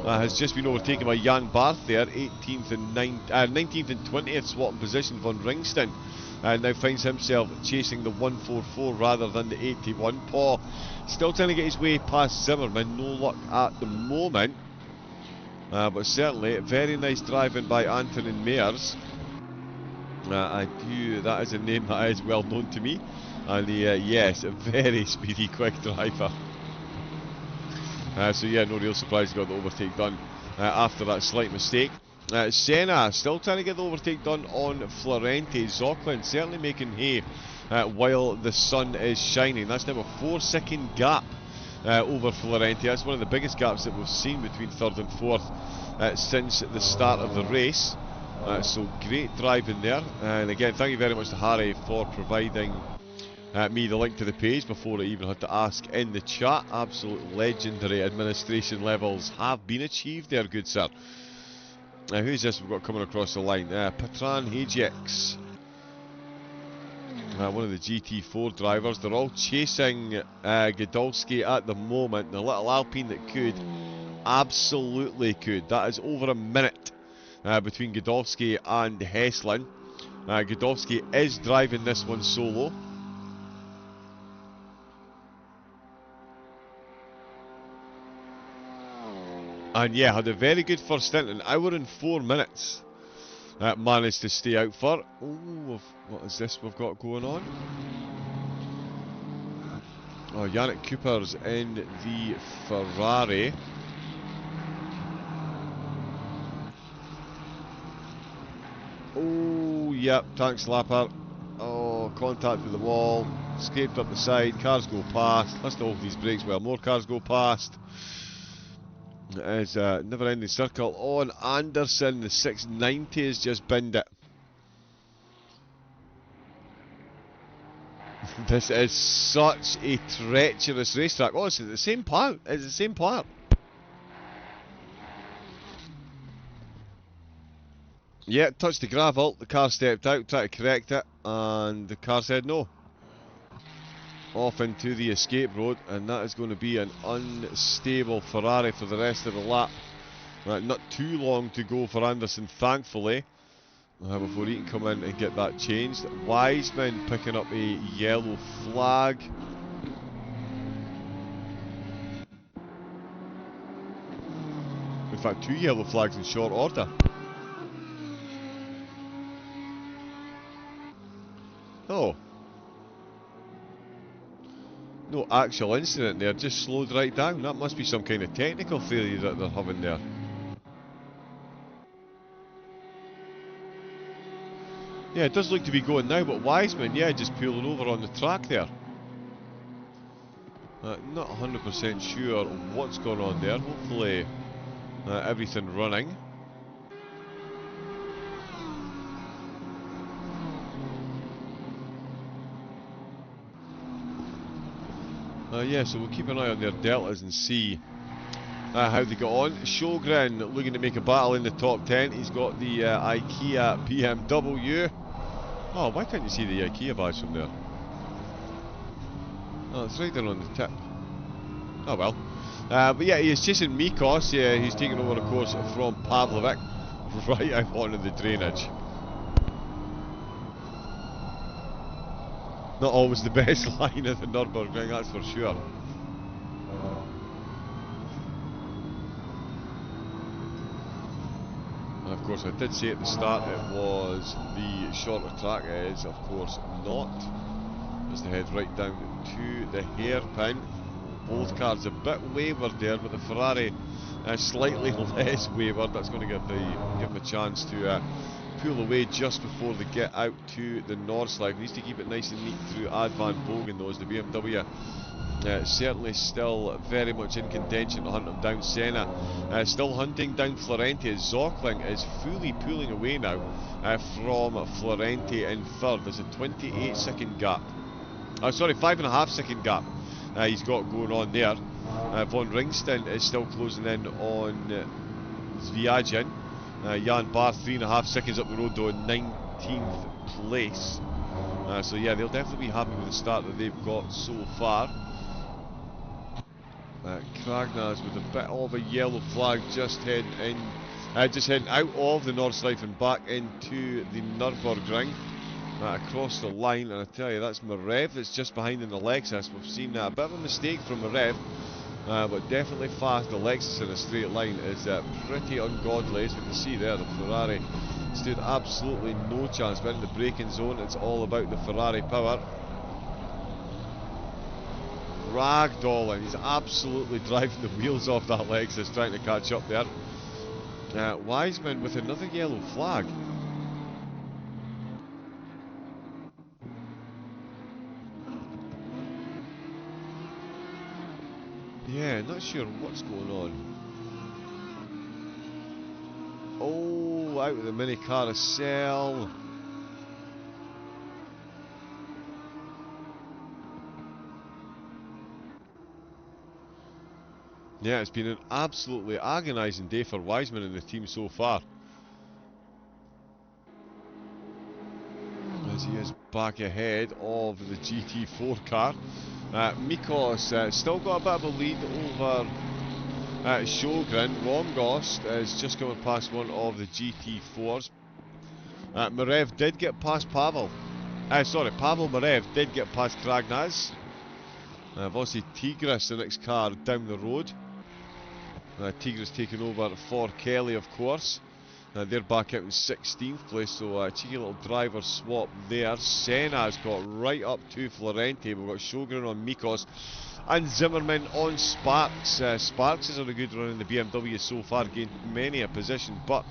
has just been overtaken by Jan Barth there, 18th and 19th and 20th swapping position. Von Ringston now finds himself chasing the 144 rather than the 81. Paul still trying to get his way past Zimmerman, no luck at the moment, but certainly very nice driving by Antonin Meyers. That is a name that is well known to me, and yes, a very speedy, quick driver. So yeah, no real surprise he got the overtake done after that slight mistake. Senna still trying to get the overtake done on Florente. Zocklin certainly making hay while the sun is shining. That's now a 4-second gap over Florente. That's one of the biggest gaps that we've seen between 3rd and 4th since the start of the race. So great driving there. And again, thank you very much to Harry for providing me the link to the page before I even had to ask in the chat. Absolute legendary administration levels have been achieved there, good sir. Who's this we've got coming across the line? Patran Hajix, one of the GT4 drivers. They're all chasing Godolski at the moment. The little Alpine that could, absolutely could. That is over a minute between Godolski and Heslin. Godolski is driving this one solo. And yeah, had a very good first stint, an hour and 4 minutes. Managed to stay out for. Oh, what is this we've got going on? Oh, Yannick Cooper's in the Ferrari. Oh, yep, tank slapper. Oh, contact with the wall. Scraped up the side. Cars go past. Let's not hold these brakes well. More cars go past. It is a never-ending circle. Oh, and Anderson, the 690 has just binned it. This is such a treacherous racetrack. Oh, it's the same part. It's the same part. Yeah, touched the gravel. The car stepped out, tried to correct it, and the car said no. Off into the escape road, and that is going to be an unstable Ferrari for the rest of the lap. Not too long to go for Anderson, thankfully, before he can come in and get that changed. Wiseman picking up a yellow flag. In fact, 2 yellow flags in short order. Oh. No actual incident there, just slowed right down. That must be some kind of technical failure that they're having there. Yeah, it does look to be going now, but Wiseman, yeah, just pulling over on the track there. Not 100% sure what's going on there. Hopefully everything running. Yeah, so we'll keep an eye on their deltas and see how they got on. Sjogren looking to make a battle in the top 10. He's got the IKEA BMW. Oh, why can't you see the IKEA badge from there? Oh, it's right there on the tip. Oh well. But yeah, he's chasing Mikos. Yeah, he's taking over, of course, from Pavlovic. Right out onto the drainage. Not always the best line of the Nürburgring, that's for sure. And of course, I did say at the start it was the shorter track. It is, of course, not. As they head right down to the hairpin. Both cars a bit wayward there, but the Ferrari slightly less wayward. That's going to give them a chance to pull away just before they get out to the Nordschleife. Needs to keep it nice and neat through Ad Van Bogen though, as the BMW certainly still very much in contention to hunt them down. Senna still hunting down Florenti, as Zockling is fully pulling away now from Florenti in third. There's a 28-second gap. Oh, sorry, 5.5 second gap he's got going on there. Von Ringston is still closing in on Zviajin. Jan Bar 3.5 seconds up the road though in 19th place. So yeah, they'll definitely be happy with the start that they've got so far. Kragnaz with a bit of a yellow flag, just heading in, just heading out of the Nordschleife and back into the Nürburgring. Across the line, and I tell you, that's Marev that's just behind in the Lexus. We've seen a bit of a mistake from Marev, but definitely fast. The Lexus in a straight line is pretty ungodly, as we can see there. The Ferrari stood absolutely no chance, but in the braking zone, it's all about the Ferrari power. Ragdolling, he's absolutely driving the wheels off that Lexus, trying to catch up there. Wiseman with another yellow flag. Yeah, not sure what's going on. Oh, out with the mini carousel. Yeah, it's been an absolutely agonising day for Wiseman and the team so far. As he is back ahead of the GT4 car. Mikos still got a bit of a lead over Sjogren. Romgost is just coming past one of the GT4s. Marev did get past Pavel. Pavel Marev did get past Kragnaz. Obviously Tigris, the next car down the road. Tigris taking over for Kelly, of course. They're back out in 16th place, so a cheeky little driver swap there. Senna's got right up to Florenti. We've got Sjogren on Mikos and Zimmerman on Sparks. Sparks is on a good run in the BMW so far, gained many a position, but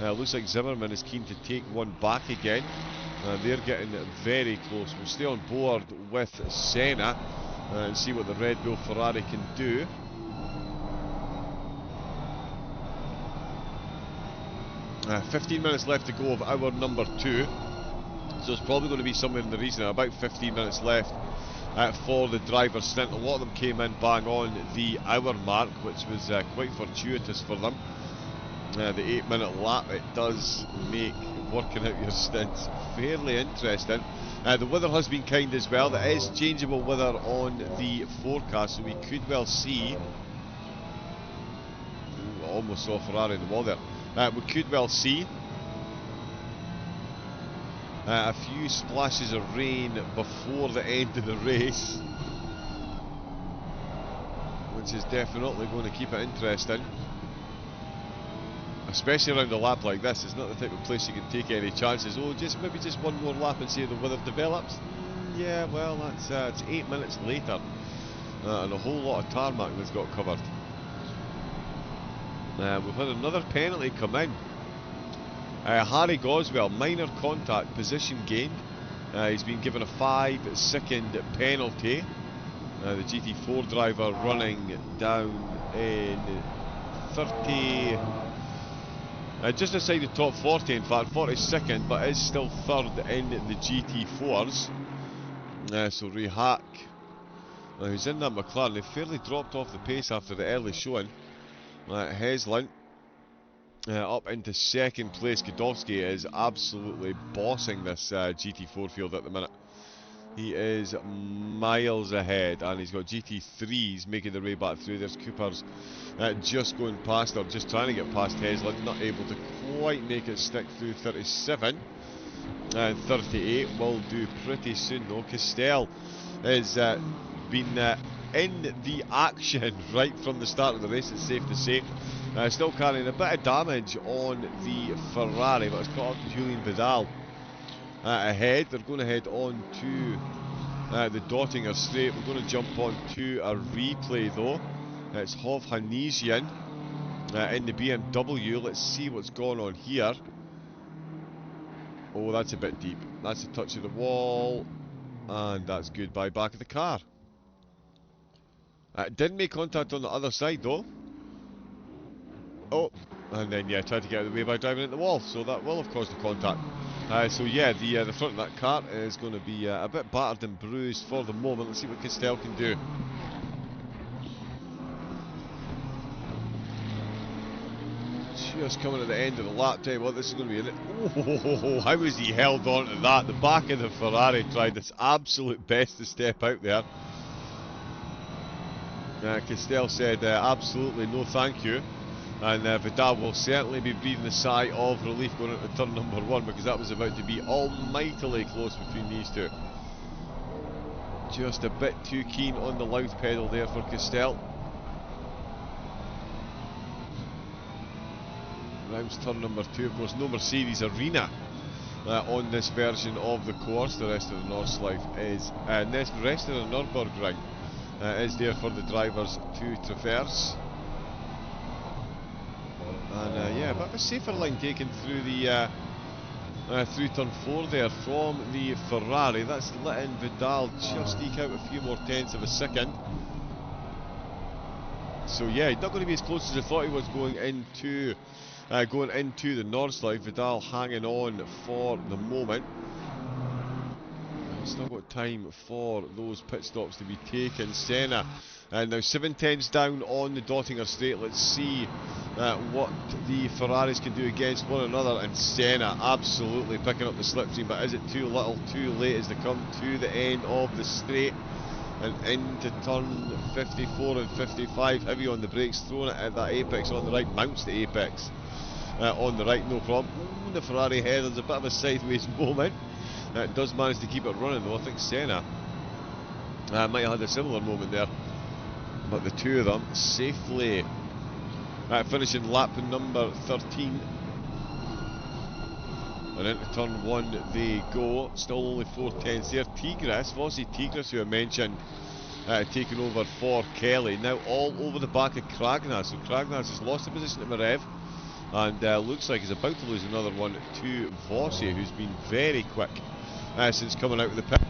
looks like Zimmerman is keen to take one back again. They're getting very close. We'll stay on board with Senna and see what the Red Bull Ferrari can do. 15 minutes left to go of hour number 2, so it's probably going to be somewhere in the region of about 15 minutes left for the driver's stint. A lot of them came in bang on the hour mark, which was quite fortuitous for them. The 8-minute lap, it does make working out your stints fairly interesting. The weather has been kind as well. There is changeable weather on the forecast, so we could well see... Ooh, I almost saw Ferrari in the wall there. We could well see a few splashes of rain before the end of the race, which is definitely going to keep it interesting, especially around a lap like this. It's not the type of place you can take any chances. Oh, maybe just one more lap and see how the weather develops. Yeah, well, that's 8 minutes later, and a whole lot of tarmac that's got covered. We've had another penalty come in. Harry Goswell, minor contact, position gained. He's been given a 5-second penalty. The GT4 driver running down in 30... just inside the top 40, in fact, 42nd, but is still third in the GT4s. So Rehak, who's in that McLaren, they fairly dropped off the pace after the early showing. Heslin up into second place. Godowski is absolutely bossing this GT4 field at the minute. He is miles ahead, and he's got GT3s making their way back through. There's Cooper's just going past, or just trying to get past Heslin, not able to quite make it stick through 37. And 38 will do pretty soon though. Castell has been in the action right from the start of the race, it's safe to say. Still carrying a bit of damage on the Ferrari, but it's caught up to Julian Vidal ahead. They're going to head on to the Dottinger Straight. We're going to jump on to a replay though. It's Hovhannisyan in the BMW. Let's see what's going on here. Oh, that's a bit deep. That's a touch of the wall. And that's goodbye back of the car. Didn't make contact on the other side though. Oh, and then yeah, tried to get out of the way by driving into the wall. So that will have caused the contact. So yeah, the front of that car is going to be a bit battered and bruised for the moment. Let's see what Castell can do. Just coming at the end of the lap. Tell you what, this is going to be oh, how has he held on to that? The back of the Ferrari tried its absolute best to step out there. Castell said absolutely no thank you, and Vidal will certainly be breathing a sigh of relief going into turn number 1, because that was about to be almightily close between these two. Just a bit too keen on the loud pedal there for Castell. Rounds turn number 2, of course, no Mercedes Arena on this version of the course. The rest of the Nordschleife is, the rest of the Nürburgring is there for the drivers to traverse. And yeah, a bit of a safer line taken through the through turn 4 there from the Ferrari. That's letting Vidal just eke out a few more tenths of a second. So yeah, he's not going to be as close as I thought he was going into the Nordschleife. Vidal hanging on for the moment. Still got time for those pit stops to be taken. Senna and now 7/10s down on the Dottinger Straight. Let's see what the Ferraris can do against one another. And Senna absolutely picking up the slipstream, but is it too little, too late as they come to the end of the straight and into turn 54 and 55? Heavy on the brakes, throwing it at that apex on the right, mounts the apex on the right, no problem. Ooh, the Ferrari head, there's a bit of a sideways moment. It does manage to keep it running though. I think Senna might have had a similar moment there, but the two of them safely finishing lap number 13, and into turn 1 they go. Still only 4 tenths there. Tigres, Vossi Tigres, who I mentioned, taking over for Kelly, now all over the back of Kragnas. So Kragnas has lost the position to Marev, and looks like he's about to lose another one to Vossi, who's been very quick since coming out of the pit.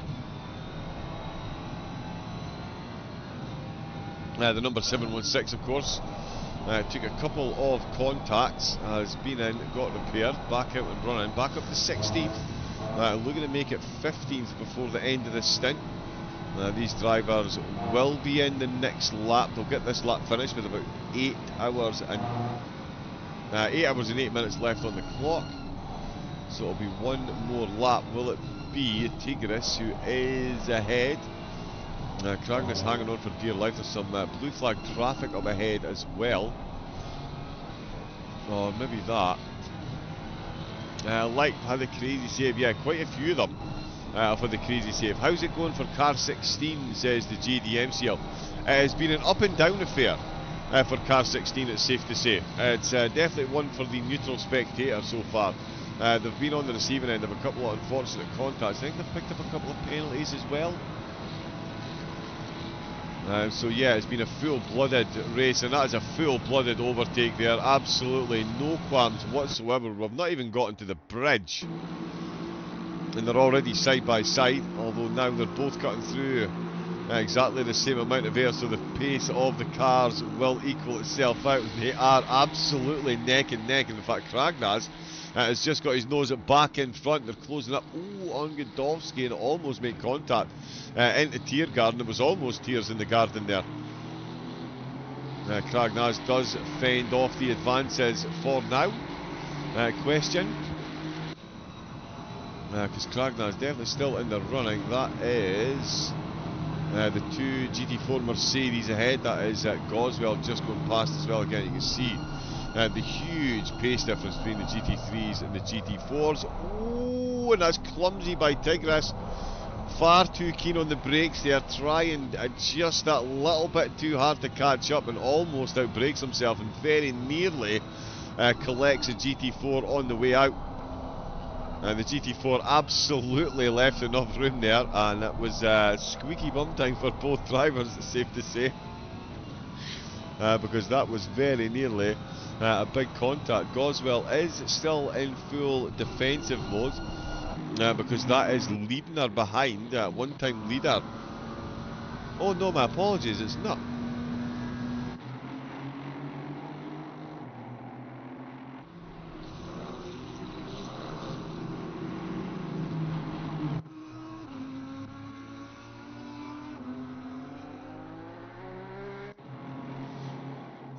The number 716, of course, took a couple of contacts, has been in, got repaired, back out and running, back up to 16th, looking to make it 15th before the end of this stint. These drivers will be in the next lap. They'll get this lap finished with about 8 hours and 8 minutes left on the clock. So it'll be one more lap. Will it be Tigris who is ahead? Kragnas hanging on for dear life. There's some blue flag traffic up ahead as well. Or maybe that. Light had a crazy save. Yeah, quite a few of them for the crazy save. How's it going for car 16, says the JDMCL. It's been an up and down affair for car 16, it's safe to say. It's definitely one for the neutral spectator so far. They've been on the receiving end of a couple of unfortunate contacts. I think they've picked up a couple of penalties as well. So yeah, it's been a full-blooded race, and that is a full-blooded overtake there. Absolutely no qualms whatsoever. We've not even gotten to the bridge, and they're already side by side, although now they're both cutting through exactly the same amount of air, so the pace of the cars will equal itself out. They are absolutely neck and neck. In fact, Kragnas has just got his nose back in front. They're closing up on Godowski and almost make contact into Tiergarten. There was almost tears in the garden there. Cragnaz does fend off the advances for now. Question. Because Cragnaz definitely still in the running. That is the two GT4 Mercedes ahead. That is Goswell just going past as well. Again, you can see the huge pace difference between the GT3s and the GT4s. Oh, and that's clumsy by Tigris. Far too keen on the brakes there, trying just that little bit too hard to catch up, and almost outbrakes himself and very nearly collects a GT4 on the way out. And the GT4 absolutely left enough room there, and it was squeaky bum time for both drivers, it's safe to say. Because that was very nearly a big contact. Goswell is still in full defensive mode. Because that is Liebner behind, one-time leader. Oh no, my apologies, it's not.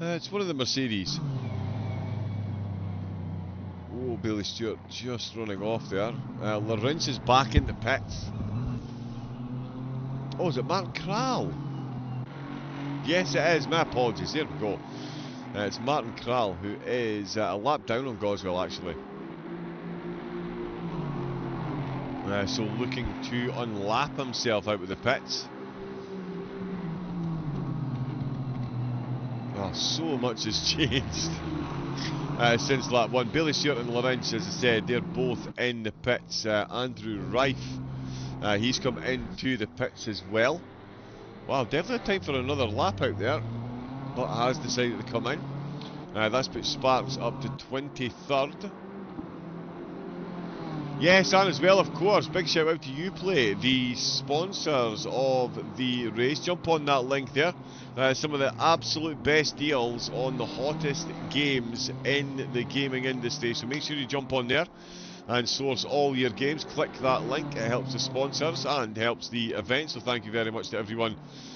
It's one of the Mercedes. Oh, Bailey Stewart just running off there. Lawrence is back in the pits. Oh, is it Martin Kral? Yes, it is. My apologies. There we go. It's Martin Kral, who is a lap down on Goswell, actually. So looking to unlap himself out with the pits. Oh, so much has changed since lap 1. Bailey Stewart and Lawrence, as I said, they're both in the pits. Andrew Rife, he's come into the pits as well. Wow, definitely time for another lap out there, but has decided to come in. That's put Sparks up to 23rd. Yes, and as well, of course, big shout out to Uplay, the sponsors of the race. Jump on that link there. Some of the absolute best deals on the hottest games in the gaming industry. So make sure you jump on there and source all your games. Click that link. It helps the sponsors and helps the event. So thank you very much to everyone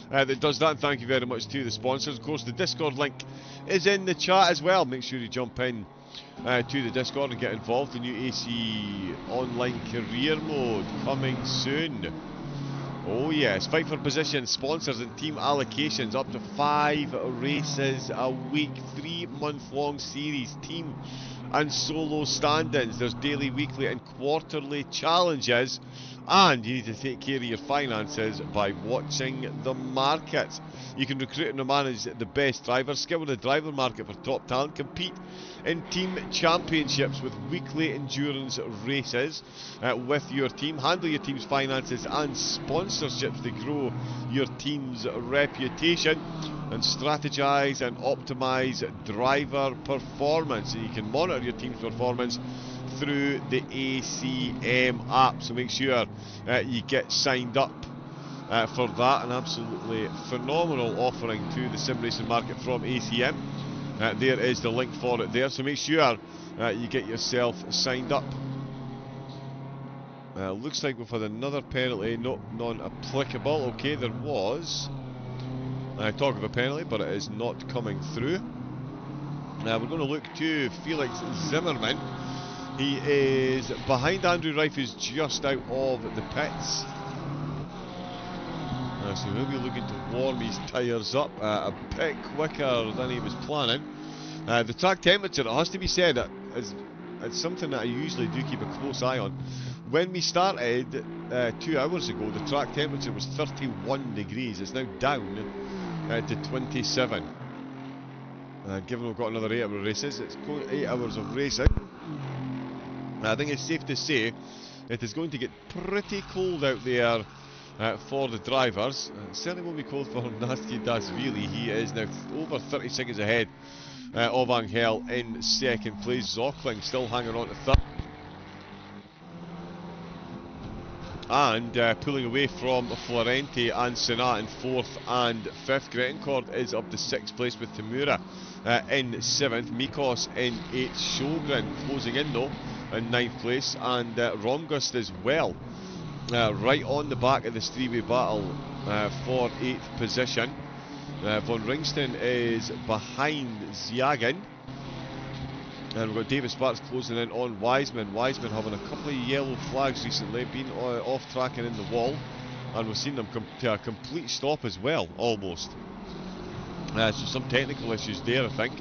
that does that. And thank you very much to the sponsors. Of course, the Discord link is in the chat as well. Make sure you jump in to the Discord and get involved. The new AC online career mode coming soon. Oh yes, fight for position, sponsors and team allocations, up to 5 races a week, 3-month-long series, team and solo stand-ins. There's daily, weekly and quarterly challenges, and you need to take care of your finances by watching the markets. You can recruit and manage the best drivers, scour the driver market for top talent, compete in team championships with weekly endurance races with your team, handle your team's finances and sponsorships to grow your team's reputation, and strategize and optimize driver performance. And you can monitor your team's performance through the ACM app, so make sure you get signed up for that. An absolutely phenomenal offering to the sim racing market from ACM. There is the link for it there, so make sure you get yourself signed up. Looks like we've had another penalty, non-applicable. Okay, there was talk of a penalty, but it is not coming through. We're going to look to Felix Zimmerman. He is behind Andrew Rife, who's just out of the pits. So he'll be looking to warm his tyres up a bit quicker than he was planning. The track temperature, it has to be said, it's something that I usually do keep a close eye on. When we started 2 hours ago, the track temperature was 31 degrees. It's now down to 27. Given we've got another 8 hour races, it's 8 hours of racing. I think it's safe to say it is going to get pretty cold out there for the drivers. It certainly won't be cold for Nasty Dasvili. He is now over 30 seconds ahead of Angel in second place. Zockling still hanging on to third. And pulling away from Florenti and Senna in 4th and 5th. Grettencord is up to 6th place with Tamura in 7th. Mikos in 8th. Sjogren closing in though in 9th place. And Romgust as well. Right on the back of this three-way battle for 8th position. Von Ringston is behind Ziagin. And we've got David Sparks closing in on Wiseman. Wiseman having a couple of yellow flags recently, been off track and in the wall. And we've seen them come to a complete stop as well, almost. So some technical issues there, I think.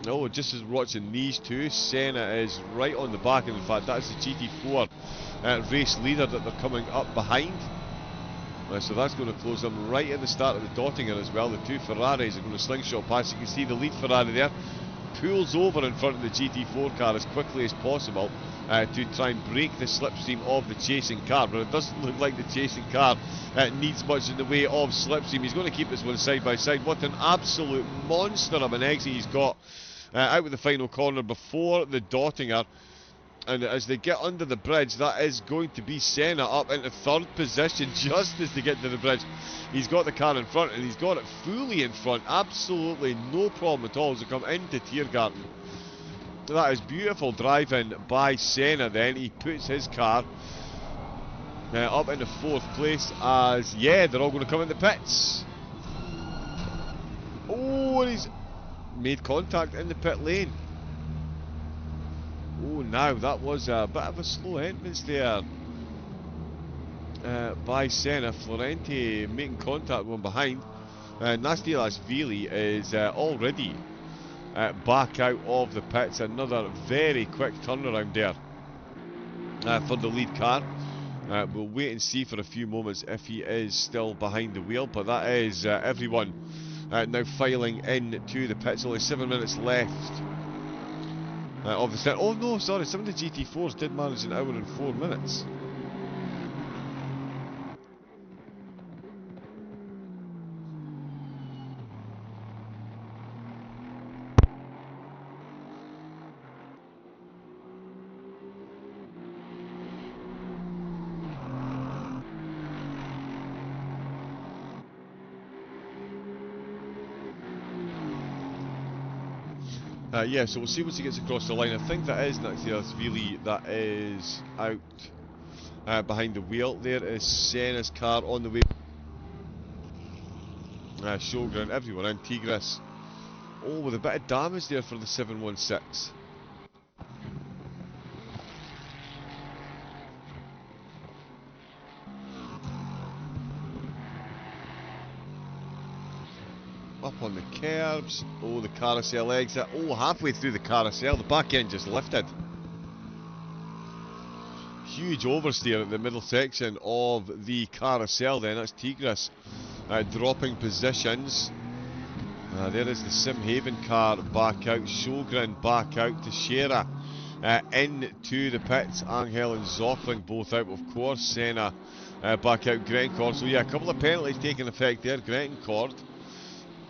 No, just as we're watching these two, Senna is right on the back, and in fact that's the GT4 race leader that they're coming up behind. So that's going to close them right at the start of the Dottinger as well. The two Ferraris are going to slingshot past. You can see the lead Ferrari there pulls over in front of the GT4 car as quickly as possible to try and break the slipstream of the chasing car, but it doesn't look like the chasing car needs much in the way of slipstream. He's going to keep this one side by side. What an absolute monster of an exit he's got out with the final corner before the Dottinger. And as they get under the bridge, that is going to be Senna up into third position just as they get to the bridge. He's got the car in front, and he's got it fully in front. Absolutely no problem at all as they come into Tiergarten. That is beautiful driving by Senna then. He puts his car up into fourth place as, yeah, they're all going to come in the pits. Oh, and he's made contact in the pit lane. Oh, now that was a bit of a slow entrance there by Senna. Florenti making contact one behind. Nastilas Vili is already back out of the pits. Another very quick turnaround there for the lead car. We'll wait and see for a few moments if he is still behind the wheel, but that is everyone now filing into the pits. Only 7 minutes left of the start. Oh no, sorry, some of the GT4s did manage an hour and 4 minutes. Yeah, so we'll see once he gets across the line. I think that is Naxxias that is out behind the wheel. There is Senna's car on the way. Sjogren, everyone in. Tigris. Oh, with a bit of damage there for the 716. Up on the curbs. Oh, the carousel exit. Oh, halfway through the carousel, the back end just lifted. Huge oversteer at the middle section of the carousel then. That's Tigris dropping positions. There is the Simhaven car back out. Sjogren back out. Teixeira into the pits. Angel and Zockling both out, of course. Senna back out. Grencourt. So yeah, a couple of penalties taking effect there. Grencourt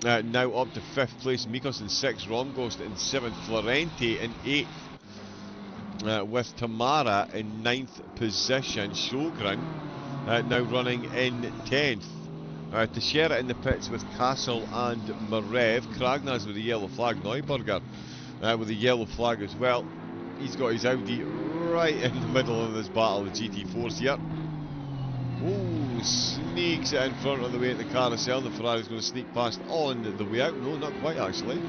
now up to 5th place. Mikos in 6th. Romgost in 7th. Florenti in 8th. With Tamara in 9th position. Sjogren now running in 10th. Teixeira in the pits with Castle and Marev. Kragnaz with the yellow flag. Neuberger with the yellow flag as well. He's got his Audi right in the middle of this battle. The GT4's here. Oh, sneaks it in front on the way at the carousel. The Ferrari's going to sneak past on the way out. No, not quite actually.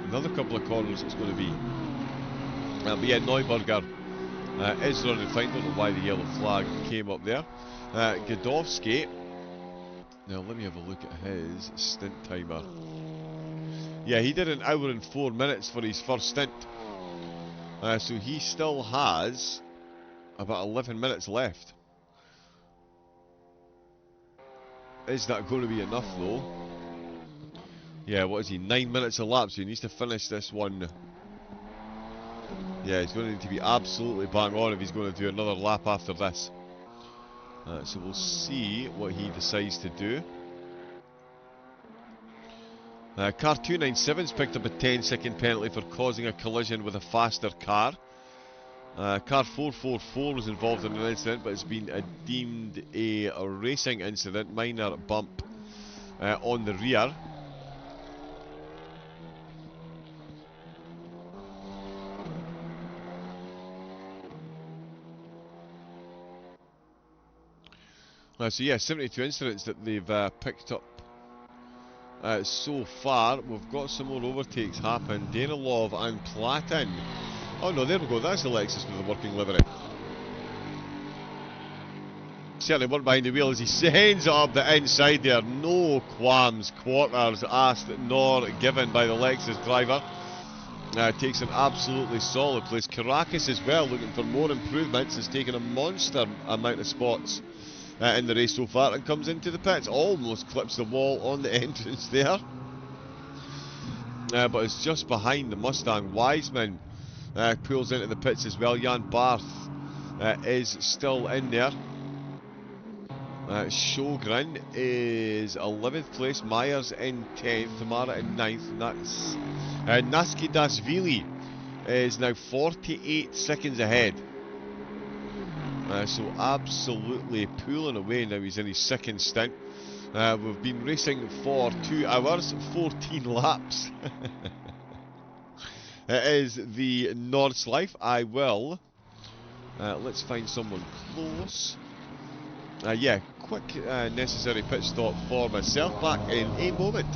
Another couple of corners it's going to be. But yeah, Neuberger is running fine. Don't know why the yellow flag came up there. Godowski. Now let me have a look at his stint timer. Yeah, he did an hour and 4 minutes for his first stint. So he still has about 11 minutes left. Is that going to be enough though? Yeah, what is he? 9 minutes a lap, so he needs to finish this one. Yeah, he's going to need to be absolutely bang on if he's going to do another lap after this. So we'll see what he decides to do. Car 297's picked up a 10-second penalty for causing a collision with a faster car. Car 444 was involved in an incident, but it's been deemed a racing incident. Minor bump on the rear. So yeah, 72 incidents that they've picked up so far. We've got some more overtakes happen. Danilov and Platin. Oh no, there we go. That's the Lexus with the working livery. Certainly worked behind the wheel as he sends it up the inside there. No qualms, quarters asked nor given by the Lexus driver. Takes an absolutely solid place. Caracas as well, looking for more improvements, has taken a monster amount of spots in the race so far and comes into the pits. Almost clips the wall on the entrance there. But it's just behind the Mustang. Wiseman pulls into the pits as well. Jan Barth is still in there. Sjogren is 11th place, Myers in 10th, Tamara in 9th, and that's Naskidashvili is now 48 seconds ahead. So absolutely pulling away now. He's in his second stint. We've been racing for 2 hours, 14 laps. It is the Nordschleife. I will. Let's find someone close. Yeah, quick necessary pit stop for myself. Back in a moment.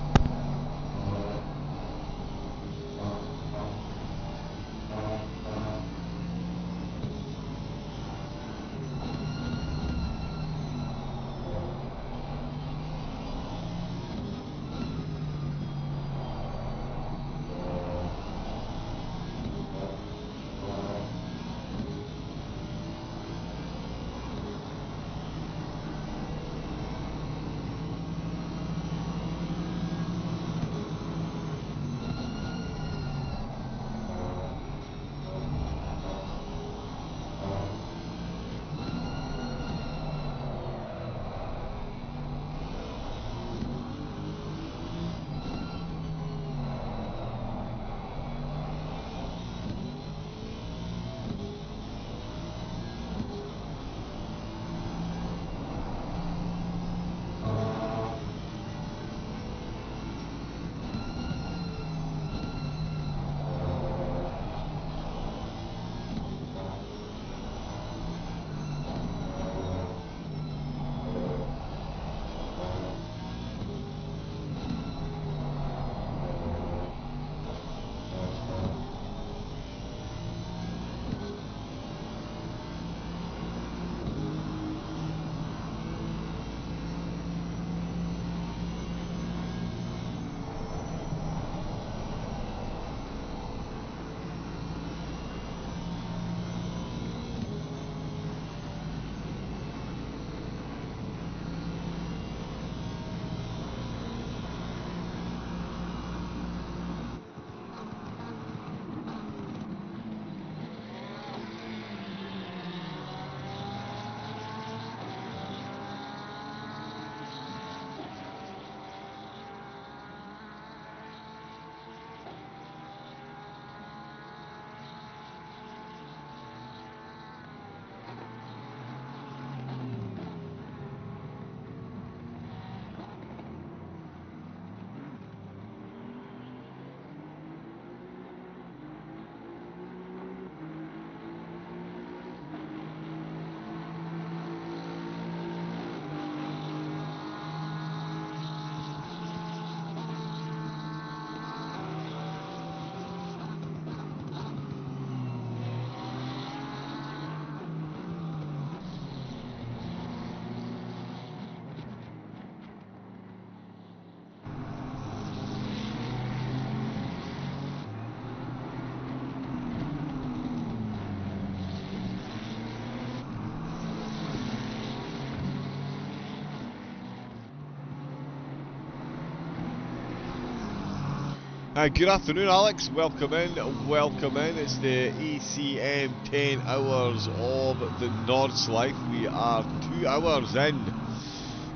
Good afternoon, Alex. Welcome in. Welcome in. It's the ACM 10 hours of the Nordschleife. We are 2 hours in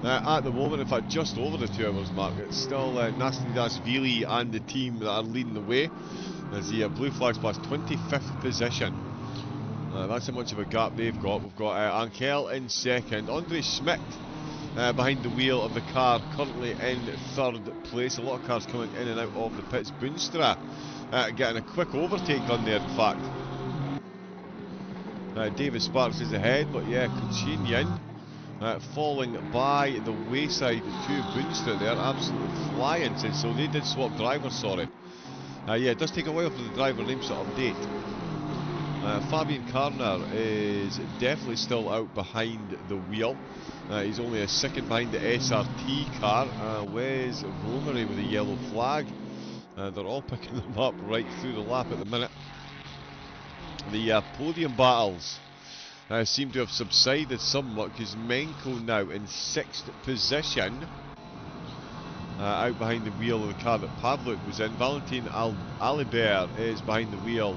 at the moment. In fact, just over the 2 hours mark. It's still Naskidashvili and the team that are leading the way as the blue flags past 25th position. That's how much of a gap they've got. We've got Ankel in second. Andre Schmidt behind the wheel of the car, currently in third place. A lot of cars coming in and out of the pits. Boonstra getting a quick overtake on there, in fact. David Sparks is ahead, but yeah, Kuchin Yin falling by the wayside to Boonstra there, absolutely flying. So they did swap drivers, sorry. Yeah, it does take a while for the driver names to update. Fabian Carner is definitely still out behind the wheel. He's only a second behind the SRT car. Wes Romery with a yellow flag. They're all picking them up right through the lap at the minute. The podium battles seem to have subsided somewhat, because Menko now in 6th position, out behind the wheel of the car that Pavlik was in. Valentin Alibert is behind the wheel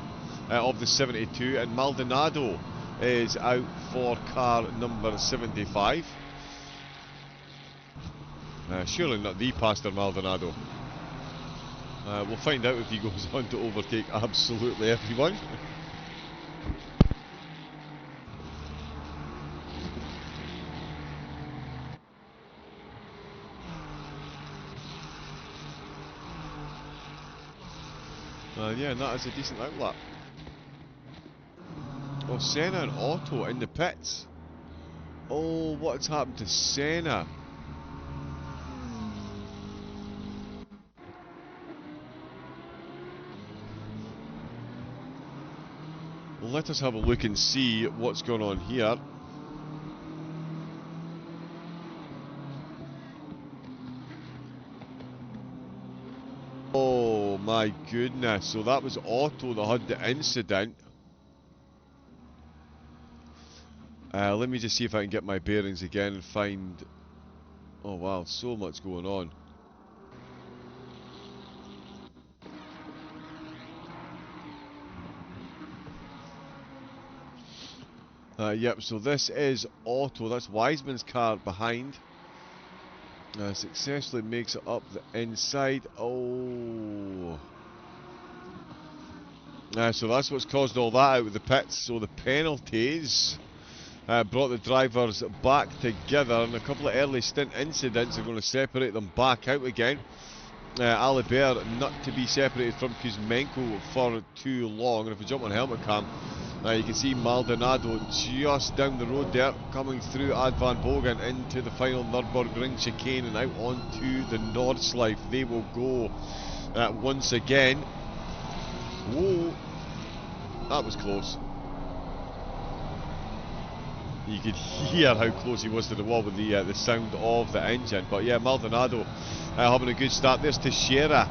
of the 72, and Maldonado is out for car number 75. Surely not the Pastor Maldonado. We'll find out if he goes on to overtake absolutely everyone. Yeah, and that is a decent outlap. Oh, Senna and Otto in the pits. Oh, what's happened to Senna? Well, let us have a look and see what's going on here. Oh my goodness, so that was Otto that had the incident. Let me just see if I can get my bearings again and find... Oh wow, so much going on. Yep, so this is Otto, that's Wiseman's car behind. Successfully makes it up the inside. Oh. So that's what's caused all that out with the pits. So the penalties brought the drivers back together, and a couple of early stint incidents are going to separate them back out again. Alibert not to be separated from Kuzmenko for too long, and if we jump on helmet cam, you can see Maldonado just down the road there, coming through Ad Van Bogen into the final Nürburgring chicane and out onto the Nordschleife. They will go once again. Whoa, that was close. You could hear how close he was to the wall with the sound of the engine. But yeah, Maldonado having a good start. There's Teixeira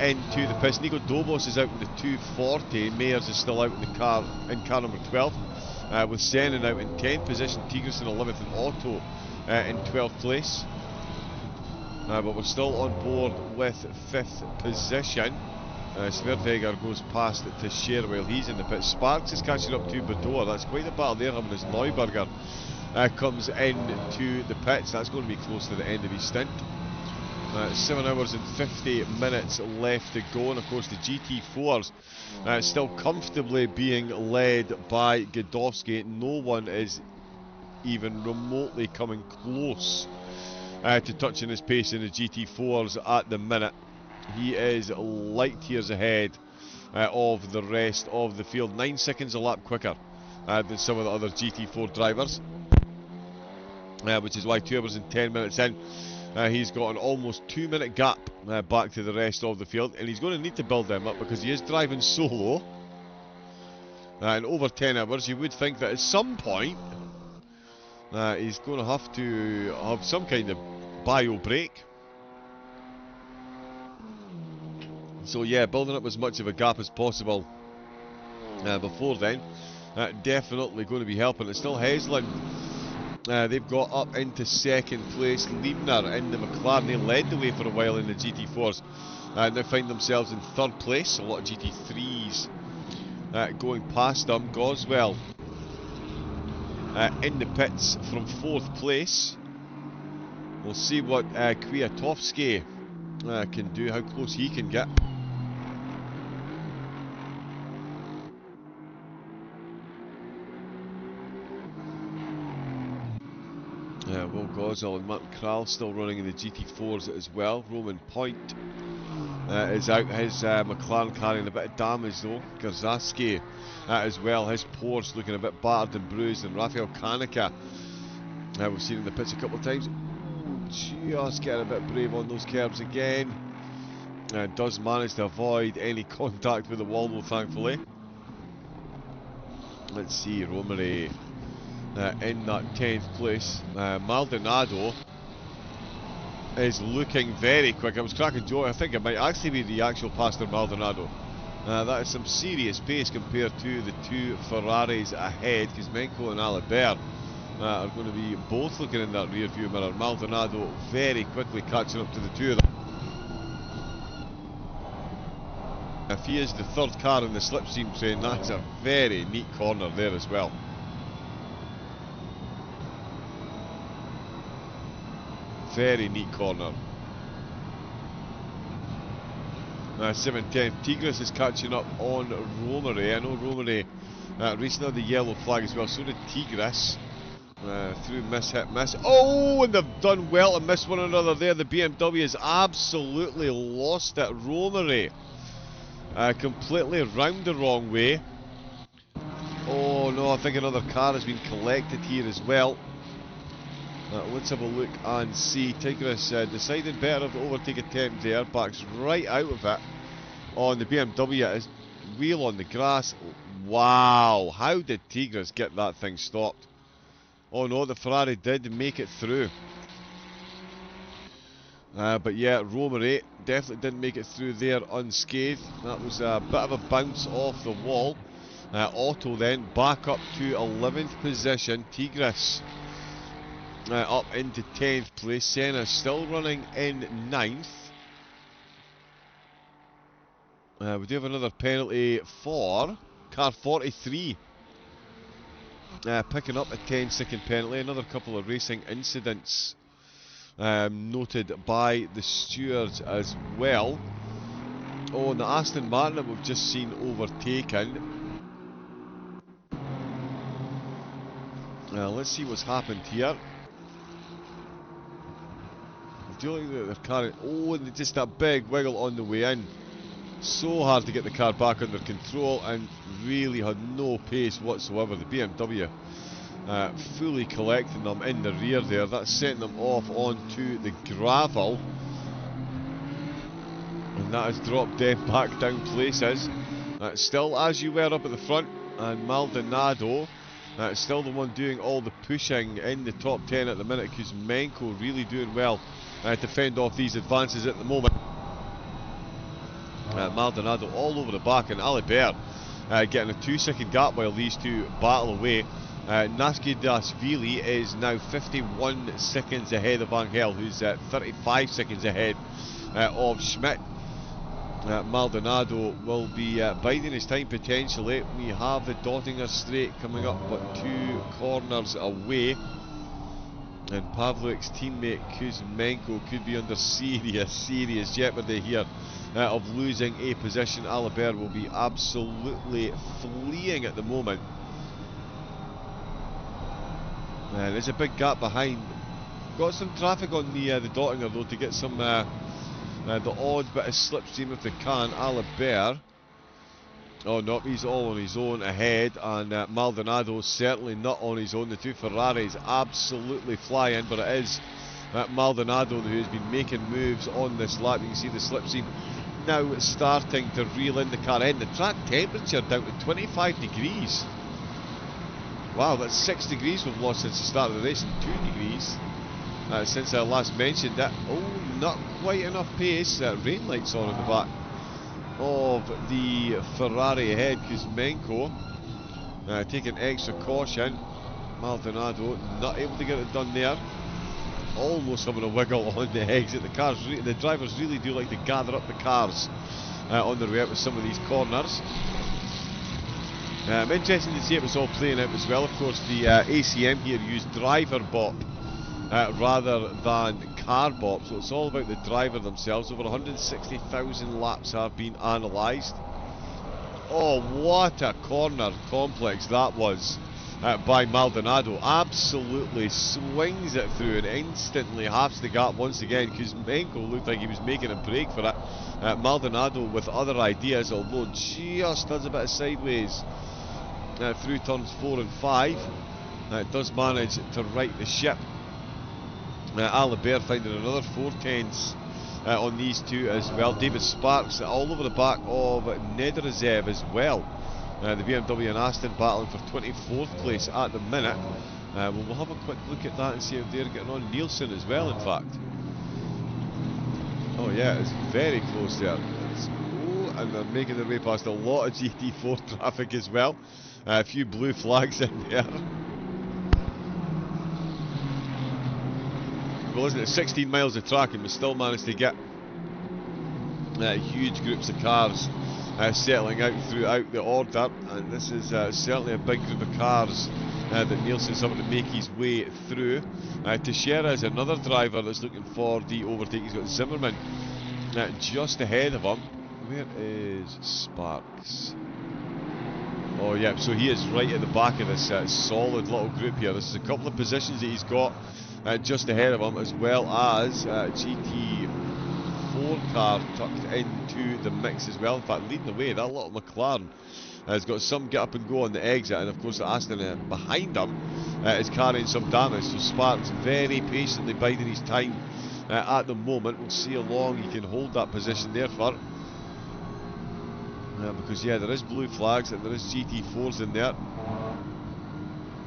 into the pits. Nico Dobos is out in the 240. Mayers is still out in the car number 12. With Senna out in 10th position. Tigres in 11th and Otto in 12th place. But we're still on board with 5th position. Sverveger goes past Teixeira while he's in the pit. Sparks is catching up to Badoer. That's quite a battle there, having as Neuberger comes into the pits. That's going to be close to the end of his stint. 7 hours and 50 minutes left to go, and of course the GT4s still comfortably being led by Godowski. No one is even remotely coming close to touching his pace in the GT4s at the minute. He is light years ahead of the rest of the field. 9 seconds a lap quicker than some of the other GT4 drivers, which is why 2 hours and 10 minutes in, he's got an almost 2 minute gap back to the rest of the field, and he's going to need to build them up because he is driving solo. In over 10 hours, you would think that at some point he's going to have some kind of bio break. So yeah, building up as much of a gap as possible before then, definitely going to be helping. It's still Heslin. They've got up into 2nd place. Liebner in the McLaren. They led the way for a while in the GT4s. Now find themselves in 3rd place. A lot of GT3s going past them. Goswell in the pits from 4th place. We'll see what Kwiatkowski can do, how close he can get. Will Goswell and Martin Kral still running in the GT4s as well. Roman Point is out. His McLaren carrying a bit of damage though. Garzaski as well. His Porsche looking a bit battered and bruised. And Rafael Kanika We've seen in the pits a couple of times. Just getting a bit brave on those curbs again. Does manage to avoid any contact with the wall though, thankfully. Let's see, Romare in that 10th place. Maldonado is looking very quick. I was cracking joke. I think it might actually be the actual Pastor Maldonado. That is some serious pace compared to the two Ferraris ahead. Kuzmenko and Alibert are going to be both looking in that rear view mirror. Maldonado very quickly catching up to the two of them. If he is the third car in the slipstream train, that's a very neat corner there as well. Very neat corner. 710. Tigres is catching up on Romare. I know Romare racing on the yellow flag as well. So did Tigres. Through miss, hit, miss. Oh, and they've done well to miss one another there. The BMW has absolutely lost it. Romare completely round the wrong way. Oh no, I think another car has been collected here as well. Let's have a look and see. Tigres decided better to overtake attempt there. Backs right out of it on the BMW. His wheel on the grass. Wow, how did Tigres get that thing stopped? Oh no, the Ferrari did make it through. But yeah, Romare definitely didn't make it through there unscathed. That was a bit of a bounce off the wall. Otto then back up to 11th position. Tigres up into 10th place. Senna still running in 9th. We do have another penalty for car 43. Picking up a 10-second penalty. Another couple of racing incidents noted by the stewards as well. Oh, and the Aston Martin that we've just seen overtaken. Let's see what's happened here. Do you think that they're carrying... Oh, and just that big wiggle on the way in. So hard to get the car back under control and really had no pace whatsoever. The BMW fully collecting them in the rear there. That's setting them off onto the gravel. And that has dropped them back down places. Still as you were up at the front. And Maldonado still the one doing all the pushing in the top 10 at the minute. Kuzmenko really doing well to fend off these advances at the moment. Maldonado all over the back, and Alibert getting a 2-second gap while these two battle away. Naskidashvili is now 51 seconds ahead of Angel, who's 35 seconds ahead of Schmidt. Maldonado will be biding his time potentially. We have the Dottinger Straight coming up, but 2 corners away. And Pavlovic's teammate Kuzmenko could be under serious jeopardy here of losing a position. Alibert will be absolutely fleeing at the moment. There's a big gap behind. Got some traffic on the Dottinger though to get some the odd bit of slipstream if they can. Alibert. Oh no, he's all on his own ahead, and Maldonado certainly not on his own. The two Ferraris absolutely flying, but it is Maldonado who's been making moves on this lap. You can see the slipstream now starting to reel in the car end. The track temperature down to 25 degrees. Wow, that's 6 degrees we've lost since the start of the race, and 2 degrees since I last mentioned that. Oh, not quite enough pace. Rain lights on in the back of the Ferrari ahead. Kuzmenko taking extra caution. Maldonado not able to get it done there. Almost having a wiggle on the exit. The drivers really do like to gather up the cars on their way out with some of these corners. Interesting to see it was all playing out as well. Of course, the ACM here used driver bop rather than car bop, so it's all about the driver themselves. Over 160,000 laps have been analysed. Oh, what a corner complex that was by Maldonado. Absolutely swings it through and instantly halves the gap once again. Kuzmenko looked like he was making a break for it. Maldonado with other ideas, although just does a bit of sideways through turns 4 and 5. It does manage to right the ship. Alibert finding another 410s on these two as well. David Sparks all over the back of Nederzev as well. The BMW and Aston battling for 24th place at the minute. We'll have a quick look at that and see how they're getting on. Nielsen as well, in fact. Oh yeah, it's very close there. And they're making their way past a lot of GT4 traffic as well. A few blue flags in there. Well, isn't it 16 miles of track and we still managed to get huge groups of cars settling out throughout the order, and this is certainly a big group of cars that Nielsen's having to make his way through. Teixeira is another driver that's looking for the overtake. He's got Zimmerman just ahead of him. Where is Sparks? Oh yeah, so he is right at the back of this solid little group here. This is a couple of positions that he's got just ahead of him, as well as GT4 car tucked into the mix as well. In fact, leading the way, that little McLaren has got some get up and go on the exit, and of course the Aston behind him is carrying some damage. So Sparks very patiently biding his time at the moment. We'll see how long he can hold that position there for. Because yeah, there is blue flags and there is GT4s in there,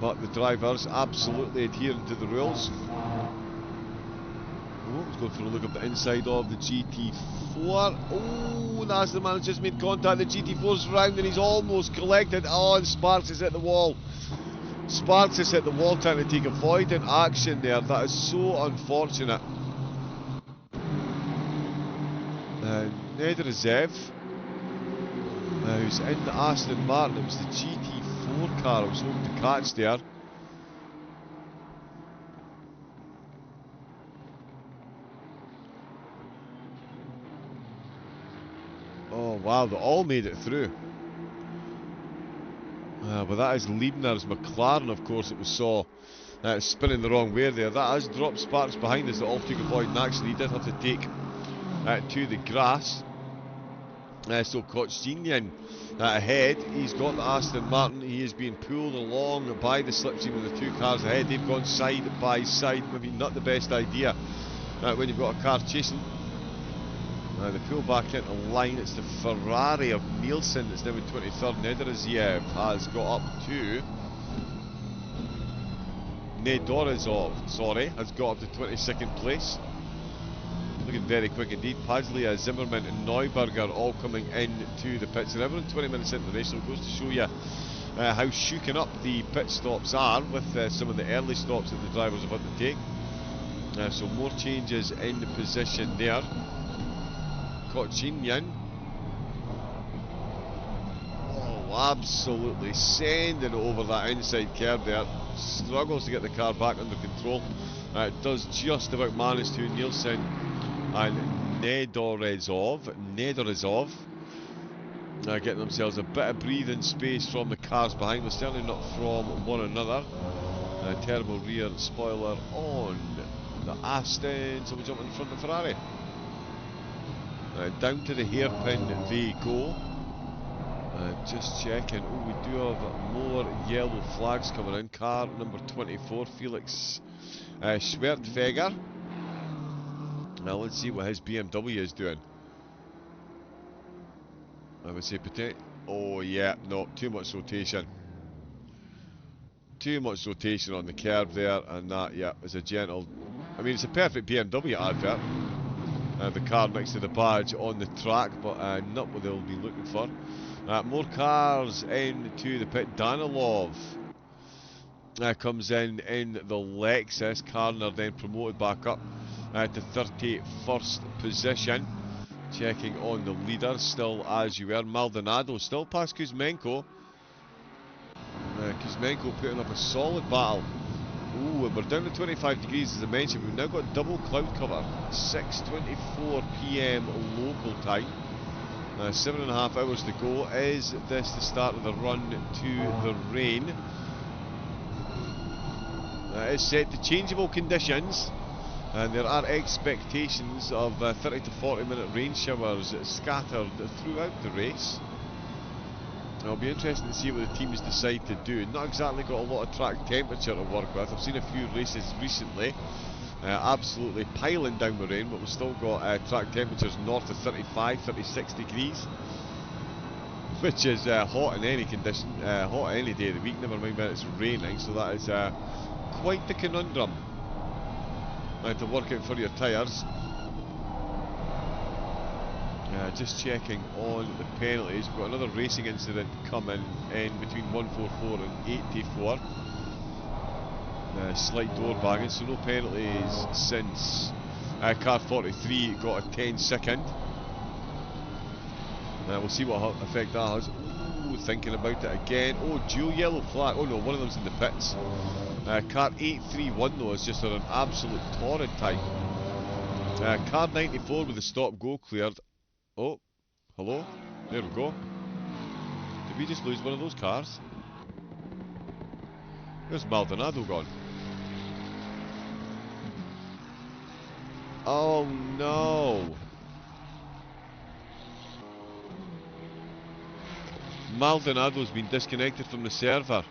but the drivers absolutely adhering to the rules. Oh, let's go for a look at the inside of the GT4. Oh, the Aston man has just made contact. The GT4's round and he's almost collected. Oh, and Sparks has hit the wall. Sparks has hit the wall trying to take avoidant action there. That is so unfortunate. Nederzev, who's in the Aston Martin. It was the GT4 car I was hoping to catch there. Oh wow, they all made it through. But that is Liebner's McLaren, of course, that we saw spinning the wrong way there. That has dropped Sparks behind us, that all took avoidant action. He did have to take to the grass. So Kochinian ahead. He's got the Aston Martin. He is being pulled along by the slipstream of the two cars ahead. They've gone side by side. Maybe not the best idea when you've got a car chasing. They pull back into line. It's the Ferrari of Nielsen that's now in 23rd. Nederzev has got up to has got up to 22nd place. Looking very quick indeed. Pazlia, Zimmerman and Neuberger all coming into the pits. And everyone 20 minutes into the race, so it goes to show you how shooken up the pit stops are with some of the early stops that the drivers have had to take. So more changes in the position there. Kochinian. Oh, absolutely sending over that inside curb there. Struggles to get the car back under control. It does just about manage to. Nielsen and Nederzev getting themselves a bit of breathing space from the cars behind, but certainly not from one another. Terrible rear spoiler on the Aston, so we'll jump in front of the Ferrari. Down to the hairpin they go. Just checking. Oh, we do have more yellow flags coming in. Car number 24, Felix Schwertfeger. Now let's see what his BMW is doing. I would say oh yeah, no, too much rotation. Too much rotation on the curb there, and that, yeah, is a gentle. I mean, it's a perfect BMW advert. The car next to the badge on the track, but not what they'll be looking for. More cars into the pit. Danilov comes in the Lexus. Karner then promoted back up to 31st position. Checking on the leaders, still as you were. Maldonado still past Kuzmenko. Kuzmenko putting up a solid battle. Ooh, and we're down to 25 degrees as I mentioned. We've now got double cloud cover. 6:24 PM local time. 7.5 hours to go. Is this the start of the run to the rain? It's set to changeable conditions, and there are expectations of 30 to 40 minute rain showers scattered throughout the race. It'll be interesting to see what the teams decide to do. Not exactly got a lot of track temperature to work with. I've seen a few races recently, absolutely piling down with rain, but we've still got track temperatures north of 35, 36 degrees, which is hot in any condition, hot any day of the week, never mind when it's raining, so that is quite the conundrum to work out for your tyres. Just checking on the penalties. We've got another racing incident coming in between 144 and 84. Slight door banging, so no penalties since car 43 got a 10-second. We'll see what effect that has. Ooh, thinking about it again. Oh, dual yellow flag. Oh no, one of them's in the pits. Car 831 though is just on an absolute torrid time. Car 94 with the stop-go cleared. Oh, hello? There we go. Did we just lose one of those cars? Where's Maldonado gone? Oh no! Maldonado's been disconnected from the server.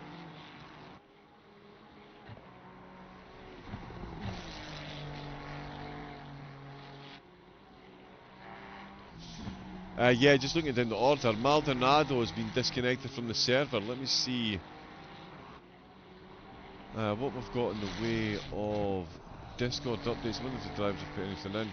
Yeah, just looking down the order, Maldonado has been disconnected from the server. Let me see what we've got in the way of Discord updates. I wonder if the drivers have put anything in.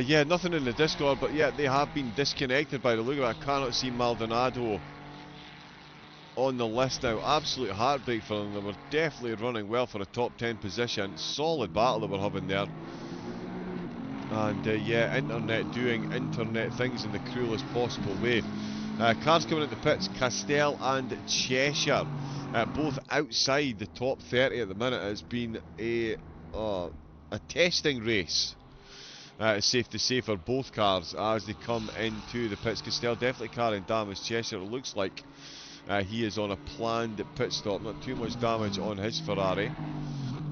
Yeah, nothing in the Discord, but yeah, they have been disconnected by the look of it. I cannot see Maldonado on the list now. Absolute heartbreak for them. They were definitely running well for a top 10 position. Solid battle that we're having there. And yeah, internet doing internet things in the cruelest possible way. Cars coming into pits, Castell and Cheshire, both outside the top 30 at the minute. It's been a testing race. It's safe to say for both cars as they come into the pits. Castell definitely carrying damage. Cheshire, it looks like he is on a planned pit stop. Not too much damage on his Ferrari,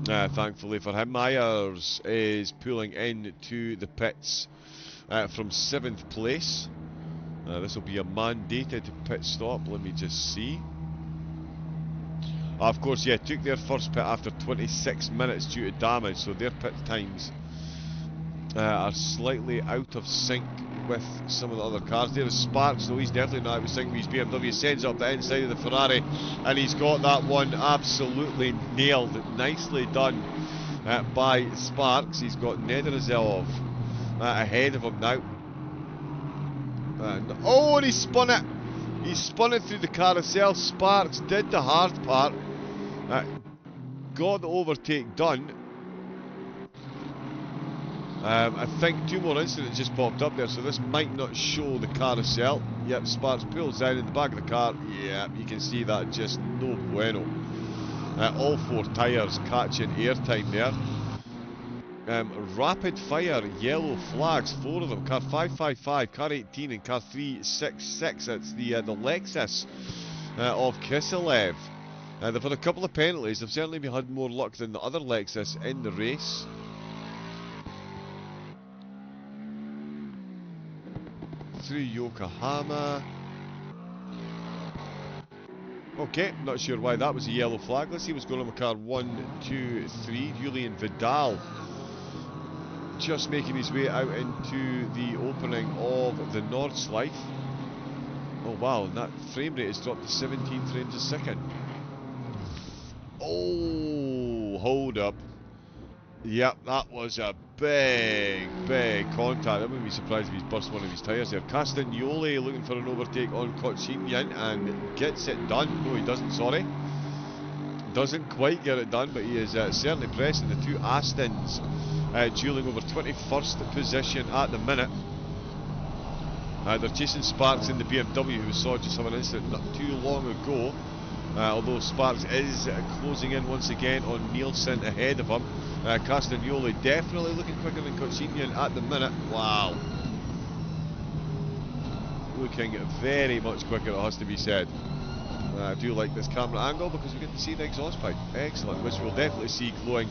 thankfully for him. Myers is pulling into the pits from 7th place. This will be a mandated pit stop. Let me just see. Of course, yeah, took their first pit after 26 minutes due to damage, so their pit times are slightly out of sync with some of the other cars. There is Sparks, though he's definitely not out of sync with his BMW. Sends up the inside of the Ferrari, and he's got that one absolutely nailed. Nicely done by Sparks. He's got Nederzelov ahead of him now. Oh, and he spun it! He spun it through the carousel. Sparks did the hard part. Got the overtake done. I think 2 more incidents just popped up there, so this might not show the carousel. Yep, Sparks pulls down in the back of the car. Yeah, you can see that just no bueno. All 4 tyres catching airtime there. Rapid fire yellow flags, 4 of them. Car 555, car 18 and car 366. It's the Lexus of Kiselev. They've had a couple of penalties. They've certainly had more luck than the other Lexus in the race. Through Yokohama. Okay, not sure why that was a yellow flag. Let's see what's going on with car 1, 2, 3. Julian Vidal just making his way out into the opening of the Nordschleife. Oh wow, and that frame rate has dropped to 17 frames a second. Oh, hold up. Yep, that was a big contact. I wouldn't be surprised if he's burst one of his tyres there. Castagnoli looking for an overtake on Kotsinyan and gets it done. No, he doesn't, sorry. doesn't quite get it done, but he is certainly pressing the two Astons, dueling over 21st position at the minute. They're chasing Sparks in the BMW, who we saw just have an incident not too long ago. Although Sparks is closing in once again on Nielsen ahead of him. Castagnoli definitely looking quicker than Kochinian at the minute. Wow. Looking very much quicker, it has to be said. I do like this camera angle because we get to see the exhaust pipe. Excellent, which we'll definitely see glowing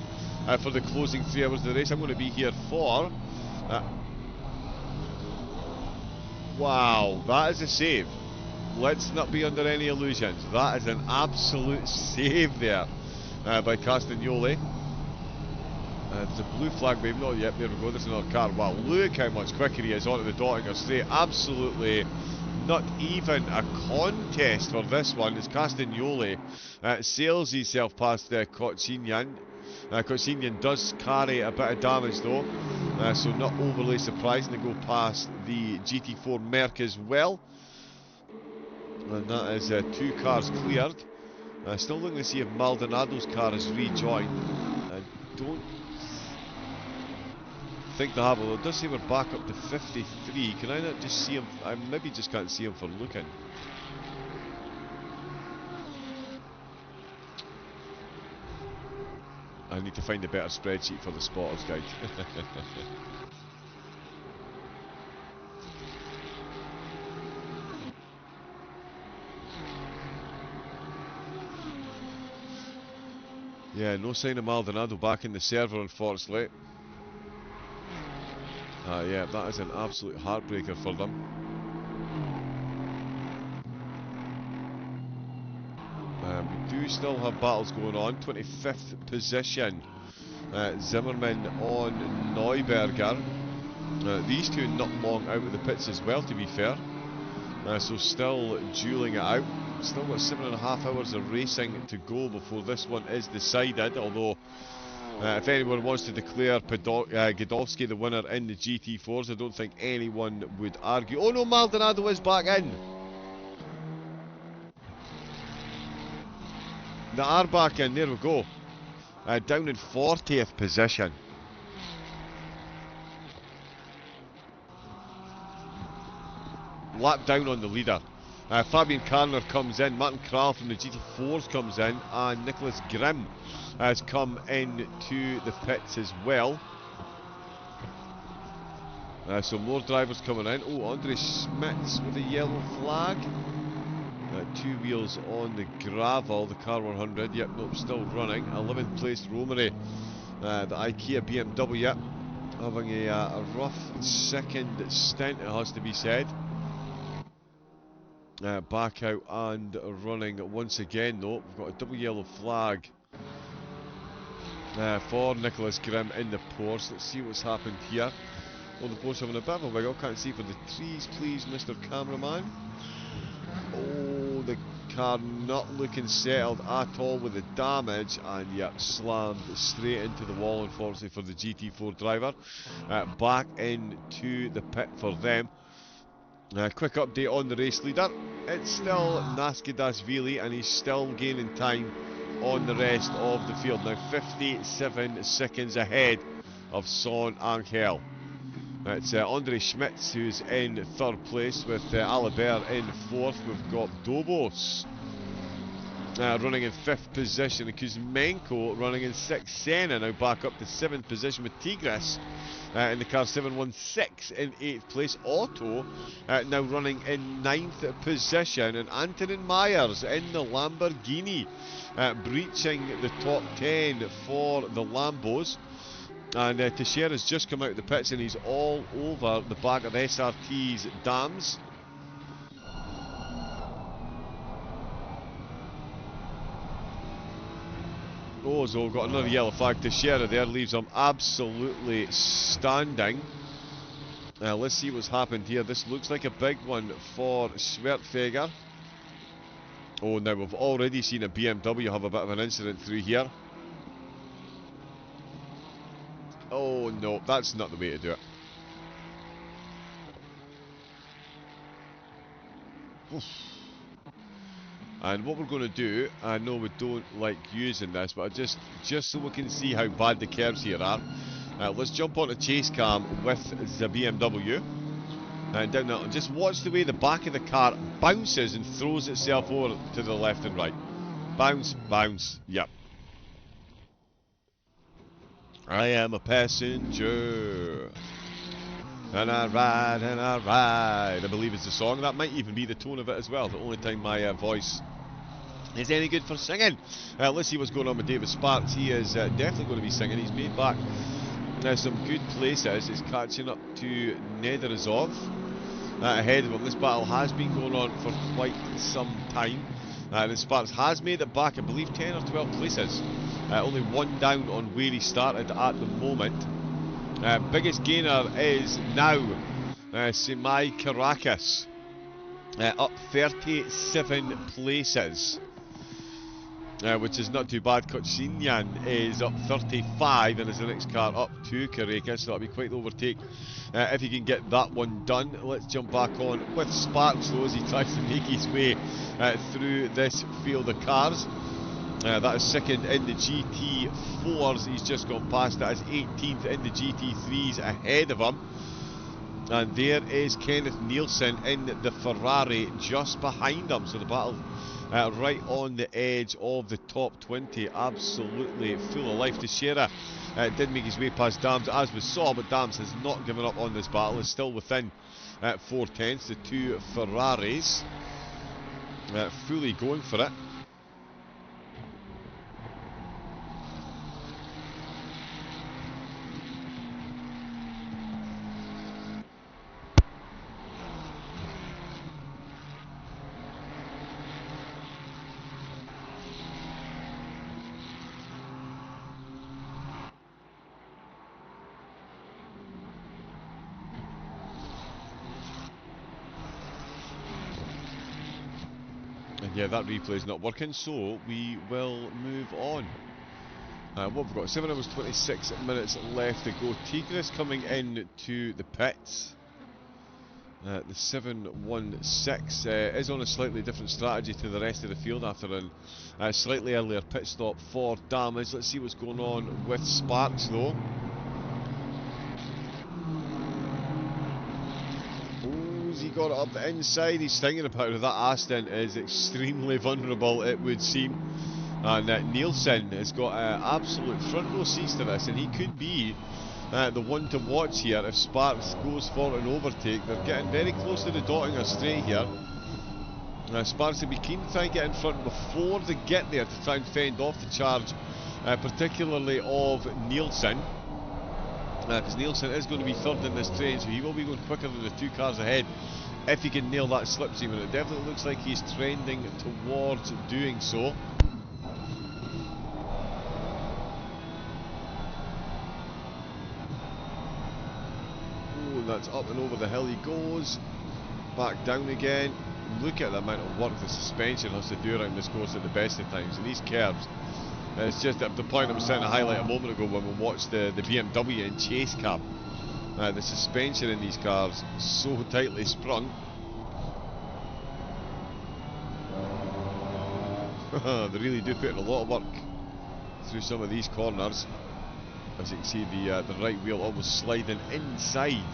for the closing 3 hours of the race. I'm going to be here for... wow, that is a save. Let's not be under any illusions. That is an absolute save there by Castagnoli. There's a blue flag, babe. Not yet. There we go. There's another car. Wow, look how much quicker he is onto the Dottinger straight. Absolutely not even a contest for this one as Castagnoli sails himself past Kochinian. Kochinian does carry a bit of damage though, so not overly surprising to go past the GT4 Merc as well. And that is 2 cars cleared. Still looking to see if Maldonado's car has rejoined. I don't think they have, although it does say we're back up to 53. Can I not just see him? I maybe just can't see him for looking. I need to find a better spreadsheet for the Spotter's Guide. Yeah, no sign of Maldonado back in the server, unfortunately. Yeah, that is an absolute heartbreaker for them. We do still have battles going on. 25th position. Zimmerman on Neuberger. These two not long out of the pits as well, to be fair. So still dueling it out. Still got 7.5 hours of racing to go before this one is decided, although if anyone wants to declare Godowski the winner in the GT4s, I don't think anyone would argue. Oh no, Maldonado is back in! They are back in, there we go. Down in 40th position. Lap down on the leader. Fabian Karner comes in, Martin Kral from the GT4s comes in, and Nicholas Grimm has come into the pits as well. So more drivers coming in. Oh, Andre Schmitz with a yellow flag. 2 wheels on the gravel, the car 100. Yep, nope, still running. 11th place Romery, the IKEA BMW, having a rough second stint, it has to be said. Back out and running once again though. We've got a double yellow flag for Nicholas Grimm in the Porsche. Let's see what's happened here. Oh, the Porsche having a bit of a wiggle. Can't see for the trees, please, Mr. Cameraman. Oh, the car not looking settled at all with the damage, and yeah, slammed straight into the wall, unfortunately, for the GT4 driver. Back into the pit for them. Quick update on the race leader. It's still Naskidashvili, and he's still gaining time on the rest of the field. Now 57 seconds ahead of Son Angel. It's Andre Schmitz who's in 3rd place with Alibert in 4th. We've got Dobos running in 5th position, and Kuzmenko running in 6th. Senna now back up to 7th position with Tigris in the car 716 in 8th place. Otto now running in 9th position, and Antonin Myers in the Lamborghini breaching the top 10 for the Lambos. And Teixeira's just come out of the pits, and he's all over the back of SRT's dams. Oh, so we've got another yellow flag. Teixeira there leaves him absolutely standing. Let's see what's happened here. This looks like a big one for Schwertfeger. Oh, now we've already seen a BMW have a bit of an incident through here. Oh no, that's not the way to do it. Oof. And what we're going to do, I know we don't like using this, but just so we can see how bad the curves here are, let's jump onto chase cam with the BMW. And down there, just watch the way the back of the car bounces and throws itself over to the left and right. Bounce, bounce, yep. I am a passenger. And I ride, and I ride, I believe it's the song. That might even be the tone of it as well. The only time my voice is any good for singing. Let's see what's going on with David Sparks. He is definitely going to be singing. He's made back some good places. He's catching up to Nederazov ahead of him. This battle has been going on for quite some time. And Sparks has made it back, I believe, 10 or 12 places. Only one down on where he started at the moment. Biggest gainer is now Simai Caracas, up 37 places, which is not too bad. Kotsinyan is up 35 and is the next car up to Caracas, so that'll be quite the overtake if he can get that one done. Let's jump back on with Sparks though as he tries to make his way through this field of cars. That is second in the GT4s, he's just gone past that. Is 18th in the GT3s ahead of him. And there is Kenneth Nielsen in the Ferrari just behind him. So the battle right on the edge of the top 20. Absolutely full of life. Teixeira did make his way past Dams as we saw, but Dams has not given up on this battle. Is still within 4/10. The two Ferraris fully going for it. Yeah, that replay is not working, so we will move on. What we've got, 7 hours 26 minutes left to go. Tigris coming in to the pits. The 716 is on a slightly different strategy to the rest of the field after a slightly earlier pit stop for damage. Let's see what's going on with Sparks though. He got it up the inside. He's thinking about it. That Aston is extremely vulnerable, it would seem. And Nielsen has got absolute front row seats to this, and he could be the one to watch here if Sparks goes for an overtake. They're getting very close to the Dottinger straight here. Sparks will be keen to try and get in front before they get there to try and fend off the charge, particularly of Nielsen. Because Nielsen is going to be third in this train, so he will be going quicker than the two cars ahead if he can nail that slipstream, and it definitely looks like he's trending towards doing so. Oh, that's up and over the hill he goes, back down again. Look at the amount of work the suspension has to do around this course at the best of times, and these curves. It's just at the point I was trying to highlight a moment ago when we watched the BMW in chase cam. The suspension in these cars so tightly sprung. They really do put in a lot of work through some of these corners. As you can see, the right wheel almost sliding inside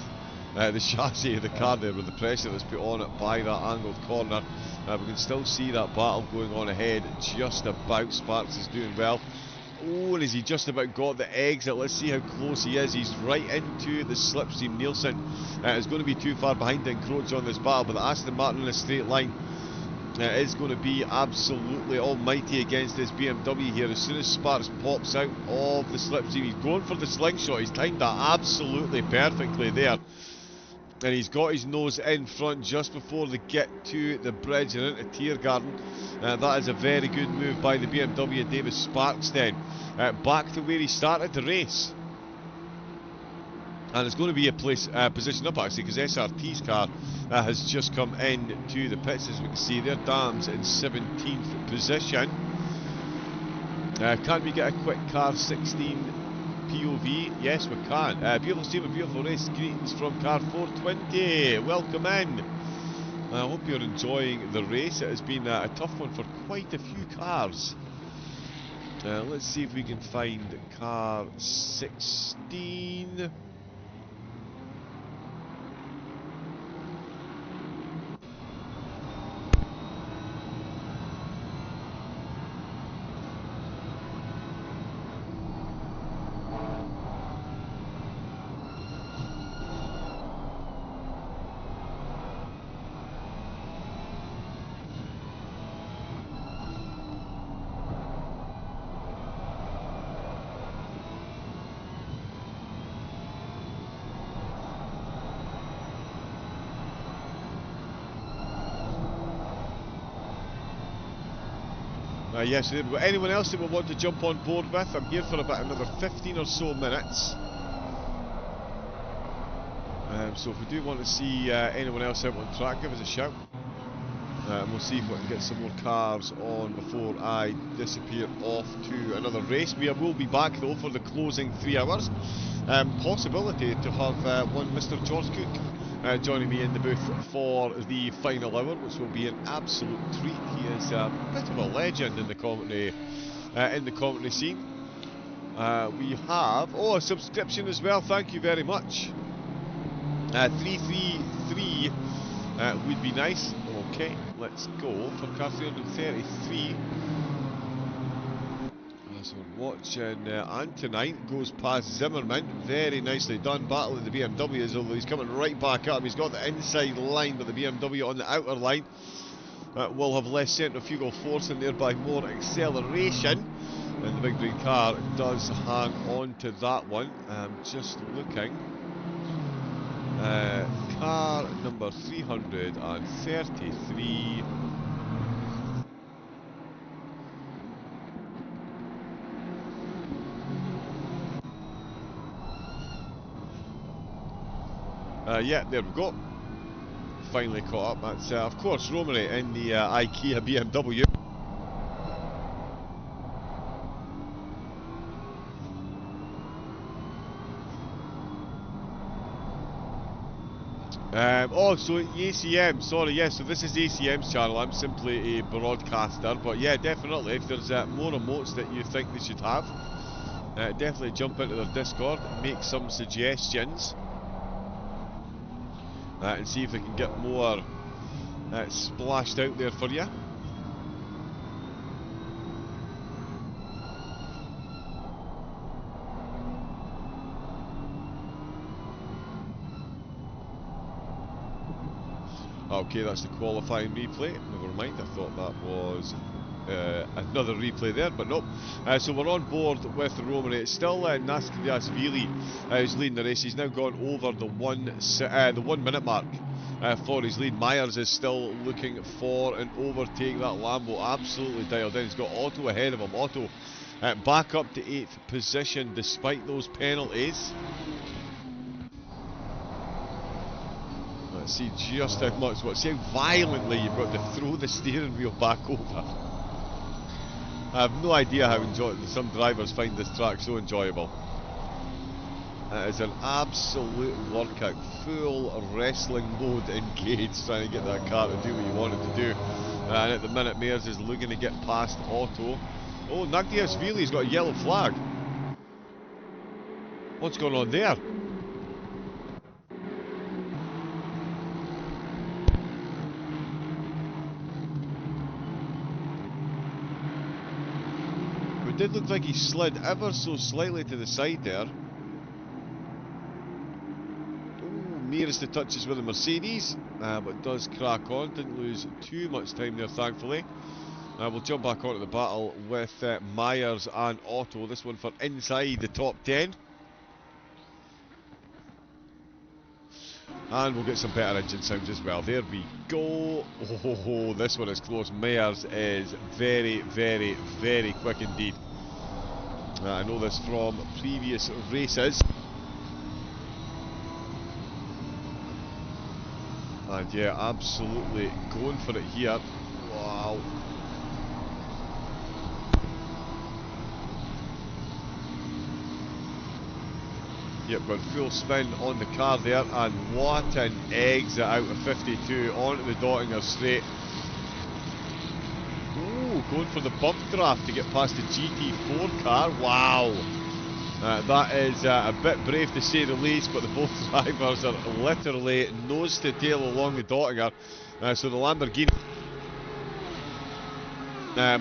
the chassis of the car there with the pressure that's put on it by that angled corner. We can still see that battle going on ahead just about. Sparks is doing well. Oh, and has he just about got the exit? Let's see how close he is. He's right into the slipstream. Nielsen is going to be too far behind to encroach on this battle, but the Aston Martin in a straight line is going to be absolutely almighty against this BMW here. As soon as Sparks pops out of the slipstream, he's going for the slingshot. He's timed that absolutely perfectly there. And he's got his nose in front just before they get to the bridge and into Tiergarten. That is a very good move by the BMW and David Sparks then. Back to where he started the race. And it's going to be a place position up actually, because SRT's car has just come in to the pits, as we can see there. Dams in 17th position. Can we get a quick car 16 POV? Yes, we can. Beautiful stream, a beautiful race. Greetings from car 420. Welcome in. I hope you're enjoying the race. It has been a tough one for quite a few cars. Let's see if we can find car 16. Yes, there we go. Anyone else that will want to jump on board with? I'm here for about another 15 or so minutes. So if we do want to see anyone else out on track, give us a shout. And we'll see if we can get some more cars on before I disappear off to another race. We will be back though for the closing 3 hours. Possibility to have one Mr. George Cook joining me in the booth for the final hour, which will be an absolute treat. He is a bit of a legend in the commentary scene. We have a subscription as well. Thank you very much. 333 would be nice. Okay, let's go for car 333. So we're watching Antonine goes past Zimmerman. Very nicely done. Battle of the BMWs, although he's coming right back up. He's got the inside line, but the BMW on the outer line will have less centrifugal force and thereby more acceleration. And the big green car does hang on to that one. Just looking. Car number 333. Yeah, there we go. Finally caught up. That's, of course, Romary in the IKEA BMW. So ACM, sorry, yes, so this is ACM's channel. I'm simply a broadcaster, but yeah, definitely, if there's more emotes that you think they should have, definitely jump into their Discord, make some suggestions. And see if we can get more splashed out there for you. Okay, that's the qualifying replay. Never mind, I thought that was another replay there, but nope. So we're on board with Romany. It's still Naskriasvili who's leading the race. He's now gone over the 1 minute mark for his lead. Myers is still looking for an overtake. That Lambo absolutely dialed in. He's got Otto ahead of him. Otto back up to 8th position despite those penalties. Let's see just how much, see how violently you've got to throw the steering wheel back over. I have no idea how some drivers find this track so enjoyable. It is an absolute workout, full wrestling mode engaged, trying to get that car to do what you want it to do. And at the minute, Mayers is looking to get past Otto. Oh, Nagdiashvili's got a yellow flag. What's going on there? It did look like he slid ever so slightly to the side there. Nearest to touches with the Mercedes, but does crack on. Didn't lose too much time there, thankfully. We'll jump back onto the battle with Myers and Otto. This one for inside the top 10. And we'll get some better engine sounds as well. There we go. Oh, this one is close. Myers is very, very, very quick indeed. I know this from previous races. And yeah, absolutely going for it here. Wow. Yep, got full spin on the car there, and what an exit out of 52 onto the Dottinger straight. Ooh, going for the bump draft to get past the GT4 car. Wow. That is a bit brave to say the least, but the both drivers are literally nose to tail along the Dottinger. So the Lamborghini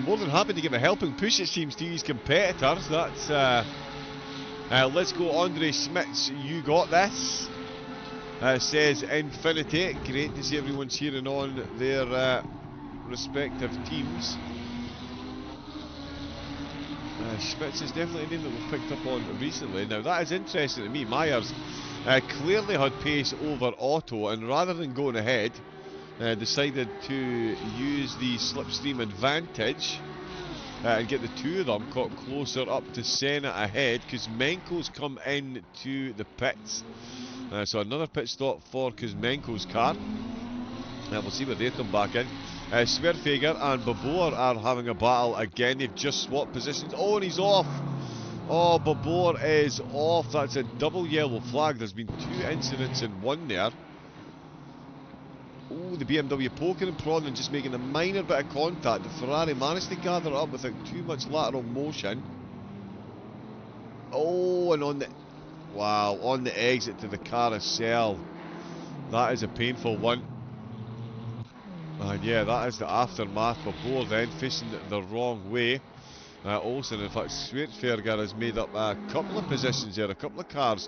more than happy to give a helping push, it seems, to his competitors. That's let's go, Andre Schmitz. You got this. Says Infinity. Great to see everyone cheering on their respective teams. Schmitz is definitely a name that we've picked up on recently. Now that is interesting to me. Myers clearly had pace over Otto, and rather than going ahead, decided to use the slipstream advantage and get the two of them caught closer up to Senna ahead, Kuzmenko's come into the pits. So another pit stop for Kuzmenko's car. We'll see where they come back in. Swerfager and Babor are having a battle again. They've just swapped positions. Oh, and he's off. Oh, Babor is off. That's a double yellow flag. There's been two incidents in one there. Oh, the BMW poking and prodding and just making a minor bit of contact. The Ferrari managed to gather it up without too much lateral motion. Oh, and on the... Wow, on the exit to the carousel. That is a painful one. And yeah, that is the aftermath. Babor then facing the wrong way. Olsen, in fact, Swertferger has made up a couple of positions there, a couple of cars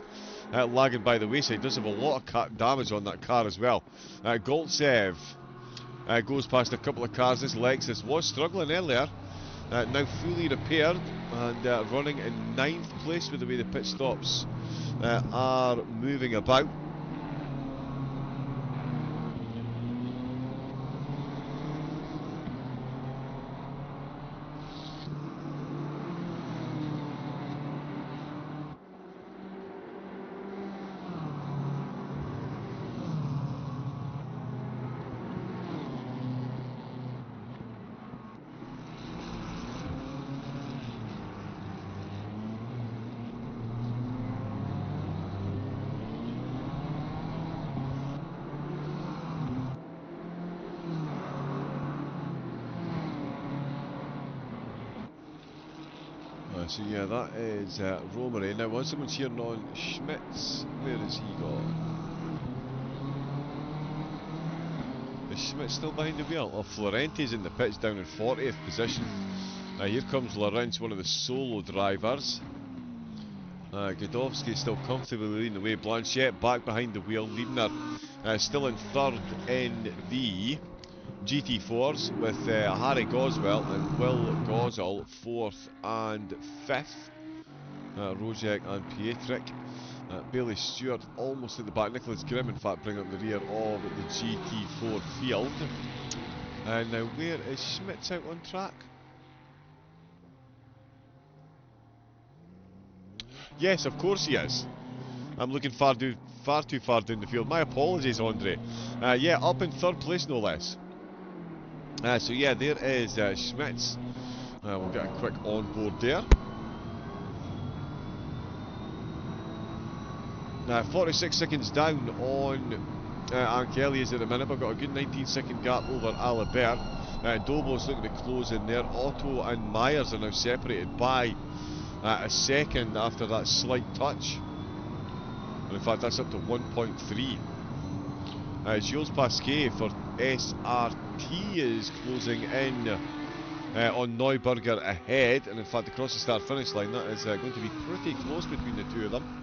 lagging by the wayside. Does have a lot of damage on that car as well. Goltsev goes past a couple of cars. This Lexus was struggling earlier, now fully repaired and running in 9th place with the way the pit stops are moving about. So yeah, that is Romery. Now, once someone's cheering on Schmitz, where is he gone? Is Schmitz still behind the wheel? Oh, Florenti's in the pits down in 40th position. Here comes Lorenz, one of the solo drivers. Godowski's still comfortably leading the way. Blanchette back behind the wheel, leading her still in 3rd in the GT4s with Harry Goswell and Will Goswell 4th and 5th. Rojek and Pietrek. Bailey Stewart almost at the back. Nicholas Grimm, in fact, bring up the rear of the GT4 field. And now, where is Schmitz out on track? Yes, of course he is. I'm looking far too far down the field. My apologies, Andre. Yeah, up in 3rd place, no less. So yeah, there is Schmitz. We'll get a quick onboard there. 46 seconds down on Ankelius at the minute. We've got a good 19-second gap over Alibert. Dobos looking to close in there. Otto and Myers are now separated by a second after that slight touch. And in fact, that's up to 1.3. Jules Pasquet for SRT is closing in on Neuberger ahead, and in fact across the start-finish line that is going to be pretty close between the two of them.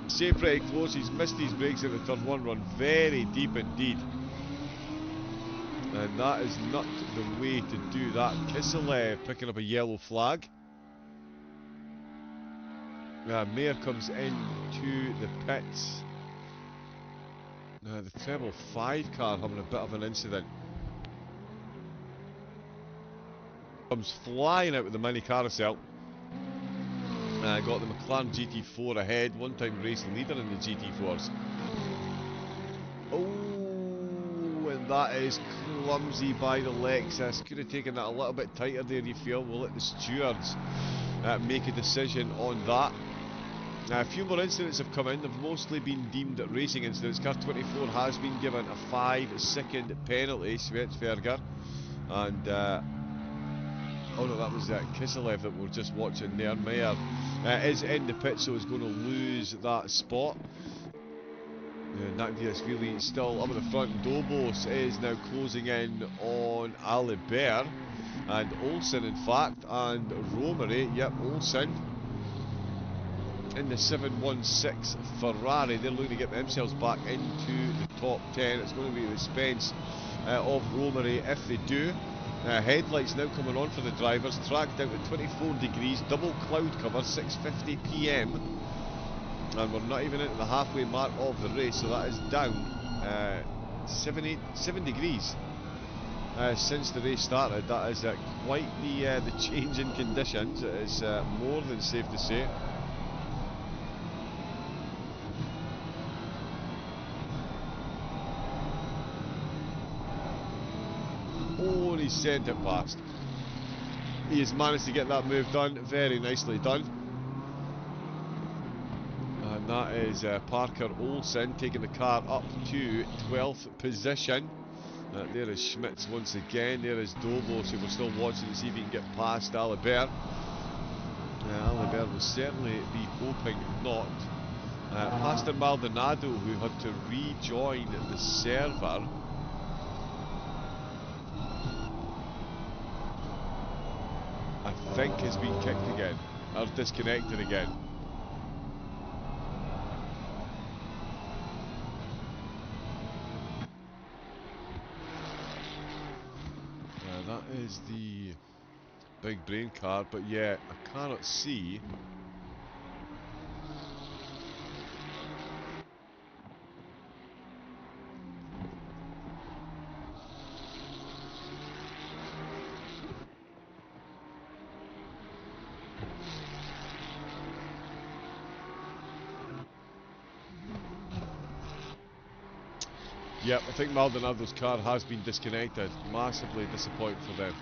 Say pretty close. He's missed his brakes at the turn 1 run very deep indeed, and that is not the way to do that. Kiselev picking up a yellow flag. Mayer comes into the pits. The treble 5 car having a bit of an incident. Comes flying out with the mini carousel. Got the McLaren GT4 ahead, one-time race leader in the GT4s. Oh, and and that is clumsy by the Lexus. Could have taken that a little bit tighter there, you feel. We'll let the stewards make a decision on that. A few more incidents have come in. They've mostly been deemed racing incidents. Car 24 has been given a 5-second penalty, Svetsberger. And, oh no, that was Kiselev that we're just watching there. Meyer is in the pit, so is going to lose that spot. Nakviashvili still up at the front. Dobos is now closing in on Alibert. And Olsen, in fact, and Romery. Yep, Olsen in the 716 Ferrari. They're looking to get themselves back into the top 10. It's going to be the expense of Romery if they do. Headlights now coming on for the drivers. Track down to 24 degrees. Double cloud cover, 6:50 PM. And we're not even into the halfway mark of the race, so that is down 7 degrees since the race started. That is quite the change in conditions. It is more than safe to say. Oh, and he sent it past. He has managed to get that move done. Very nicely done. And that is Parker Olsen taking the car up to 12th position. There is Schmitz once again. There is Dobos, who we're still watching to see if he can get past Alibert. Alibert will certainly be hoping not. Pastor Maldonado, who had to rejoin the server. I think has been kicked again, or disconnected again. That is the big brain card, but yeah, I cannot see. Yep, I think Maldonado's car has been disconnected. Massively disappointing for them.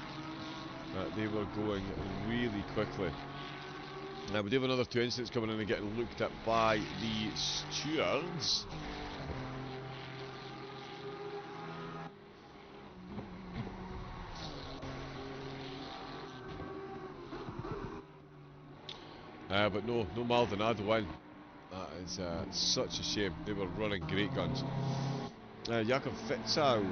They were going really quickly. Now we do have another 2 incidents coming in and getting looked at by the stewards. But no Maldonado in. That is such a shame. They were running great guns. Jakob Fitzau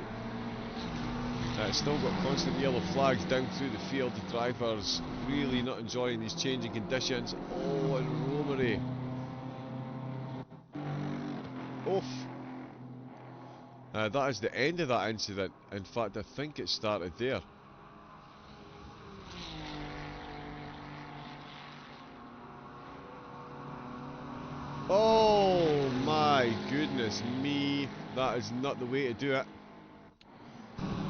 still got constant yellow flags down through the field. The drivers really not enjoying these changing conditions. Oh, and Romery. Oof. That is the end of that incident. In fact, I think it started there. Oh my goodness me. That is not the way to do it.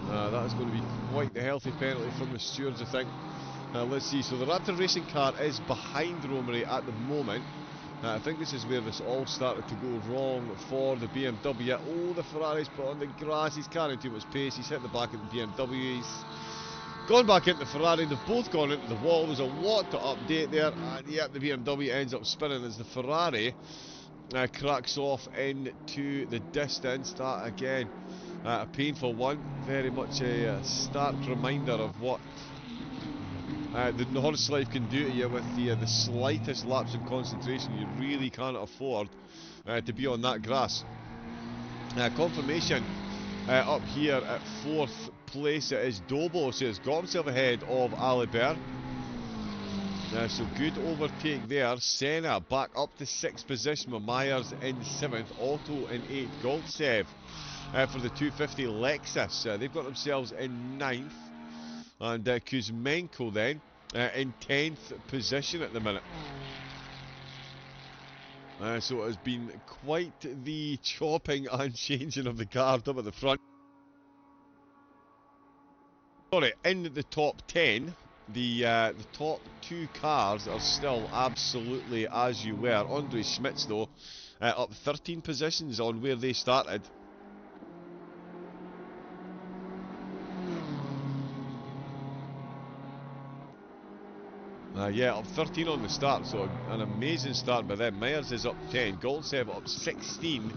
That is going to be quite the healthy penalty from the stewards, I think. Let's see. So the Raptor racing car is behind Romery at the moment. I think this is where this all started to go wrong for the BMW. Oh, the Ferrari's put on the grass. He's carrying too much pace. He's hit the back of the BMW. He's gone back into the Ferrari. They've both gone into the wall. There's a lot to update there. And yep, the BMW ends up spinning as the Ferrari cracks off into the distance. That again, a painful one. Very much a stark reminder of what the Nordschleife can do to you with the slightest lapse in concentration. You really can't afford to be on that grass. Confirmation up here at 4th place. It is Dobos, who has got himself ahead of Alibert. So good overtake there. Senna back up to 6th position with Myers in 7th. Otto in 8th. Goltsev for the 250 Lexus. They've got themselves in 9th. And Kuzmenko then in 10th position at the minute. So it has been quite the chopping and changing of the guard up at the front. Sorry, in the top 10, the top 2 cars are still absolutely as you were. Andre Schmitz though, up 13 positions on where they started. Yeah, up 13 on the start, so an amazing start by them. Myers is up 10, Goltsev up 16,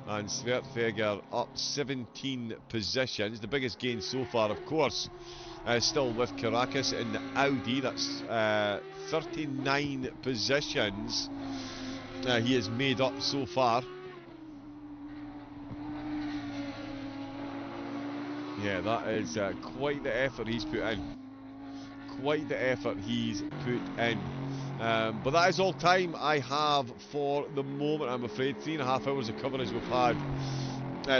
and Svertfeger up 17 positions. The biggest gain so far, of course, still with Caracas in the Audi. That's 39 positions he has made up so far. Yeah, that is quite the effort he's put in. Quite the effort he's put in. But that is all time I have for the moment, I'm afraid. 3.5 hours of coverage we've had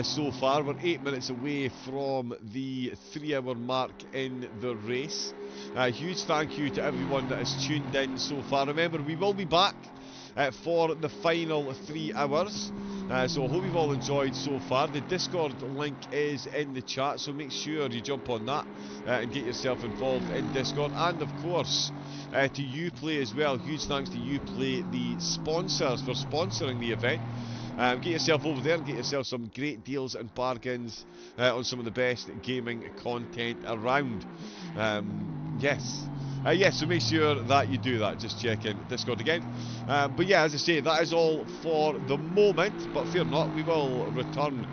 so far. We're 8 minutes away from the 3-hour mark in the race. Huge thank you to everyone that has tuned in so far. Remember, we will be back for the final 3 hours. So I hope you've all enjoyed so far. The Discord link is in the chat, so make sure you jump on that and get yourself involved in Discord. And of course, to Uplay as well. Huge thanks to Uplay, the sponsors, for sponsoring the event. Get yourself over there and get yourself some great deals and bargains on some of the best gaming content around. Yes, so make sure that you do that. Just check in Discord again. But yeah, as I say, that is all for the moment. But fear not, we will return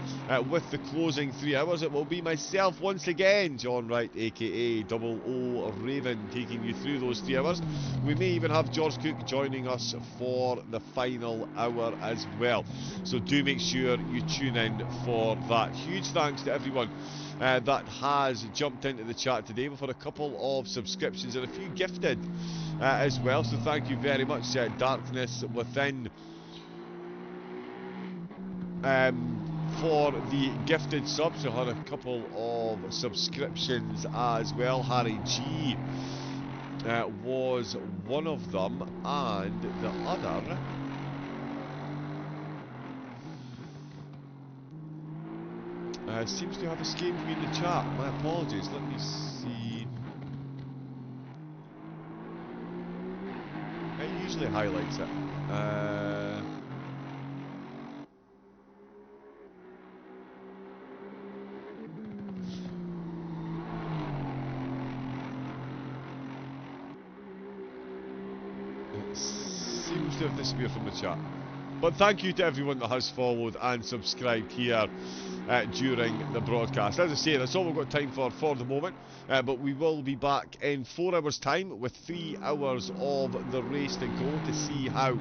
with the closing 3 hours. It will be myself once again, John Wright, aka Double O Raven, taking you through those 3 hours. We may even have George Cook joining us for the final hour as well. So do make sure you tune in for that. Huge thanks to everyone that has jumped into the chat today. We've had a couple of subscriptions and a few gifted as well, so thank you very much. Darkness Within for the gifted subs. We had a couple of subscriptions as well. Harry G was one of them, and the other seems to have escaped me in the chat. My apologies. Let me see. It usually highlights it. It seems to have disappeared from the chat. But thank you to everyone that has followed and subscribed here during the broadcast. As I say, that's all we've got time for the moment. But we will be back in 4 hours' time with 3 hours of the race to go to see how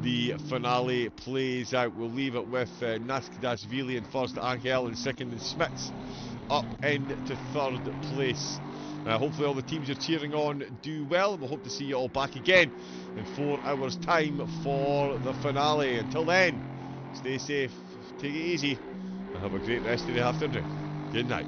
the finale plays out. We'll leave it with Naskdashvili in first, Angel in second, and Smits up into third place. Hopefully all the teams you're cheering on do well, and we'll hope to see you all back again in 4 hours' time for the finale. Until then, stay safe, take it easy, and have a great rest of the afternoon. Good night.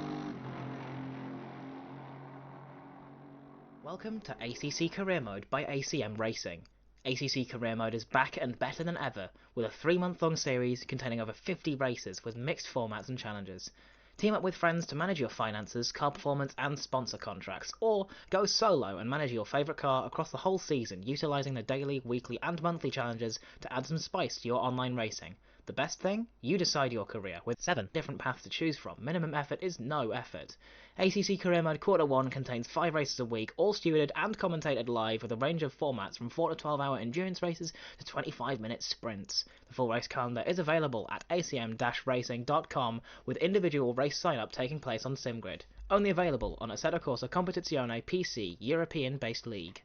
Welcome to ACC Career Mode by ACM Racing. ACC Career Mode is back and better than ever, with a 3-month-long series containing over 50 races with mixed formats and challenges. Team up with friends to manage your finances, car performance and sponsor contracts, or go solo and manage your favourite car across the whole season, utilising the daily, weekly and monthly challenges to add some spice to your online racing. The best thing? You decide your career, with 7 different paths to choose from. Minimum effort is no effort. ACC Career Mode Quarter 1 contains 5 races a week, all stewarded and commentated live with a range of formats from 4 to 12 hour endurance races to 25-minute sprints. The full race calendar is available at acm-racing.com, with individual race sign-up taking place on SimGrid. Only available on Assetto Corsa Competizione PC European-based league.